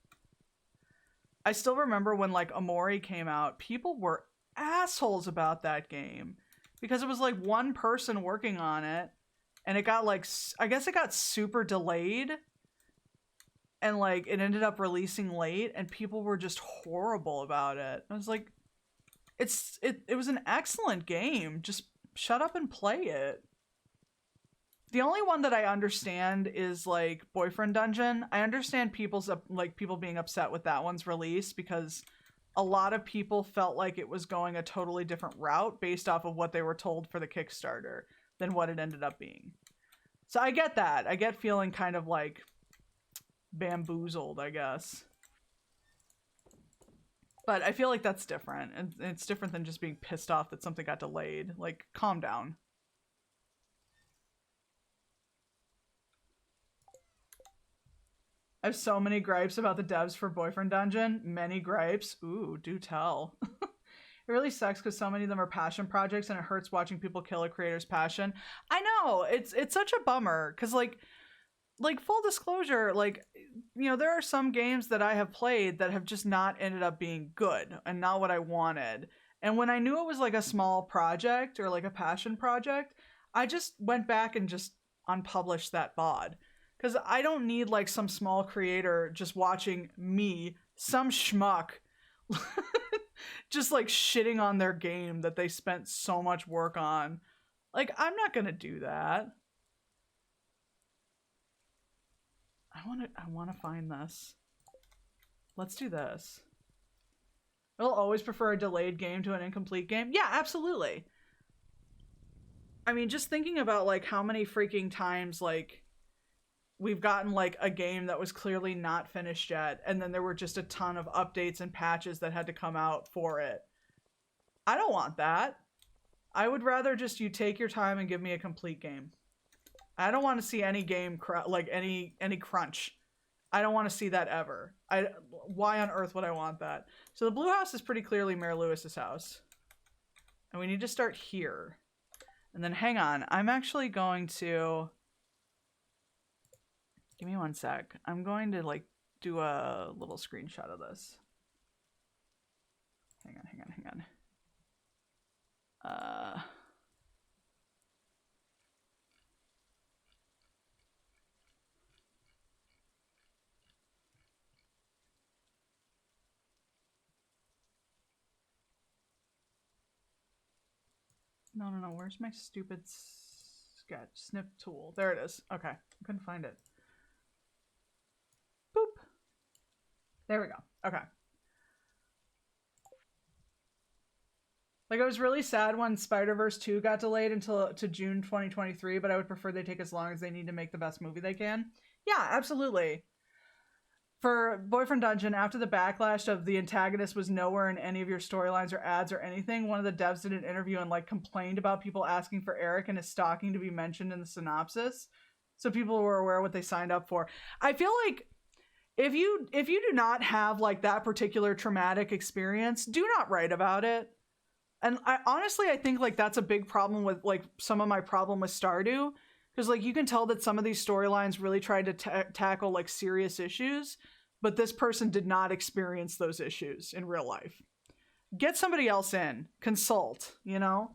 A: I still remember when like Amori came out, people were assholes about that game. Because it was like one person working on it. And it got like, I guess it got super delayed. And like, it ended up releasing late. And people were just horrible about it. I was like, it was an excellent game. Just shut up and play it. The only one that I understand is like Boyfriend Dungeon. I understand people being upset with that one's release because a lot of people felt like it was going a totally different route based off of what they were told for the Kickstarter than what it ended up being. So I get that. I get feeling kind of like bamboozled, I guess. But I feel like that's different. And it's different than just being pissed off that something got delayed. Like, calm down. I have so many gripes about the devs for Boyfriend Dungeon. Many gripes. Ooh, do tell. It really sucks because so many of them are passion projects and it hurts watching people kill a creator's passion. I know. It's such a bummer because like full disclosure, like, you know, there are some games that I have played that have just not ended up being good and not what I wanted. And when I knew it was like a small project or like a passion project, I just went back and just unpublished that VOD. Because I don't need like some small creator just watching me, some schmuck, just like shitting on their game that they spent so much work on. Like, I'm not gonna do that. I want to find this. Let's do this. I'll always prefer a delayed game to an incomplete game. Yeah, absolutely. I mean, just thinking about like how many freaking times like we've gotten like a game that was clearly not finished yet, and then there were just a ton of updates and patches that had to come out for it. I don't want that. I would rather just you take your time and give me a complete game. I don't want to see any game like any crunch. I don't want to see that ever. Why on earth would I want that? So the blue house is pretty clearly Mayor Lewis's house. And we need to start here. And then hang on. I'm actually going to... Give me one sec. I'm going to like do a little screenshot of this. Hang on. No. Where's my stupid sketch snip tool? There it is. Okay. I couldn't find it. Boop. There we go. Okay. Like, I was really sad when Spider-Verse 2 got delayed until to June 2023, but I would prefer they take as long as they need to make the best movie they can. Yeah, absolutely. For Boyfriend Dungeon, after the backlash of the antagonist was nowhere in any of your storylines or ads or anything, one of the devs did an interview and like complained about people asking for Eric and his stalking to be mentioned in the synopsis. So people were aware of what they signed up for. I feel like if you do not have like that particular traumatic experience, do not write about it. And I think like that's a big problem with like some of my problem with Stardew, because like you can tell that some of these storylines really tried to tackle like serious issues, but this person did not experience those issues in real life. Get somebody else in, consult, you know?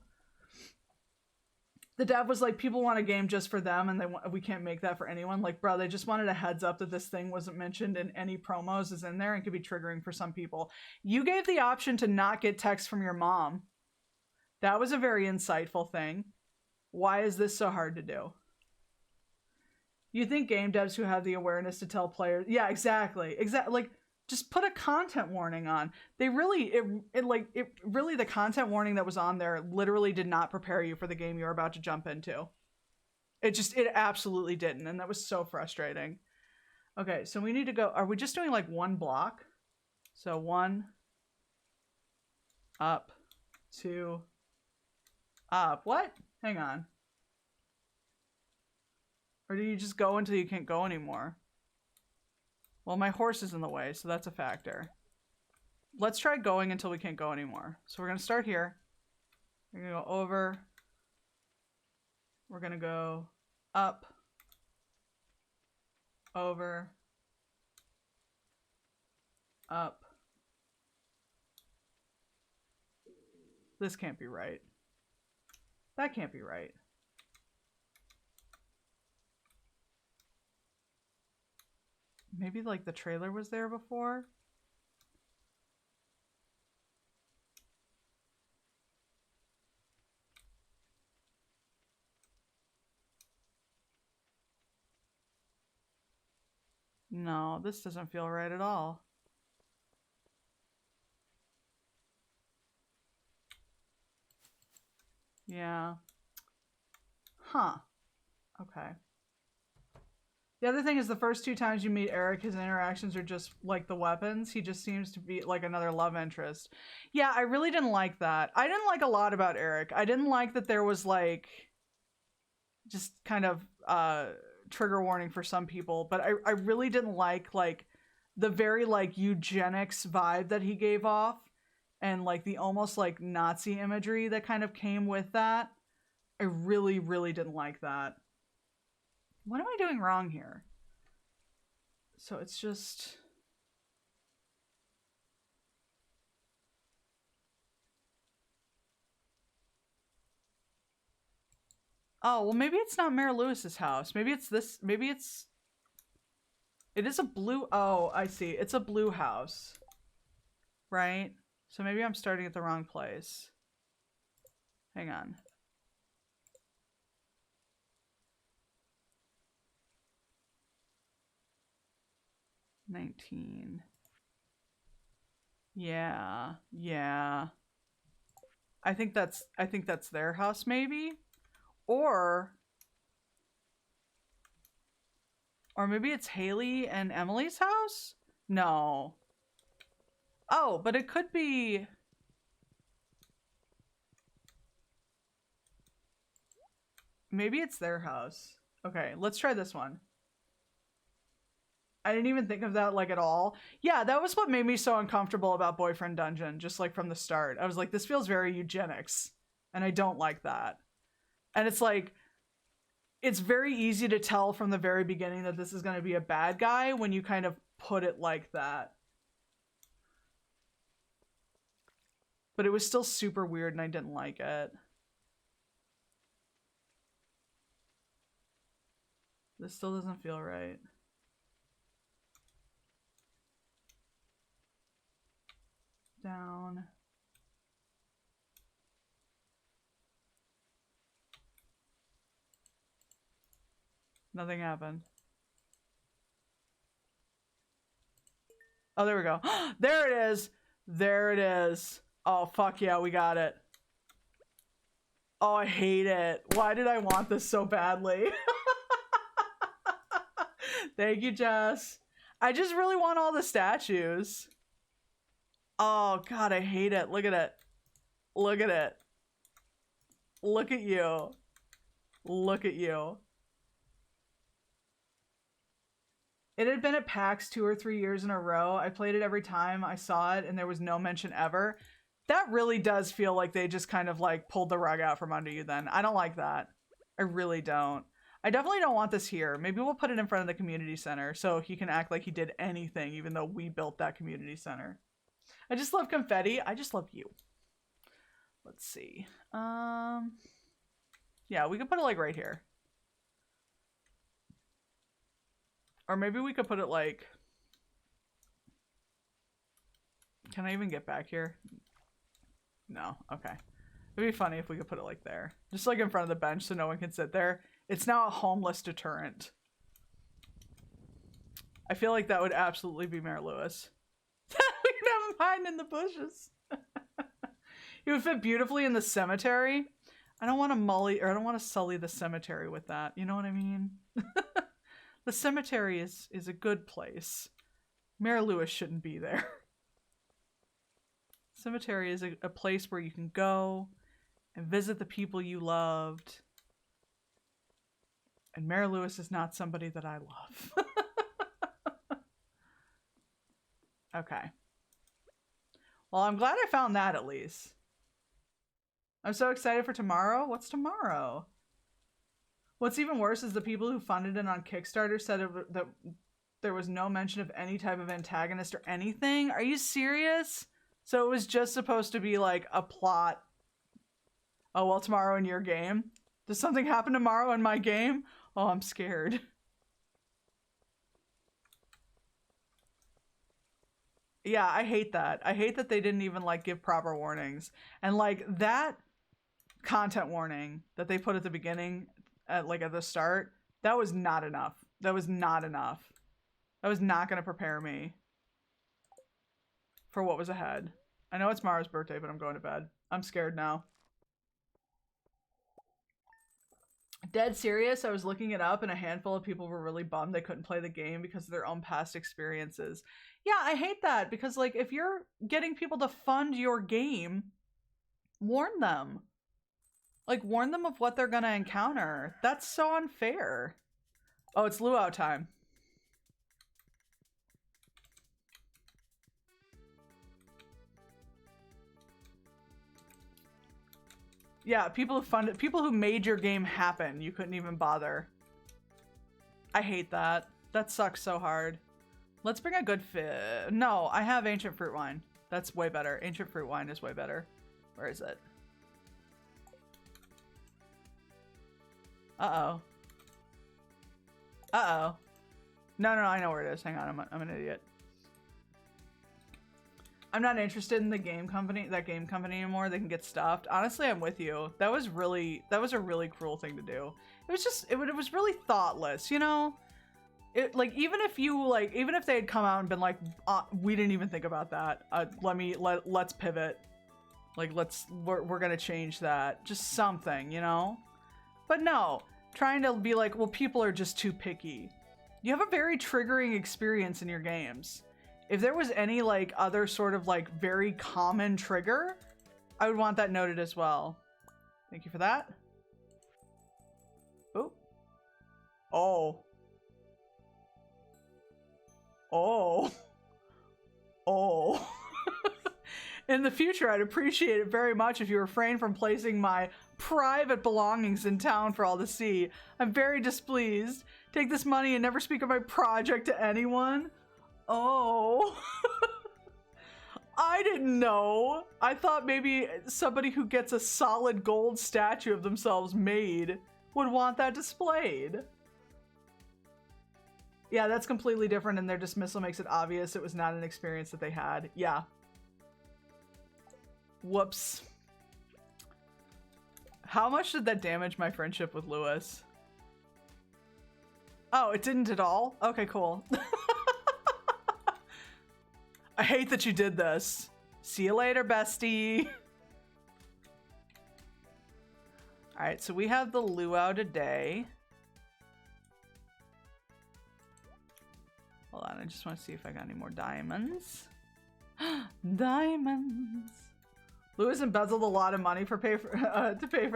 A: The dev was like, people want a game just for them and we can't make that for anyone. Like, bro, they just wanted a heads up that this thing wasn't mentioned in any promos is in there and could be triggering for some people. You gave the option to not get text from your mom. That was a very insightful thing. Why is this so hard to do? You think game devs who have the awareness to tell players... Yeah, exactly. Like, just put a content warning on. They really... the content warning that was on there literally did not prepare you for the game you were about to jump into. It absolutely didn't. And that was so frustrating. Okay, so we need to go... Are we just doing, like, one block? So, 1... Up. 2... Up. What? Hang on. Or do you just go until you can't go anymore? Well, my horse is in the way, so that's a factor. Let's try going until we can't go anymore. So we're going to start here. We're going to go over. We're going to go up. Over. Up. This can't be right. That can't be right. Maybe like the trailer was there before? No, this doesn't feel right at all. Yeah. Huh. Okay. The other thing is the first 2 times you meet Eric, his interactions are just like the weapons. He just seems to be like another love interest. Yeah, I really didn't like that. I didn't like a lot about Eric. I didn't like that there was like just kind of trigger warning for some people, but I really didn't like the very like eugenics vibe that he gave off and like the almost like Nazi imagery that kind of came with that. I really, really didn't like that. What am I doing wrong here? So it's just... Oh, well maybe it's not Mayor Lewis's house. Maybe it's this... Maybe it's... It is a blue... Oh, I see. It's a blue house. Right? So maybe I'm starting at the wrong place. Hang on. $19. Yeah. I think that's their house maybe? Or maybe it's Haley and Emily's house? No. Oh, but it could be... Maybe it's their house. Okay, let's try this one. I didn't even think of that like at all. Yeah, that was what made me so uncomfortable about Boyfriend Dungeon, just like from the start. I was like, this feels very eugenics, and I don't like that. And it's like, it's very easy to tell from the very beginning that this is going to be a bad guy when you kind of put it like that. But it was still super weird and I didn't like it. This still doesn't feel right. Down. Nothing happened. Oh, there we go. There it is. There it is. Oh, fuck yeah, we got it. Oh, I hate it. Why did I want this so badly? Thank you, Jess. I just really want all the statues. Oh, God, I hate it. Look at it. Look at it. Look at you. Look at you. It had been at PAX 2 or 3 years in a row. I played it every time I saw it and there was no mention ever. That really does feel like they just kind of like pulled the rug out from under you then. I don't like that. I really don't. I definitely don't want this here. Maybe we'll put it in front of the community center so he can act like he did anything even though we built that community center. I just love confetti. I just love you. Let's see. Yeah, we could put it like right here. Or maybe we could put it like... Can I even get back here? No. Okay. It'd be funny if we could put it like there. Just like in front of the bench so no one can sit there. It's now a homeless deterrent. I feel like that would absolutely be Mayor Lewis. We could have him hiding in the bushes. He would fit beautifully in the cemetery. I don't want to sully the cemetery with that. You know what I mean? The cemetery is a good place. Mayor Lewis shouldn't be there. Cemetery is a place where you can go and visit the people you loved. And Mayor Lewis is not somebody that I love. Okay. Well, I'm glad I found that at least. I'm so excited for tomorrow. What's tomorrow? What's even worse is the people who funded it on Kickstarter said that there was no mention of any type of antagonist or anything. Are you serious? So it was just supposed to be like a plot. Oh, well, tomorrow in your game? Does something happen tomorrow in my game? Oh, I'm scared. Yeah, I hate that. I hate that they didn't even like give proper warnings. And like that content warning that they put at the beginning, at the start, that was not enough. That was not enough. That was not going to prepare me for what was ahead. I know it's Mara's birthday, but I'm going to bed. I'm scared now. Dead serious, I was looking it up and a handful of people were really bummed they couldn't play the game because of their own past experiences. Yeah, I hate that because like if you're getting people to fund your game, warn them. Like warn them of what they're gonna encounter. That's so unfair. Oh, it's luau time. Yeah, people who funded, people who made your game happen, you couldn't even bother. I hate that. That sucks so hard. Let's bring a good fit. No, I have ancient fruit wine. That's way better. Ancient fruit wine is way better. Where is it? Uh-oh. Uh-oh. No, I know where it is. Hang on, I'm an idiot. I'm not interested in that game company anymore. They can get stuffed. Honestly, I'm with you. That was a really cruel thing to do. It was just, it was really thoughtless, you know? It, like, even if they had come out and been like, we didn't even think about that. Let's pivot. Like, we're gonna change that. Just something, you know? But no, trying to be like, well, people are just too picky. You have a very triggering experience in your games. If there was any like other sort of like very common trigger, I would want that noted as well. Thank you for that. Oh. Oh. Oh. Oh. In the future, I'd appreciate it very much if you refrain from placing my private belongings in town for all to see. I'm very displeased. Take this money and never speak of my project to anyone. Oh. I didn't know. I thought maybe somebody who gets a solid gold statue of themselves made would want that displayed. Yeah, that's completely different, and their dismissal makes it obvious it was not an experience that they had. Yeah. Whoops. How much did that damage my friendship with Lewis? Oh, it didn't at all? Okay, cool. I hate that you did this. See you later, bestie. Alright, so we have the luau today. Hold on, I just want to see if I got any more diamonds. Diamonds. Lewis embezzled a lot of money to pay for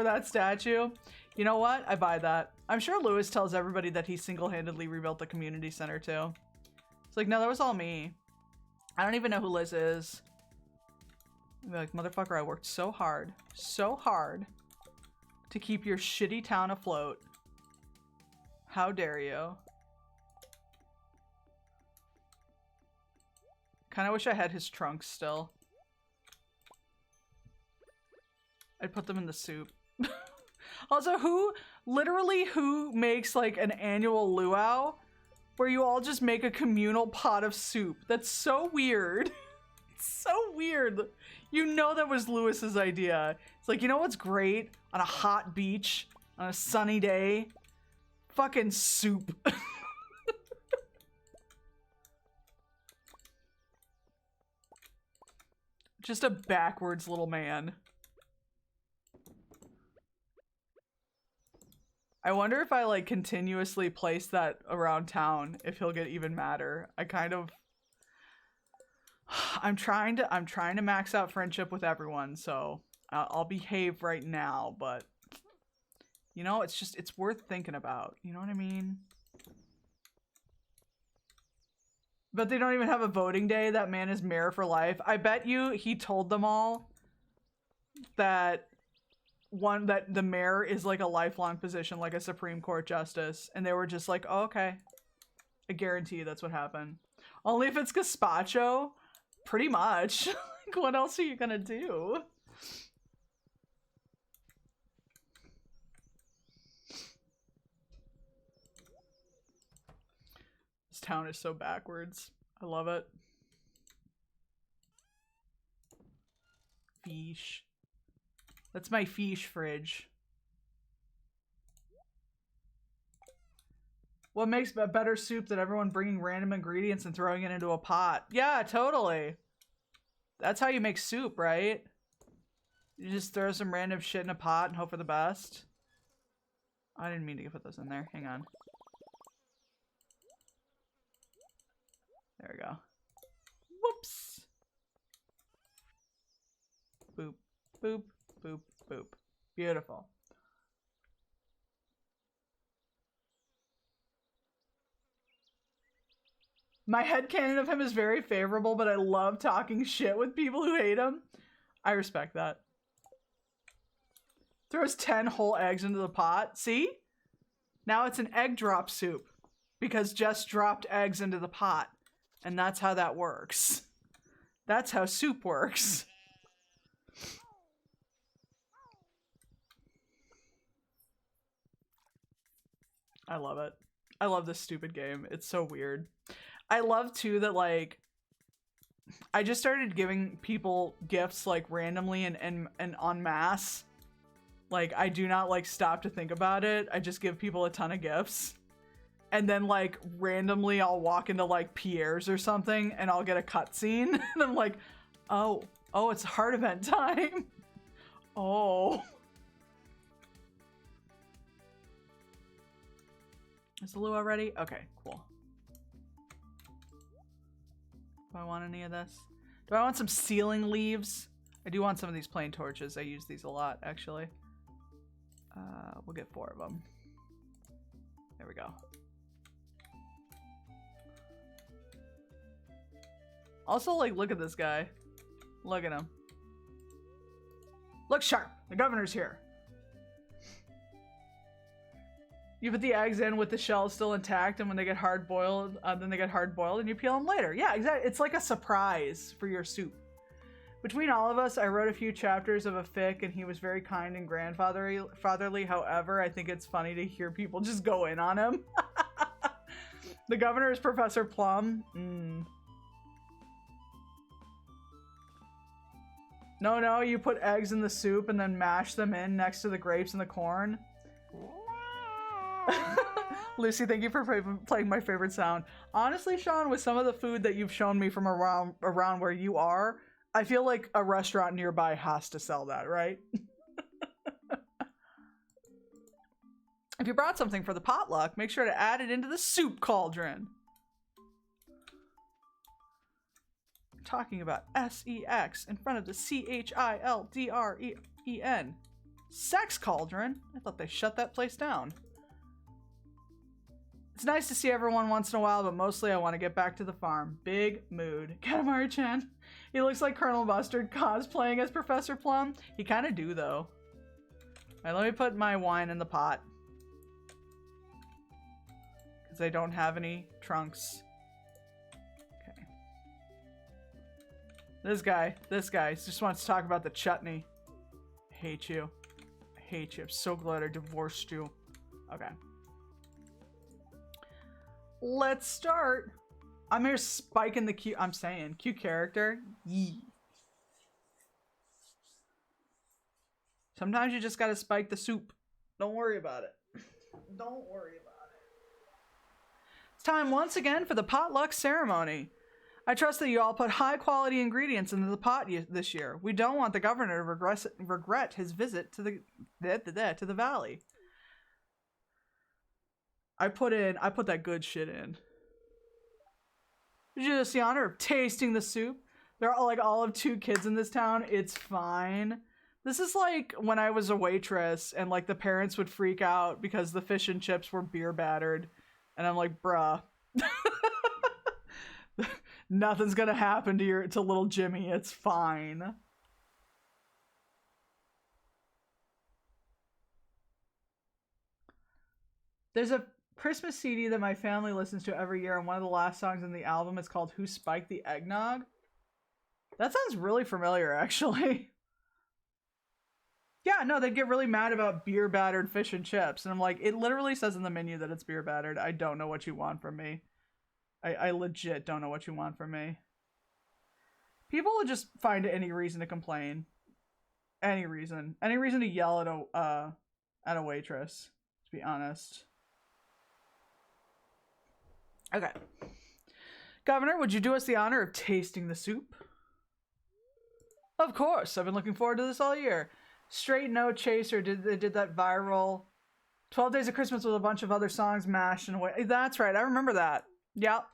A: that statue. You know what? I buy that. I'm sure Lewis tells everybody that he single-handedly rebuilt the community center too. It's like, no, that was all me. I don't even know who Liz is. I'd be like, motherfucker, I worked so hard to keep your shitty town afloat. How dare you? Kinda wish I had his trunks still. I'd put them in the soup. Also, who makes like an annual luau where you all just make a communal pot of soup? That's so weird. It's so weird. You know that was Lewis's idea. It's like, you know what's great on a hot beach on a sunny day? Fucking soup. Just a backwards little man. I wonder if I like continuously place that around town, if he'll get even madder. I'm trying to max out friendship with everyone, so I'll behave right now, but you know, it's worth thinking about. You know what I mean? But they don't even have a voting day. That man is mayor for life. I bet you he told them all that the mayor is like a lifelong position, like a Supreme Court justice, and they were just like, oh, okay. I guarantee you that's what happened. Only if it's gazpacho, pretty much. Like, what else are you gonna do? This town is so backwards. I love it. Fish. That's my fish fridge. What makes a better soup than everyone bringing random ingredients and throwing it into a pot? Yeah, totally. That's how you make soup, right? You just throw some random shit in a pot and hope for the best. I didn't mean to put those in there. Hang on. There we go. Whoops. Boop, boop, boop, boop. Beautiful. My headcanon of him is very favorable, but I love talking shit with people who hate him. I respect that. Throws 10 whole eggs into the pot. See? Now it's an egg drop soup because Jess dropped eggs into the pot. And that's how that works. That's how soup works. I love it. I love this stupid game. It's so weird. I love too that like I just started giving people gifts like randomly and en masse. Like I do not like stop to think about it. I just give people a ton of gifts. And then like randomly I'll walk into like Pierre's or something and I'll get a cutscene and I'm like, oh, it's heart event time. Oh. Is the luau ready? Okay, cool. Do I want any of this? Do I want some ceiling leaves? I do want some of these plain torches. I use these a lot, actually. We'll get 4 of them. There we go. Also, like, look at this guy. Look at him. Look sharp. The governor's here. You put the eggs in with the shell still intact, and when they get hard boiled, then they get hard boiled, and you peel them later. Yeah, exactly. It's like a surprise for your soup. Between all of us, I wrote a few chapters of a fic, and he was very kind and grandfatherly. However, I think it's funny to hear people just go in on him. The governor is Professor Plum. No, you put eggs in the soup and then mash them in next to the grapes and the corn. Lucy, thank you for playing my favorite sound. Honestly, Sean, with some of the food that you've shown me from around where you are, I feel like a restaurant nearby has to sell that, right? If you brought something for the potluck, make sure to add it into the soup cauldron. I'm talking about S-E-X in front of the C-H-I-L-D-R-E-N. Sex cauldron? I thought they shut that place down. It's nice to see everyone once in a while, but mostly I want to get back to the farm. Big mood. Katamari-chan. He looks like Colonel Mustard cosplaying as Professor Plum. He kind of do, though. Alright, let me put my wine in the pot. Because I don't have any trunks. Okay. This guy just wants to talk about the chutney. I hate you. I hate you. I'm so glad I divorced you. Okay. Let's start. I'm here spiking the Q. I'm saying Q character. Yee. Sometimes you just gotta spike the soup. Don't worry about it. Don't worry about it. It's time once again for the potluck ceremony. I trust that you all put high quality ingredients into the pot this year. We don't want the governor to regret his visit to the valley. I put that good shit in. Did you just the honor of tasting the soup? There are like all of 2 kids in this town. It's fine. This is like when I was a waitress and like the parents would freak out because the fish and chips were beer battered. And I'm like, bruh. Nothing's gonna happen to little Jimmy. It's fine. There's a Christmas CD that my family listens to every year, and one of the last songs in the album is called Who Spiked the Eggnog? That sounds really familiar, actually. Yeah, no, they'd get really mad about beer battered fish and chips, and I'm like, it literally says in the menu that it's beer battered. I don't know what you want from me. I legit don't know what you want from me. People would just find any reason to complain. Any reason to yell at a waitress, to be honest. Okay. Governor, would you do us the honor of tasting the soup? Of course. I've been looking forward to this all year. Straight No Chaser did that viral 12 Days of Christmas with a bunch of other songs mashed and away. That's right. I remember that. Yep.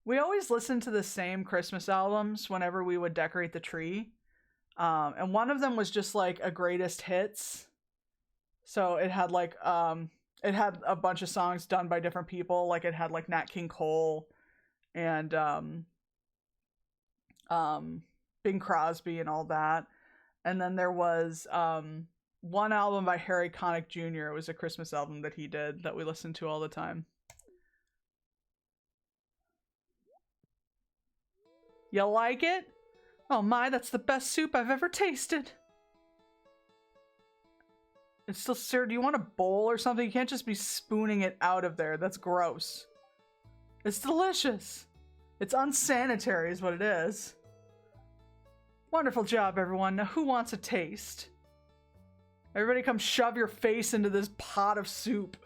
A: We always listened to the same Christmas albums whenever we would decorate the tree. And one of them was just like a greatest hits. So it had like, it had a bunch of songs done by different people. Like it had like Nat King Cole and, Bing Crosby and all that. And then there was, one album by Harry Connick Jr. It was a Christmas album that he did that we listened to all the time. You like it? Oh my, that's the best soup I've ever tasted. It's still, sir, do you want a bowl or something? You can't just be spooning it out of there. That's gross. It's delicious. It's unsanitary is what it is. Wonderful job, everyone. Now who wants a taste? Everybody come shove your face into this pot of soup.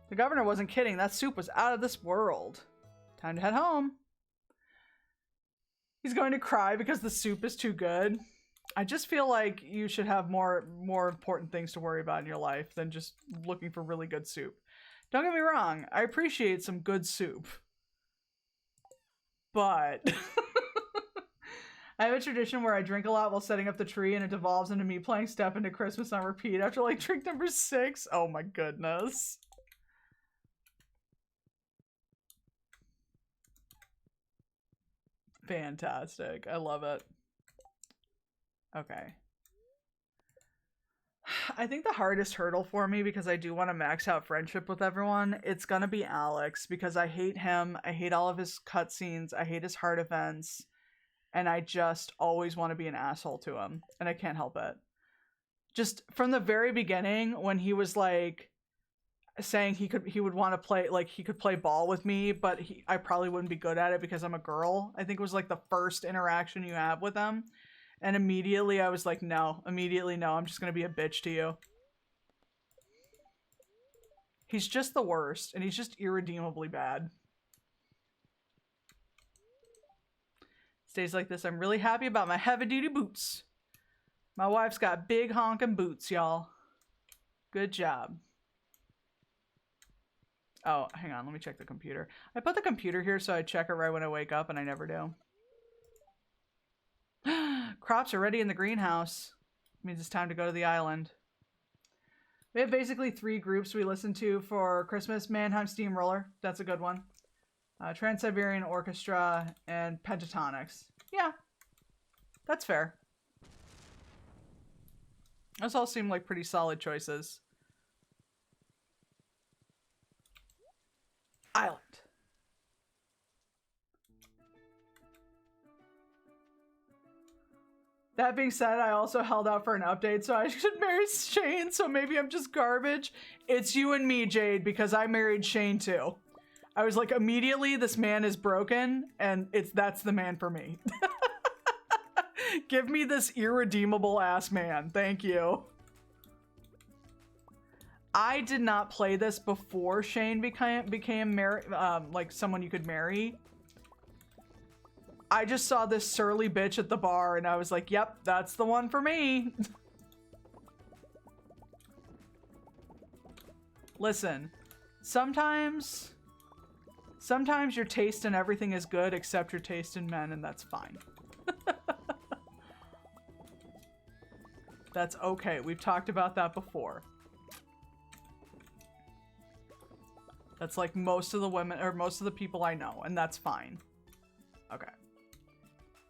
A: The governor wasn't kidding. That soup was out of this world. Time to head home. He's going to cry because the soup is too good. I just feel like you should have more important things to worry about in your life than just looking for really good soup. Don't get me wrong. I appreciate some good soup. But I have a tradition where I drink a lot while setting up the tree, and it devolves into me playing Step Into Christmas on repeat after like drink number 6. Oh my goodness. Fantastic. I love it. Okay. I think the hardest hurdle for me, because I do want to max out friendship with everyone, it's gonna be Alex, because I hate him. I hate all of his cutscenes. I hate his heart events. And I just always want to be an asshole to him. And I can't help it. Just from the very beginning, when he was like saying he would want to play, like he could play ball with me, but I probably wouldn't be good at it because I'm a girl. I think it was like the first interaction you have with him. And immediately I was like, no. Immediately, no. I'm just going to be a bitch to you. He's just the worst. And he's just irredeemably bad. Days like this, I'm really happy about my heavy-duty boots. My wife's got big honking boots, y'all. Good job. Oh, hang on. Let me check the computer. I put the computer here so I check it right when I wake up, and I never do. Crops are ready in the greenhouse. Means it's time to go to the island. We have basically 3 groups we listen to for Christmas. Manhunt Steamroller. That's a good one. Trans-Siberian Orchestra, and Pentatonics. Yeah, that's fair. Those all seem like pretty solid choices. Island. That being said, I also held out for an update, so I should marry Shane, so maybe I'm just garbage. It's you and me, Jade, because I married Shane too. I was like, immediately, this man is broken, and that's the man for me. Give me this irredeemable ass man. Thank you. I did not play this before Shane became like someone you could marry. I just saw this surly bitch at the bar, and I was like, yep, that's the one for me. Listen, sometimes your taste in everything is good except your taste in men, and that's fine. That's okay. We've talked about that before. That's like most of the women, or most of the people I know, and that's fine. Okay.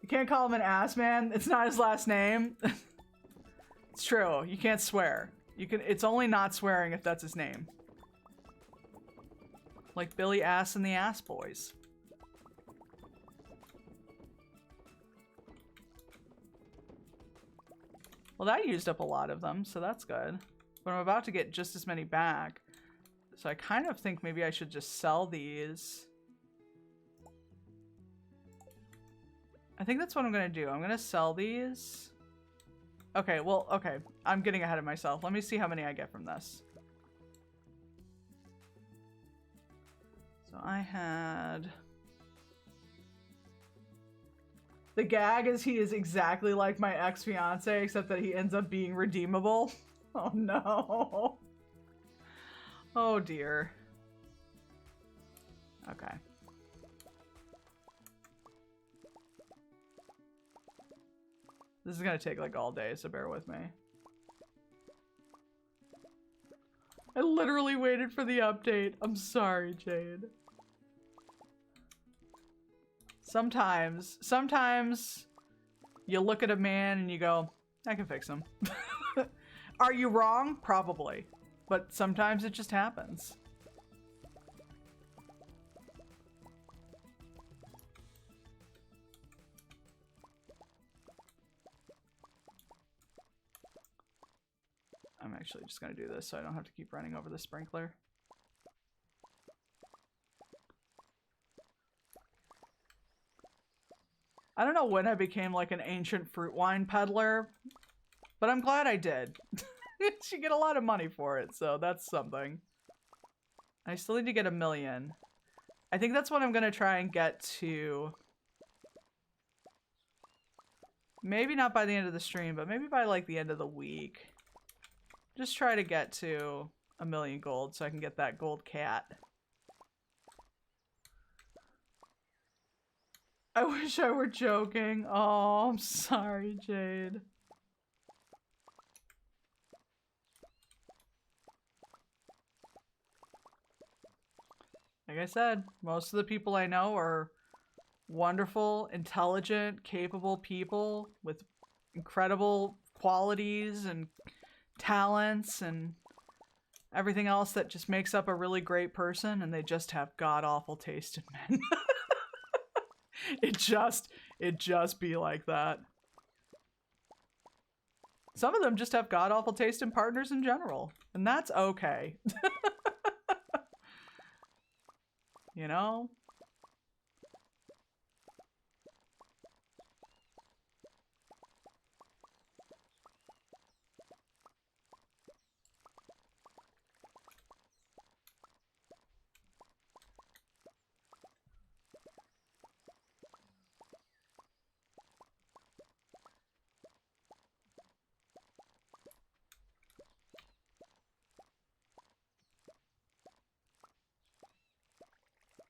A: You can't call him an ass man. It's not his last name. It's true. You can't swear. It's only not swearing if that's his name. Like Billy Ass and the Ass Boys. Well, that used up a lot of them, so that's good. But I'm about to get just as many back. So I kind of think maybe I should just sell these. I think that's what I'm going to do. I'm going to sell these. Okay, well, okay. I'm getting ahead of myself. Let me see how many I get from this. So I had... The gag is he is exactly like my ex-fiance, except that he ends up being redeemable. Oh no. Oh dear. Okay. This is gonna take like all day, so bear with me. I literally waited for the update. I'm sorry, Jade. Sometimes you look at a man and you go, I can fix him. Are you wrong? Probably. But sometimes it just happens. I'm actually just going to do this so I don't have to keep running over the sprinkler. I don't know when I became like an ancient fruit wine peddler, but I'm glad I did. You get a lot of money for it, so that's something. I still need to get 1 million. I think that's what I'm going to try and get to. Maybe not by the end of the stream, but maybe by like the end of the week. Just try to get to 1 million gold so I can get that gold cat. I wish I were joking. Oh, I'm sorry, Jade. Like I said, most of the people I know are wonderful, intelligent, capable people with incredible qualities and talents and everything else that just makes up a really great person, and they just have god-awful taste in men. It just be like that. Some of them just have god-awful taste in partners in general, and that's okay. You know?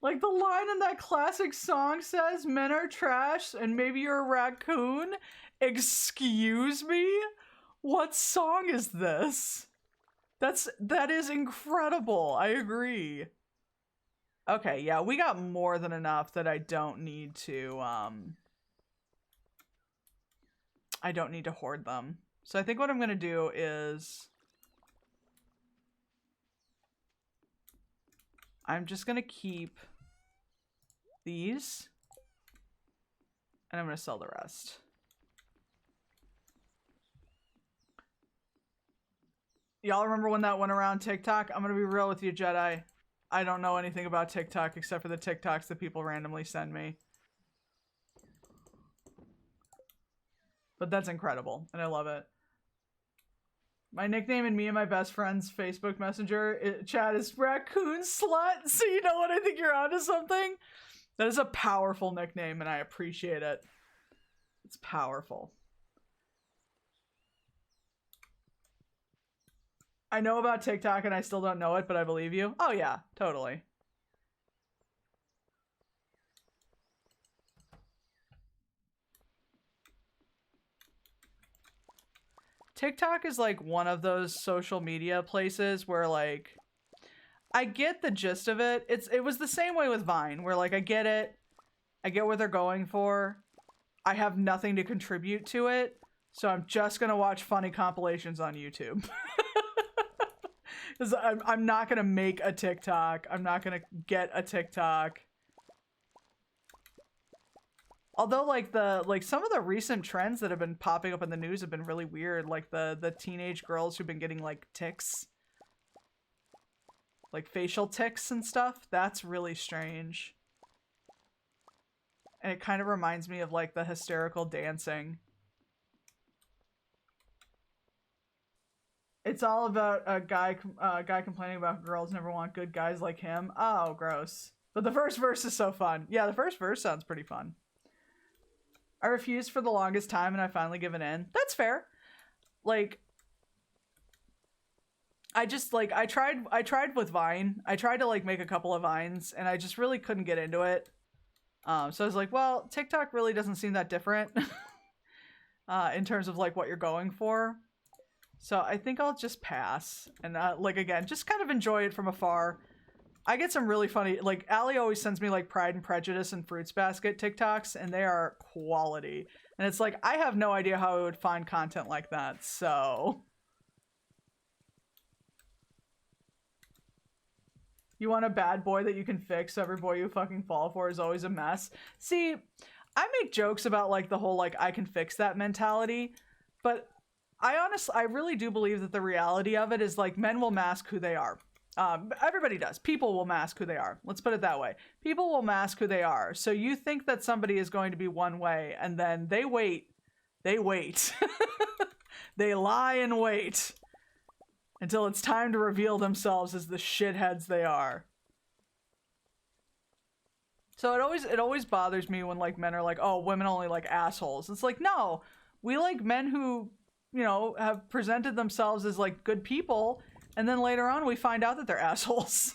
A: Like the line in that classic song says, men are trash and maybe you're a raccoon? Excuse me? What song is this? That is incredible. I agree. Okay, yeah, we got more than enough that I don't need to hoard them. So I think what I'm gonna do is I'm just gonna keep these and I'm gonna sell the rest. Y'all remember when that went around TikTok? I'm gonna be real with you, Jedi. I don't know anything about TikTok except for the TikToks that people randomly send me. But that's incredible, and I love it. My nickname in me and my best friend's Facebook Messenger chat is Raccoon Slut, so you know what? I think you're onto something. That is a powerful nickname, and I appreciate it. It's powerful. I know about TikTok, and I still don't know it, but I believe you. Oh yeah, totally. TikTok is like one of those social media places where like I get the gist of it. It was the same way with Vine, where like I get it. I get what they're going for. I have nothing to contribute to it, so I'm just gonna watch funny compilations on YouTube. Because I'm not gonna make a TikTok. I'm not gonna get a TikTok. Although, like some of the recent trends that have been popping up in the news have been really weird. Like the teenage girls who've been getting like tics, like facial tics and stuff. That's really strange. And it kind of reminds me of like the hysterical dancing. It's all about a guy complaining about girls never want good guys like him. Oh, gross. But the first verse is so fun. Yeah, the first verse sounds pretty fun. I refused for the longest time and I finally given in. That's fair. Like, I just like I tried with Vine. I tried to like make a couple of Vines and I just really couldn't get into it. So I was like, well, TikTok really doesn't seem that different in terms of like what you're going for. So I think I'll just pass and like again, just kind of enjoy it from afar. I get some really funny, like Allie always sends me like Pride and Prejudice and Fruits Basket TikToks and they are quality. And it's like, I have no idea how I would find content like that. So you want a bad boy that you can fix. Every boy you fucking fall for is always a mess. See, I make jokes about like the whole, like, I can fix that mentality, but I really do believe that the reality of it is like men will mask who they are. Everybody does. People will mask who they are. Let's put it that way. People will mask who they are. So you think that somebody is going to be one way and then they wait. They wait. They lie and wait until it's time to reveal themselves as the shitheads they are. So it always bothers me when like men are like, oh, women only like assholes. It's like, no, we like men who, you know, have presented themselves as like good people. And then later on, we find out that they're assholes.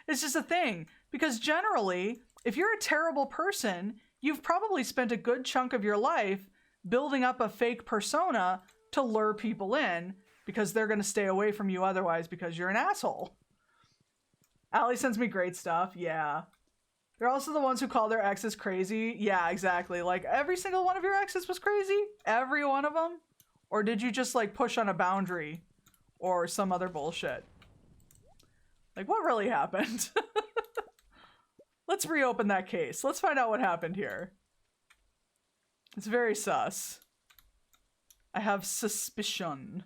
A: It's just a thing. Because generally, If you're a terrible person, you've probably spent a good chunk of your life building up a fake persona to lure people in because they're going to stay away from you otherwise because you're an asshole. Allie sends me great stuff. Yeah. They're also the ones who call their exes crazy. Yeah, exactly. Like, every single one of your exes was crazy? Every one of them? Or did you just, like, push on a boundary? Or some other bullshit? Like, what really happened? Let's reopen that case. Let's find out what happened here. It's very sus. I have suspicion.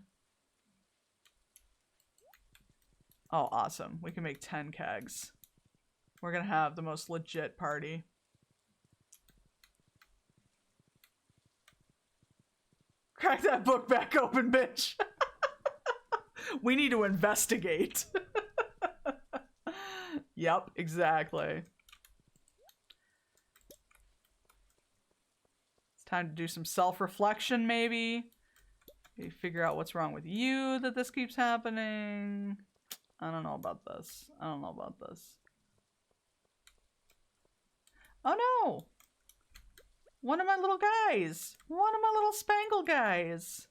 A: Oh, awesome. We can make 10 kegs. We're gonna have the most legit party. Crack that book back open, bitch. We need to investigate. Yep, exactly. It's time to do some self-reflection, maybe. Maybe figure out what's wrong with you that this keeps happening. I don't know about this. I don't know about this. Oh no! One of my little guys! One of my little spangle guys!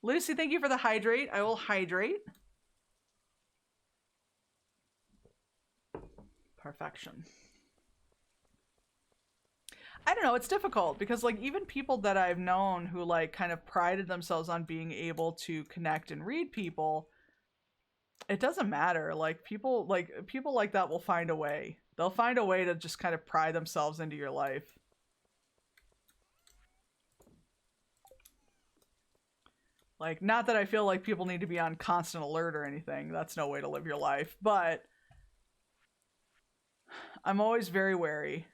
A: Lucy, thank you for the hydrate. I will hydrate. Perfection. I don't know, it's difficult because like even people that I've known who like kind of prided themselves on being able to connect and read people, it doesn't matter. Like people like that will find a way. They'll find a way to just kind of pry themselves into your life. Like, not that I feel like people need to be on constant alert or anything. That's no way to live your life. But I'm always very wary.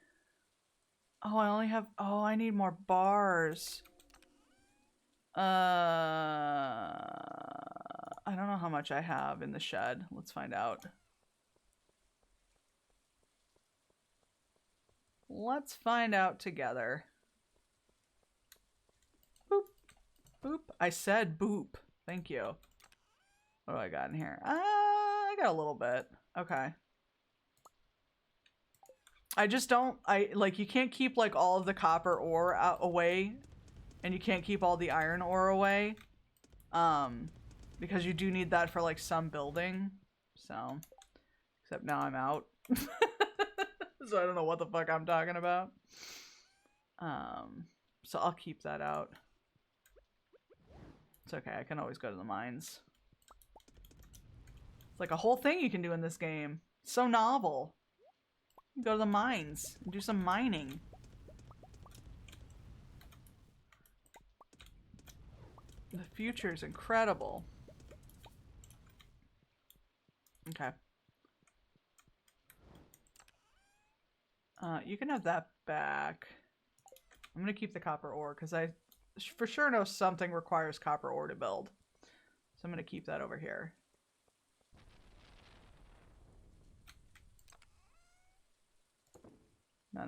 A: Oh, I only have... Oh, I need more bars. I don't know how much I have in the shed. Let's find out. Let's find out together. Boop. Boop. I said boop. Thank you. What do I got in here? I got a little bit. Okay. I just don't... like, you can't keep, like, all of the copper ore away. And you can't keep all the iron ore away. Because you do need that for, like, some building. So. Except now I'm out. So I don't know what the fuck I'm talking about. So I'll keep that out. It's okay, I can always go to the mines. It's like a whole thing you can do in this game. It's so novel. You go to the mines and do some mining. The future is incredible. Okay. You can have that back. I'm gonna keep the copper ore because I for sure know something requires copper ore to build. So I'm gonna keep that over here. No.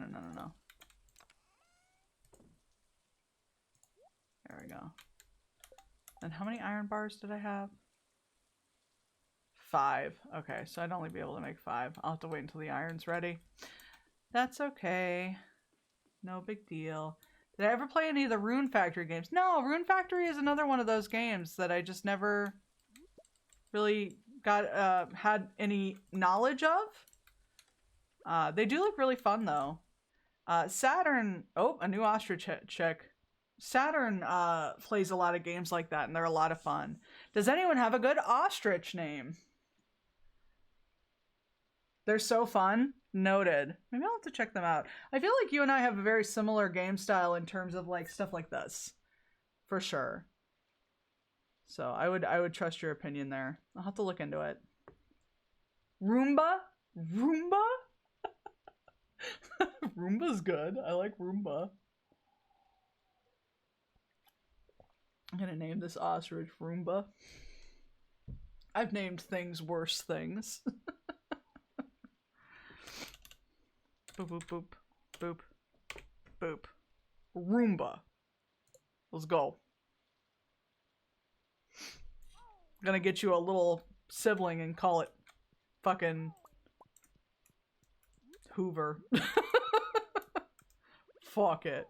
A: There we go. And how many iron bars did I have? 5. Okay, so I'd only be able to make 5. I'll have to wait until the iron's ready. That's okay. No big deal. Did I ever play any of the Rune Factory games? No, Rune Factory is another one of those games that I just never really got had any knowledge of. They do look really fun though. Saturn, oh, a new ostrich chick. Saturn plays a lot of games like that and they're a lot of fun. Does anyone have a good ostrich name? They're so fun. Noted. Maybe I'll have to check them out. I feel like you and I have a very similar game style in terms of like stuff like this. For sure. So I would trust your opinion there. I'll have to look into it. Roomba? Roomba? Roomba's good. I like Roomba. I'm gonna name this ostrich Roomba. I've named things worse things. Boop, boop, boop, boop, boop. Roomba. Let's go. I'm gonna get you a little sibling and call it fucking Hoover. Fuck it.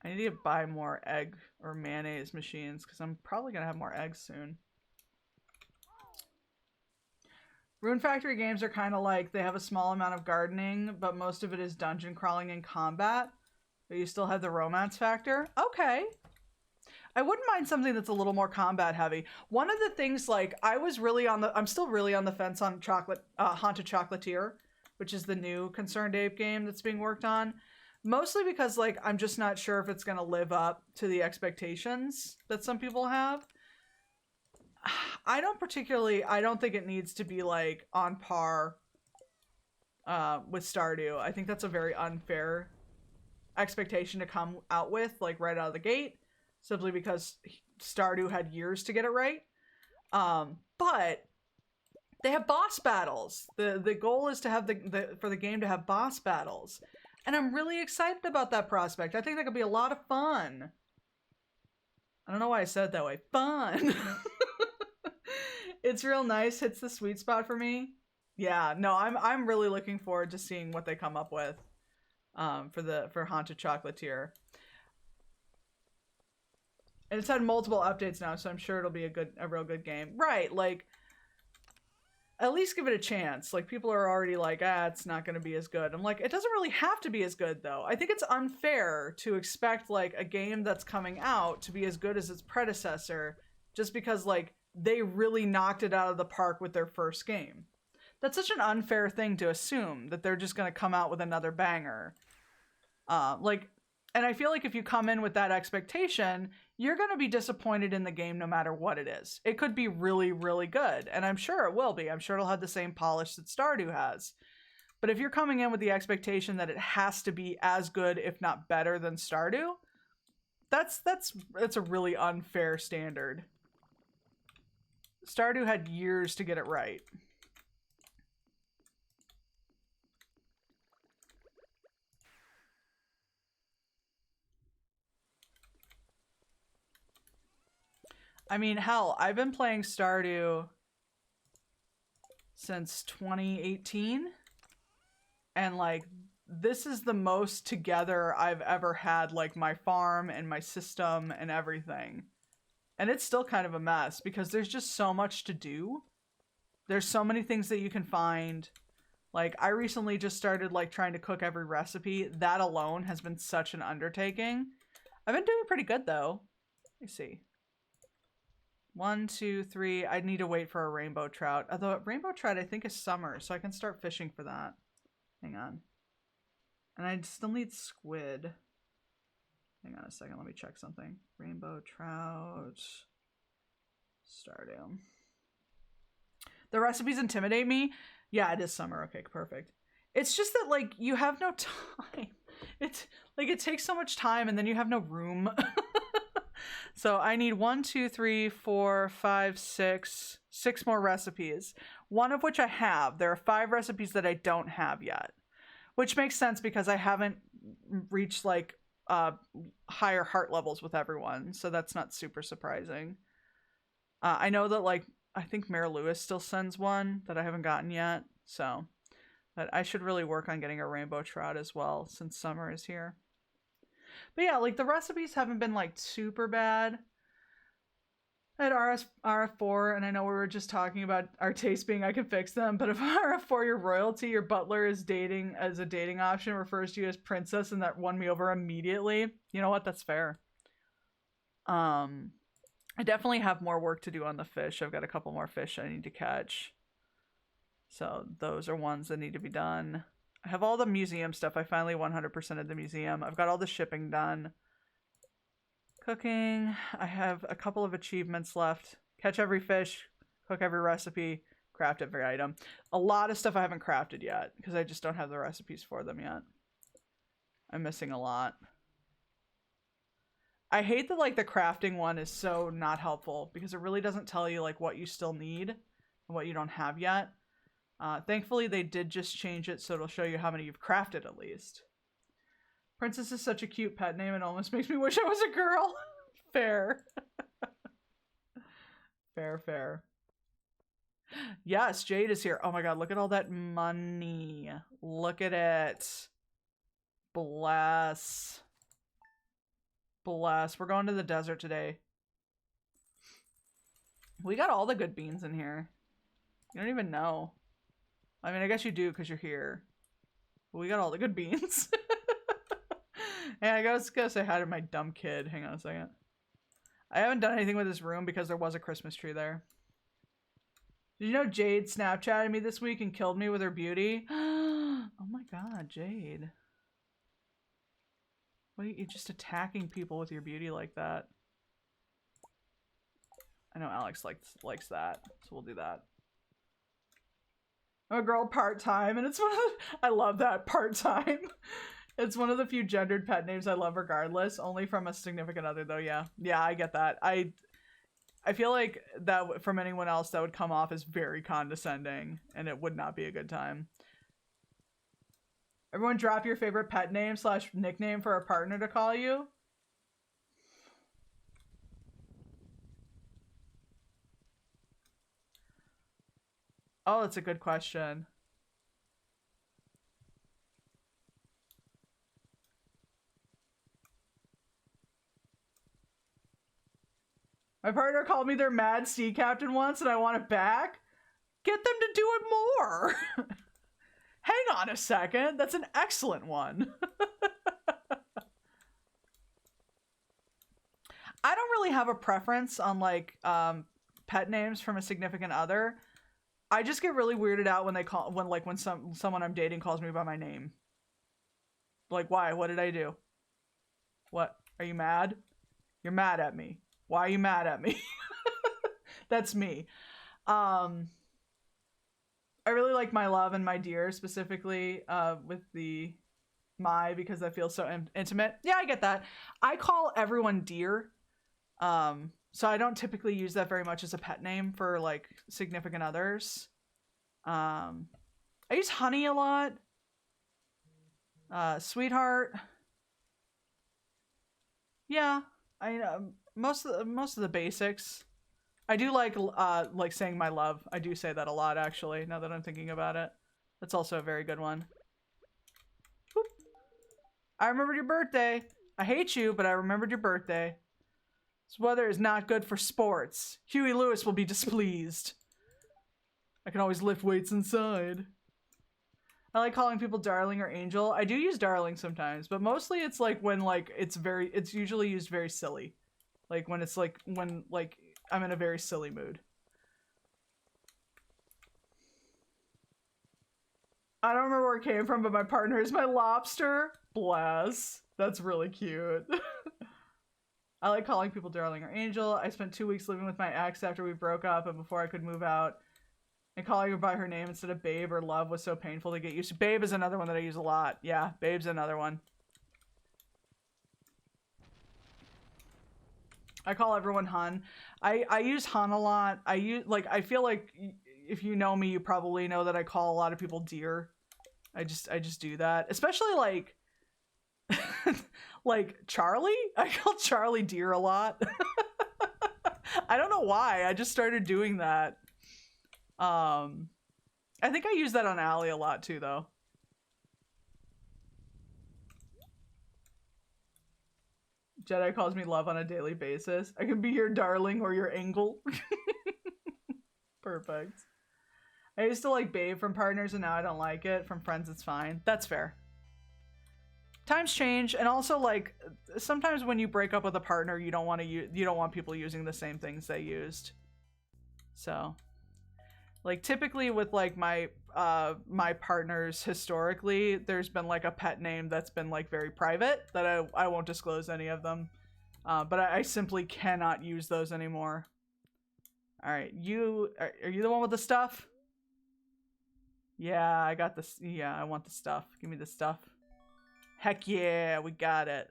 A: I need to buy more egg or mayonnaise machines because I'm probably going to have more eggs soon. Rune Factory games are kind of like, they have a small amount of gardening, but most of it is dungeon crawling and combat. But you still have the romance factor. Okay. I wouldn't mind something that's a little more combat heavy. One of the things, like, I'm still really on the fence on Haunted Chocolatier, which is the new Concerned Ape game that's being worked on. Mostly because, like, I'm just not sure if it's going to live up to the expectations that some people have. I don't think it needs to be, like, on par with Stardew. I think that's a very unfair expectation to come out with, like, right out of the gate, simply because Stardew had years to get it right. But they have boss battles. The goal is to have for the game to have boss battles. And I'm really excited about that prospect. I think that could be a lot of fun. I don't know why I said it that way. Fun. It's real nice. Hits the sweet spot for me. Yeah, no, I'm really looking forward to seeing what they come up with for Haunted Chocolatier. And it's had multiple updates now, so I'm sure it'll be a real good game. Right, like, at least give it a chance. Like, people are already like, it's not going to be as good. I'm like, it doesn't really have to be as good, though. I think it's unfair to expect, like, a game that's coming out to be as good as its predecessor just because, like, they really knocked it out of the park with their first game. That's such an unfair thing to assume, that they're just going to come out with another banger. And I feel like if you come in with that expectation, you're going to be disappointed in the game no matter what it is. It could be really, really good, and I'm sure it will be. I'm sure it'll have the same polish that Stardew has. But if you're coming in with the expectation that it has to be as good, if not better than Stardew, that's a really unfair standard. Stardew had years to get it right. I mean, hell, I've been playing Stardew since 2018. And, like, this is the most together I've ever had, like, my farm and my system and everything. And it's still kind of a mess because there's just so much to do. There's so many things that you can find. Like, I recently just started, like, trying to cook every recipe. That alone has been such an undertaking. I've been doing pretty good, though. Let me see. 1, 2, 3. I need to wait for a rainbow trout. Although rainbow trout, I think, is summer, so I can start fishing for that. Hang on. And I still need squid. Hang on a second. Let me check something. Rainbow trout. Stardew. The recipes intimidate me. Yeah, it is summer. Okay, perfect. It's just that, like, you have no time. It's like it takes so much time and then you have no room. So I need 1, 2, 3, 4, 5, 6 more recipes. One of which I have. There are 5 recipes that I don't have yet. Which makes sense because I haven't reached, like, higher heart levels with everyone. So that's not super surprising. I know that, like, I think Mayor Lewis still sends one that I haven't gotten yet. So, but I should really work on getting a rainbow trout as well since summer is here. But yeah, like, the recipes haven't been, like, super bad. I had RF4, and I know we were just talking about our taste being I can fix them, but if RF4 your royalty, your butler is dating as a dating option, refers to you as princess, and that won me over immediately. You know what? That's fair. I definitely have more work to do on the fish. I've got a couple more fish I need to catch. So those are ones that need to be done. I have all the museum stuff. I finally 100%ed the museum. I've got all the shipping done. Cooking. I have a couple of achievements left. Catch every fish, cook every recipe, craft every item. A lot of stuff I haven't crafted yet because I just don't have the recipes for them yet. I'm missing a lot. I hate that, like, the crafting one is so not helpful because it really doesn't tell you, like, what you still need and what you don't have yet. Thankfully, they did just change it so it'll show you how many you've crafted at least. Princess is such a cute pet name. It almost makes me wish I was a girl. Fair. Fair. Yes, Jade is here. Oh my god, look at all that money. Look at it. Bless. Bless. We're going to the desert today. We got all the good beans in here. You don't even know. I mean, I guess you do because you're here. But we got all the good beans. And I was gonna say hi to my dumb kid. Hang on a second. I haven't done anything with this room because there was a Christmas tree there. Did you know Jade Snapchatted me this week and killed me with her beauty? Oh my god, Jade. What are you just attacking people with your beauty like that? I know Alex likes that, so we'll do that. I'm a girl part-time, and it's one of the, I love that, part-time. It's one of the few gendered pet names I love regardless, only from a significant other though, yeah. Yeah, I get that. I feel like that from anyone else that would come off as very condescending, and it would not be a good time. Everyone drop your favorite pet name / nickname for a partner to call you. Oh, that's a good question. My partner called me their mad sea captain once and I want it back. Get them to do it more. Hang on a second. That's an excellent one. I don't really have a preference on like pet names from a significant other. I just get really weirded out when they when someone I'm dating calls me by my name. Like, why? What did I do? What? Are you mad? You're mad at me. Why are you mad at me? That's me. I really like my love and my dear specifically with the my because that feels so intimate. Yeah, I get that. I call everyone dear. So I don't typically use that very much as a pet name for like significant others. I use honey a lot. Sweetheart. Yeah, I most of the basics. I do like saying my love. I do say that a lot actually, now that I'm thinking about it. That's also a very good one. Whoop. I remembered your birthday. I hate you, but I remembered your birthday. This weather is not good for sports. Huey Lewis will be displeased. I can always lift weights inside. I like calling people darling or angel. I do use darling sometimes, but mostly it's like when like it's usually used very silly. Like when it's like when like I'm in a very silly mood. I don't remember where it came from, but my partner is my lobster. Bless. That's really cute. I like calling people darling or angel. I spent 2 weeks living with my ex after we broke up and before I could move out. And calling her by her name instead of babe or love was so painful to get used to. Babe is another one that I use a lot. Yeah, babe's another one. I call everyone hun. I use hun a lot. I feel like if you know me, you probably know that I call a lot of people dear. I just do that. Especially like like Charlie? I call Charlie dear a lot. I don't know why. I just started doing that. I think I use that on Allie a lot too, though. Jedi calls me love on a daily basis. I can be your darling or your angle. Perfect. I used to like babe from partners and now I don't like it. From friends, it's fine. That's fair. Times change, and also like sometimes when you break up with a partner, you don't want people using the same things they used. So, like typically with like my partners historically, there's been like a pet name that's been like very private that I won't disclose any of them, but I simply cannot use those anymore. All right, are you the one with the stuff? Yeah, I got this. Yeah, I want the stuff. Give me the stuff. Heck yeah, we got it.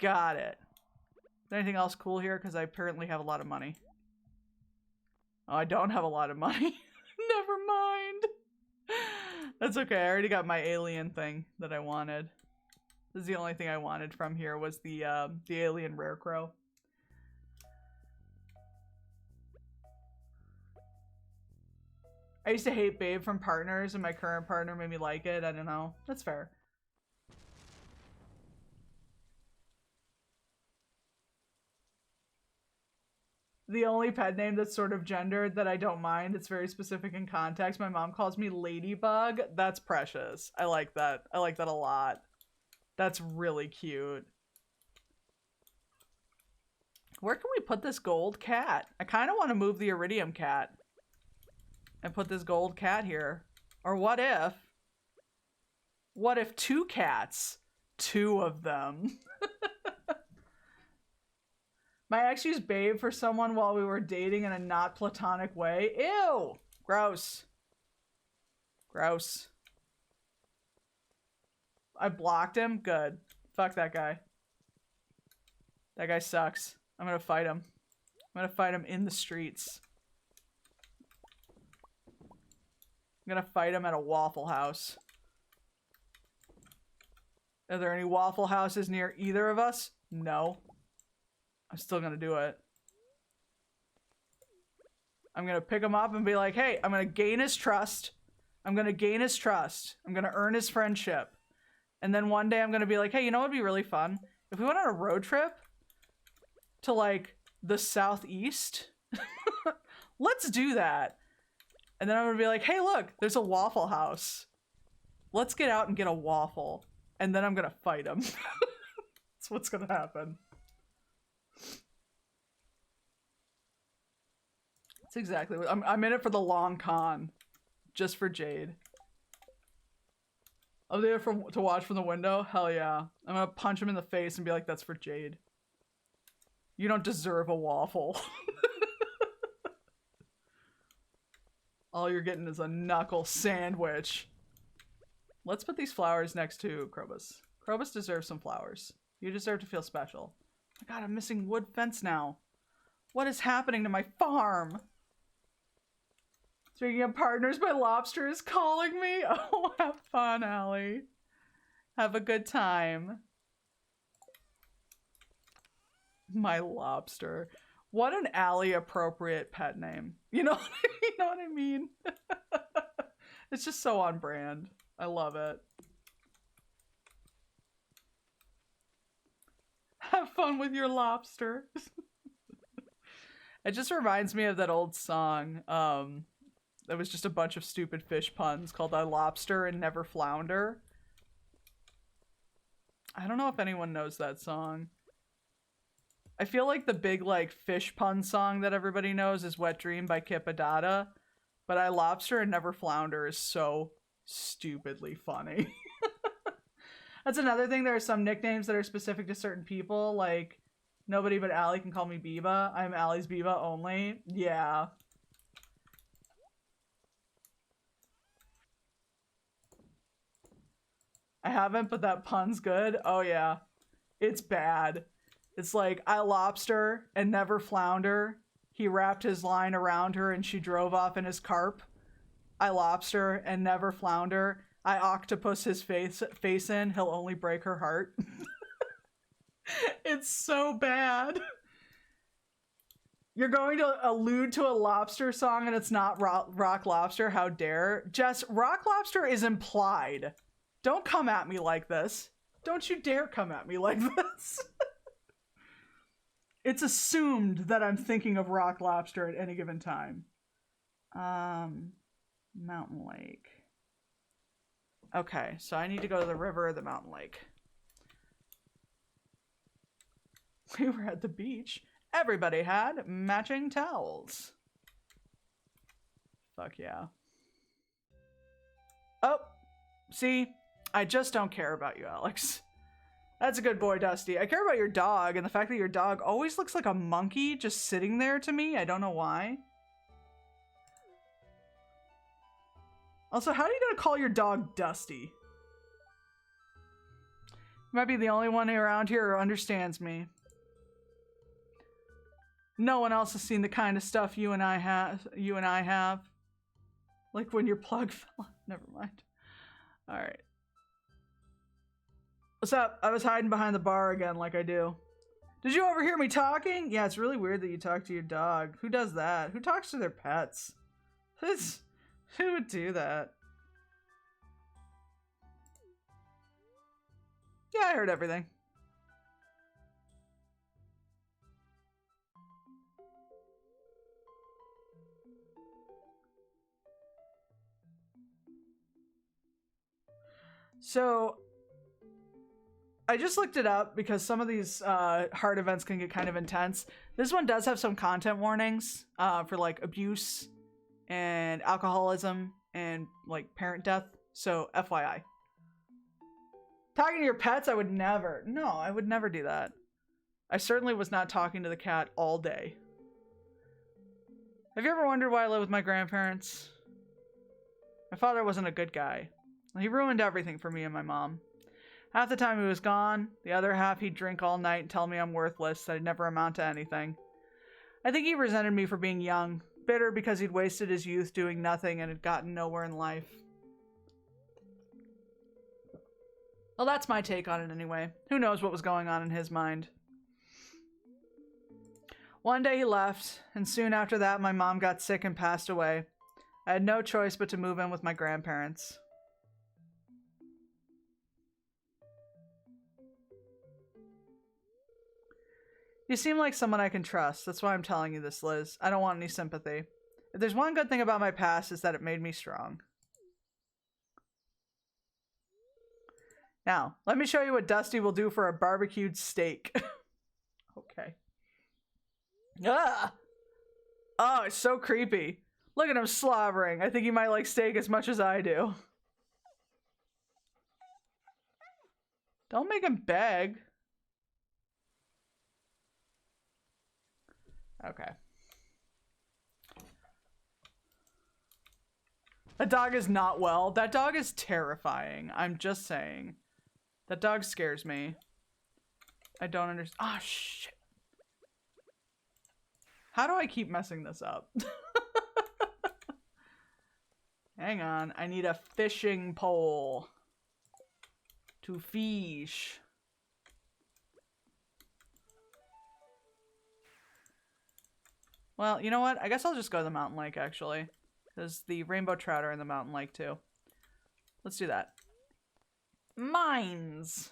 A: Got it. Is there anything else cool here? Because I apparently have a lot of money. Oh, I don't have a lot of money. Never mind. That's okay. I already got my alien thing that I wanted. This is the only thing I wanted from here was the alien rare crow. I used to hate Babe from Partners, and my current partner made me like it. I don't know. That's fair. The only pet name that's sort of gendered that I don't mind, it's very specific in context. My mom calls me Ladybug. That's precious. I like that. I like that a lot. That's really cute. Where can we put this gold cat? I kind of want to move the iridium cat and put this gold cat here. Or what if 2 cats? 2 of them. My ex used Babe for someone while we were dating in a not platonic way. Ew! Gross. Gross. I blocked him? Good. Fuck that guy. That guy sucks. I'm gonna fight him. I'm gonna fight him in the streets. I'm gonna fight him at a Waffle House. Are there any Waffle Houses near either of us? No. I'm still gonna do it. I'm gonna pick him up and be like, hey, I'm gonna gain his trust. I'm gonna gain his trust. I'm gonna earn his friendship. And then one day I'm gonna be like, hey, you know what would be really fun? If we went on a road trip to like the southeast, let's do that. And then I'm gonna be like, hey, look, there's a Waffle House. Let's get out and get a waffle. And then I'm gonna fight him. That's what's gonna happen. That's exactly what I'm in it for the long con. Just for Jade. I'm there to watch from the window? Hell yeah. I'm gonna punch him in the face and be like, that's for Jade. You don't deserve a waffle. All you're getting is a knuckle sandwich. Let's put these flowers next to Krobus. Krobus deserves some flowers. You deserve to feel special. Oh my god, I'm missing wood fence now. What is happening to my farm? Speaking of partners, my lobster is calling me. Oh, have fun, Allie. Have a good time. My lobster. What an Allie appropriate pet name. You know what I mean? It's just so on brand. I love it. Have fun with your lobster. It just reminds me of that old song. That was just a bunch of stupid fish puns called I Lobster and Never Flounder. I don't know if anyone knows that song. I feel like the big like fish pun song that everybody knows is Wet Dream by Kip Adada. But I Lobster and Never Flounder is so stupidly funny. That's another thing. There are some nicknames that are specific to certain people. Like, nobody but Allie can call me Biba. I'm Allie's Biba only. Yeah. I haven't, but that pun's good. Oh yeah. It's bad. It's like, I lobster and never flounder. He wrapped his line around her and she drove off in his carp. I lobster and never flounder. I octopus his face in. He'll only break her heart. It's so bad. You're going to allude to a lobster song and it's not Rock Lobster. How dare. Jess, Rock Lobster is implied. Don't come at me like this. Don't you dare come at me like this. It's assumed that I'm thinking of Rock Lobster at any given time. Mountain Lake. Okay, so I need to go to the river or the mountain lake. We were at the beach. Everybody had matching towels. Fuck yeah. Oh, see? I just don't care about you, Alex. That's a good boy, Dusty. I care about your dog, and the fact that your dog always looks like a monkey just sitting there to me. I don't know why. Also, how are you gonna call your dog Dusty? You might be the only one around here who understands me. No one else has seen the kind of stuff you and I have. Like when your plug fell off. Never mind. Alright. What's up? I was hiding behind the bar again like I do. Did you overhear me talking? Yeah, it's really weird that you talk to your dog. Who does that? Who talks to their pets? Who would do that? Yeah, I heard everything. So, I just looked it up because some of these hard events can get kind of intense. This one does have some content warnings for like abuse and alcoholism and like parent death. So FYI. Talking to your pets, I would never. No, I would never do that. I certainly was not talking to the cat all day. Have you ever wondered why I live with my grandparents? My father wasn't a good guy. He ruined everything for me and my mom. Half the time he was gone, the other half he'd drink all night and tell me I'm worthless, that I'd never amount to anything. I think he resented me for being young, bitter because he'd wasted his youth doing nothing and had gotten nowhere in life. Well, that's my take on it anyway. Who knows what was going on in his mind. One day he left, and soon after that my mom got sick and passed away. I had no choice but to move in with my grandparents. You seem like someone I can trust. That's why I'm telling you this, Liz. I don't want any sympathy. If there's one good thing about my past, is that it made me strong. Now, let me show you what Dusty will do for a barbecued steak. Okay. Ah! Oh, it's so creepy. Look at him slobbering. I think he might like steak as much as I do. Don't make him beg. Okay. That dog is not well. That dog is terrifying. I'm just saying. That dog scares me. I don't understand. Oh, shit. How do I keep messing this up? Hang on. I need a fishing pole to fish. Well, you know what? I guess I'll just go to the mountain lake, actually. Because the rainbow trout are in the mountain lake, too. Let's do that. Mines!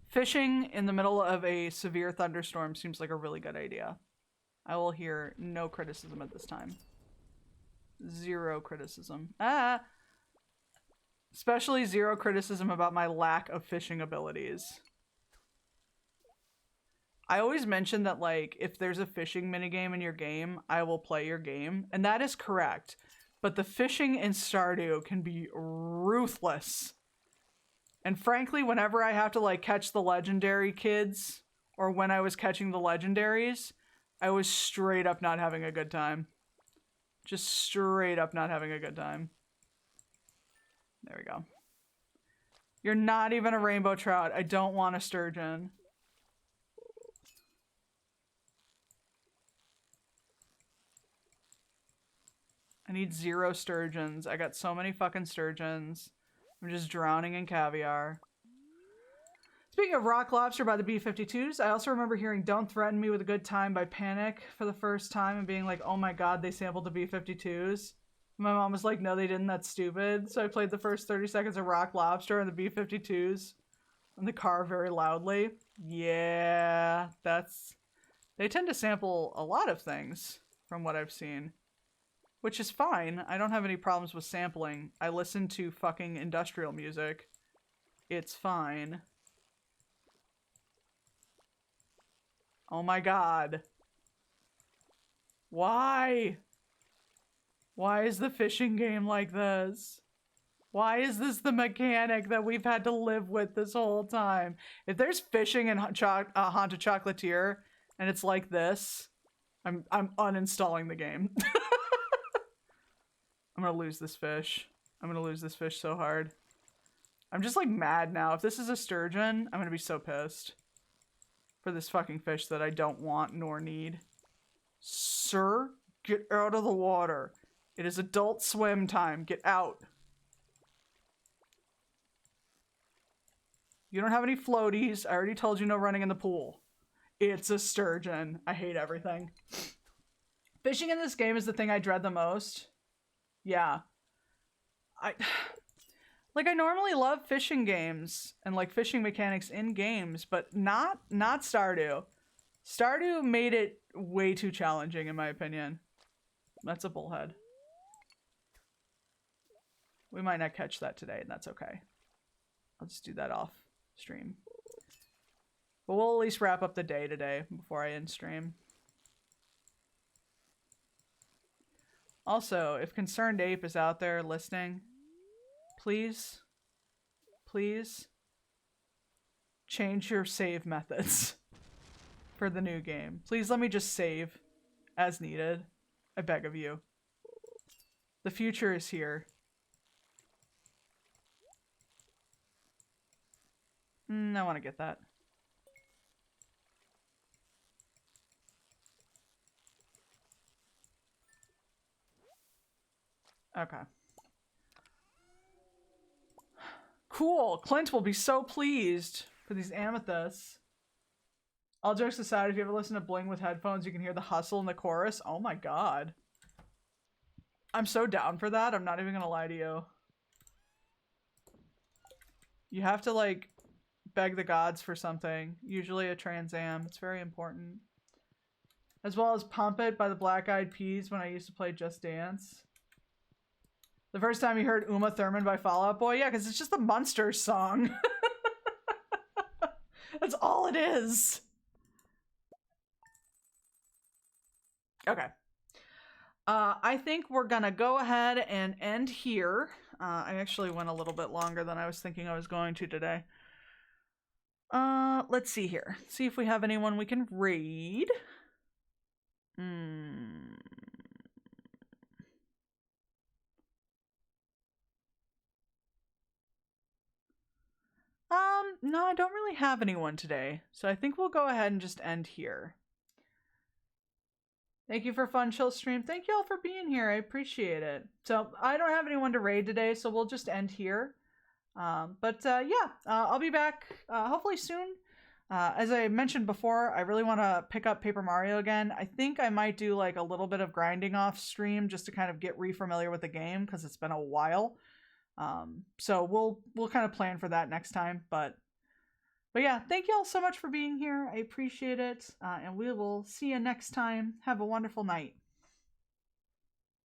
A: Fishing in the middle of a severe thunderstorm seems like a really good idea. I will hear no criticism at this time. Zero criticism. Ah! Especially zero criticism about my lack of fishing abilities. I always mention that, like, if there's a fishing minigame in your game, I will play your game. And that is correct. But the fishing in Stardew can be ruthless. And frankly, whenever I have to, like, catch the legendary kids, or when I was catching the legendaries, I was straight up not having a good time. Just straight up not having a good time. There we go. You're not even a rainbow trout. I don't want a sturgeon. I need 0 sturgeons. I got so many fucking sturgeons. I'm just drowning in caviar. Speaking of rock lobster by the B-52s, I also remember hearing Don't Threaten Me with a Good Time by Panic for the first time and being like, oh my god, they sampled the B-52s. My mom was like, no, they didn't. That's stupid. So I played the first 30 seconds of Rock Lobster and the B-52s in the car very loudly. Yeah, that's... They tend to sample a lot of things from what I've seen. Which is fine. I don't have any problems with sampling. I listen to fucking industrial music. It's fine. Oh my god. Why? Why is the fishing game like this? Why is this the mechanic that we've had to live with this whole time? If there's fishing in Haunted Chocolatier and it's like this, I'm uninstalling the game. I'm gonna lose this fish. I'm gonna lose this fish so hard. I'm just like mad now. If this is a sturgeon, I'm gonna be so pissed for this fucking fish that I don't want nor need. Sir, get out of the water. It is adult swim time. Get out. You don't have any floaties. I already told you no running in the pool. It's a sturgeon. I hate everything. Fishing in this game is the thing I dread the most. Yeah. I normally love fishing games and like fishing mechanics in games, but not Stardew. Stardew made it way too challenging in my opinion. That's a bullhead. We might not catch that today, and that's okay. I'll just do that off stream. But we'll at least wrap up the day today before I end stream. Also, if Concerned Ape is out there listening, please change your save methods for the new game. Please let me just save as needed. I beg of you. The future is here. I want to get that. Okay. Cool. Clint will be so pleased for these amethysts. All jokes aside, if you ever listen to Bling with headphones, you can hear the hustle in the chorus. Oh my god. I'm so down for that. I'm not even gonna lie to you. You have to, like, beg the gods for something. Usually a Trans Am. It's very important. As well as Pump It by the Black Eyed Peas when I used to play Just Dance. The first time you heard Uma Thurman by Fall Out Boy? Yeah, because it's just the Munsters song. That's all it is. Okay. I think we're gonna go ahead and end here. I actually went a little bit longer than I was thinking I was going to today. Let's see here. See if we have anyone we can raid. No, I don't really have anyone today. So I think we'll go ahead and just end here. Thank you for fun chill stream. Thank you all for being here. I appreciate it. So I don't have anyone to raid today, so we'll just end here. Yeah, I'll be back hopefully soon. As I mentioned before, I really want to pick up Paper Mario again. I think I might do like a little bit of grinding off stream just to kind of get re-familiar with the game because it's been a while. So we'll kind of plan for that next time. But yeah, thank you all so much for being here. I appreciate it. And we will see you next time. Have a wonderful night.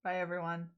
A: Bye, everyone.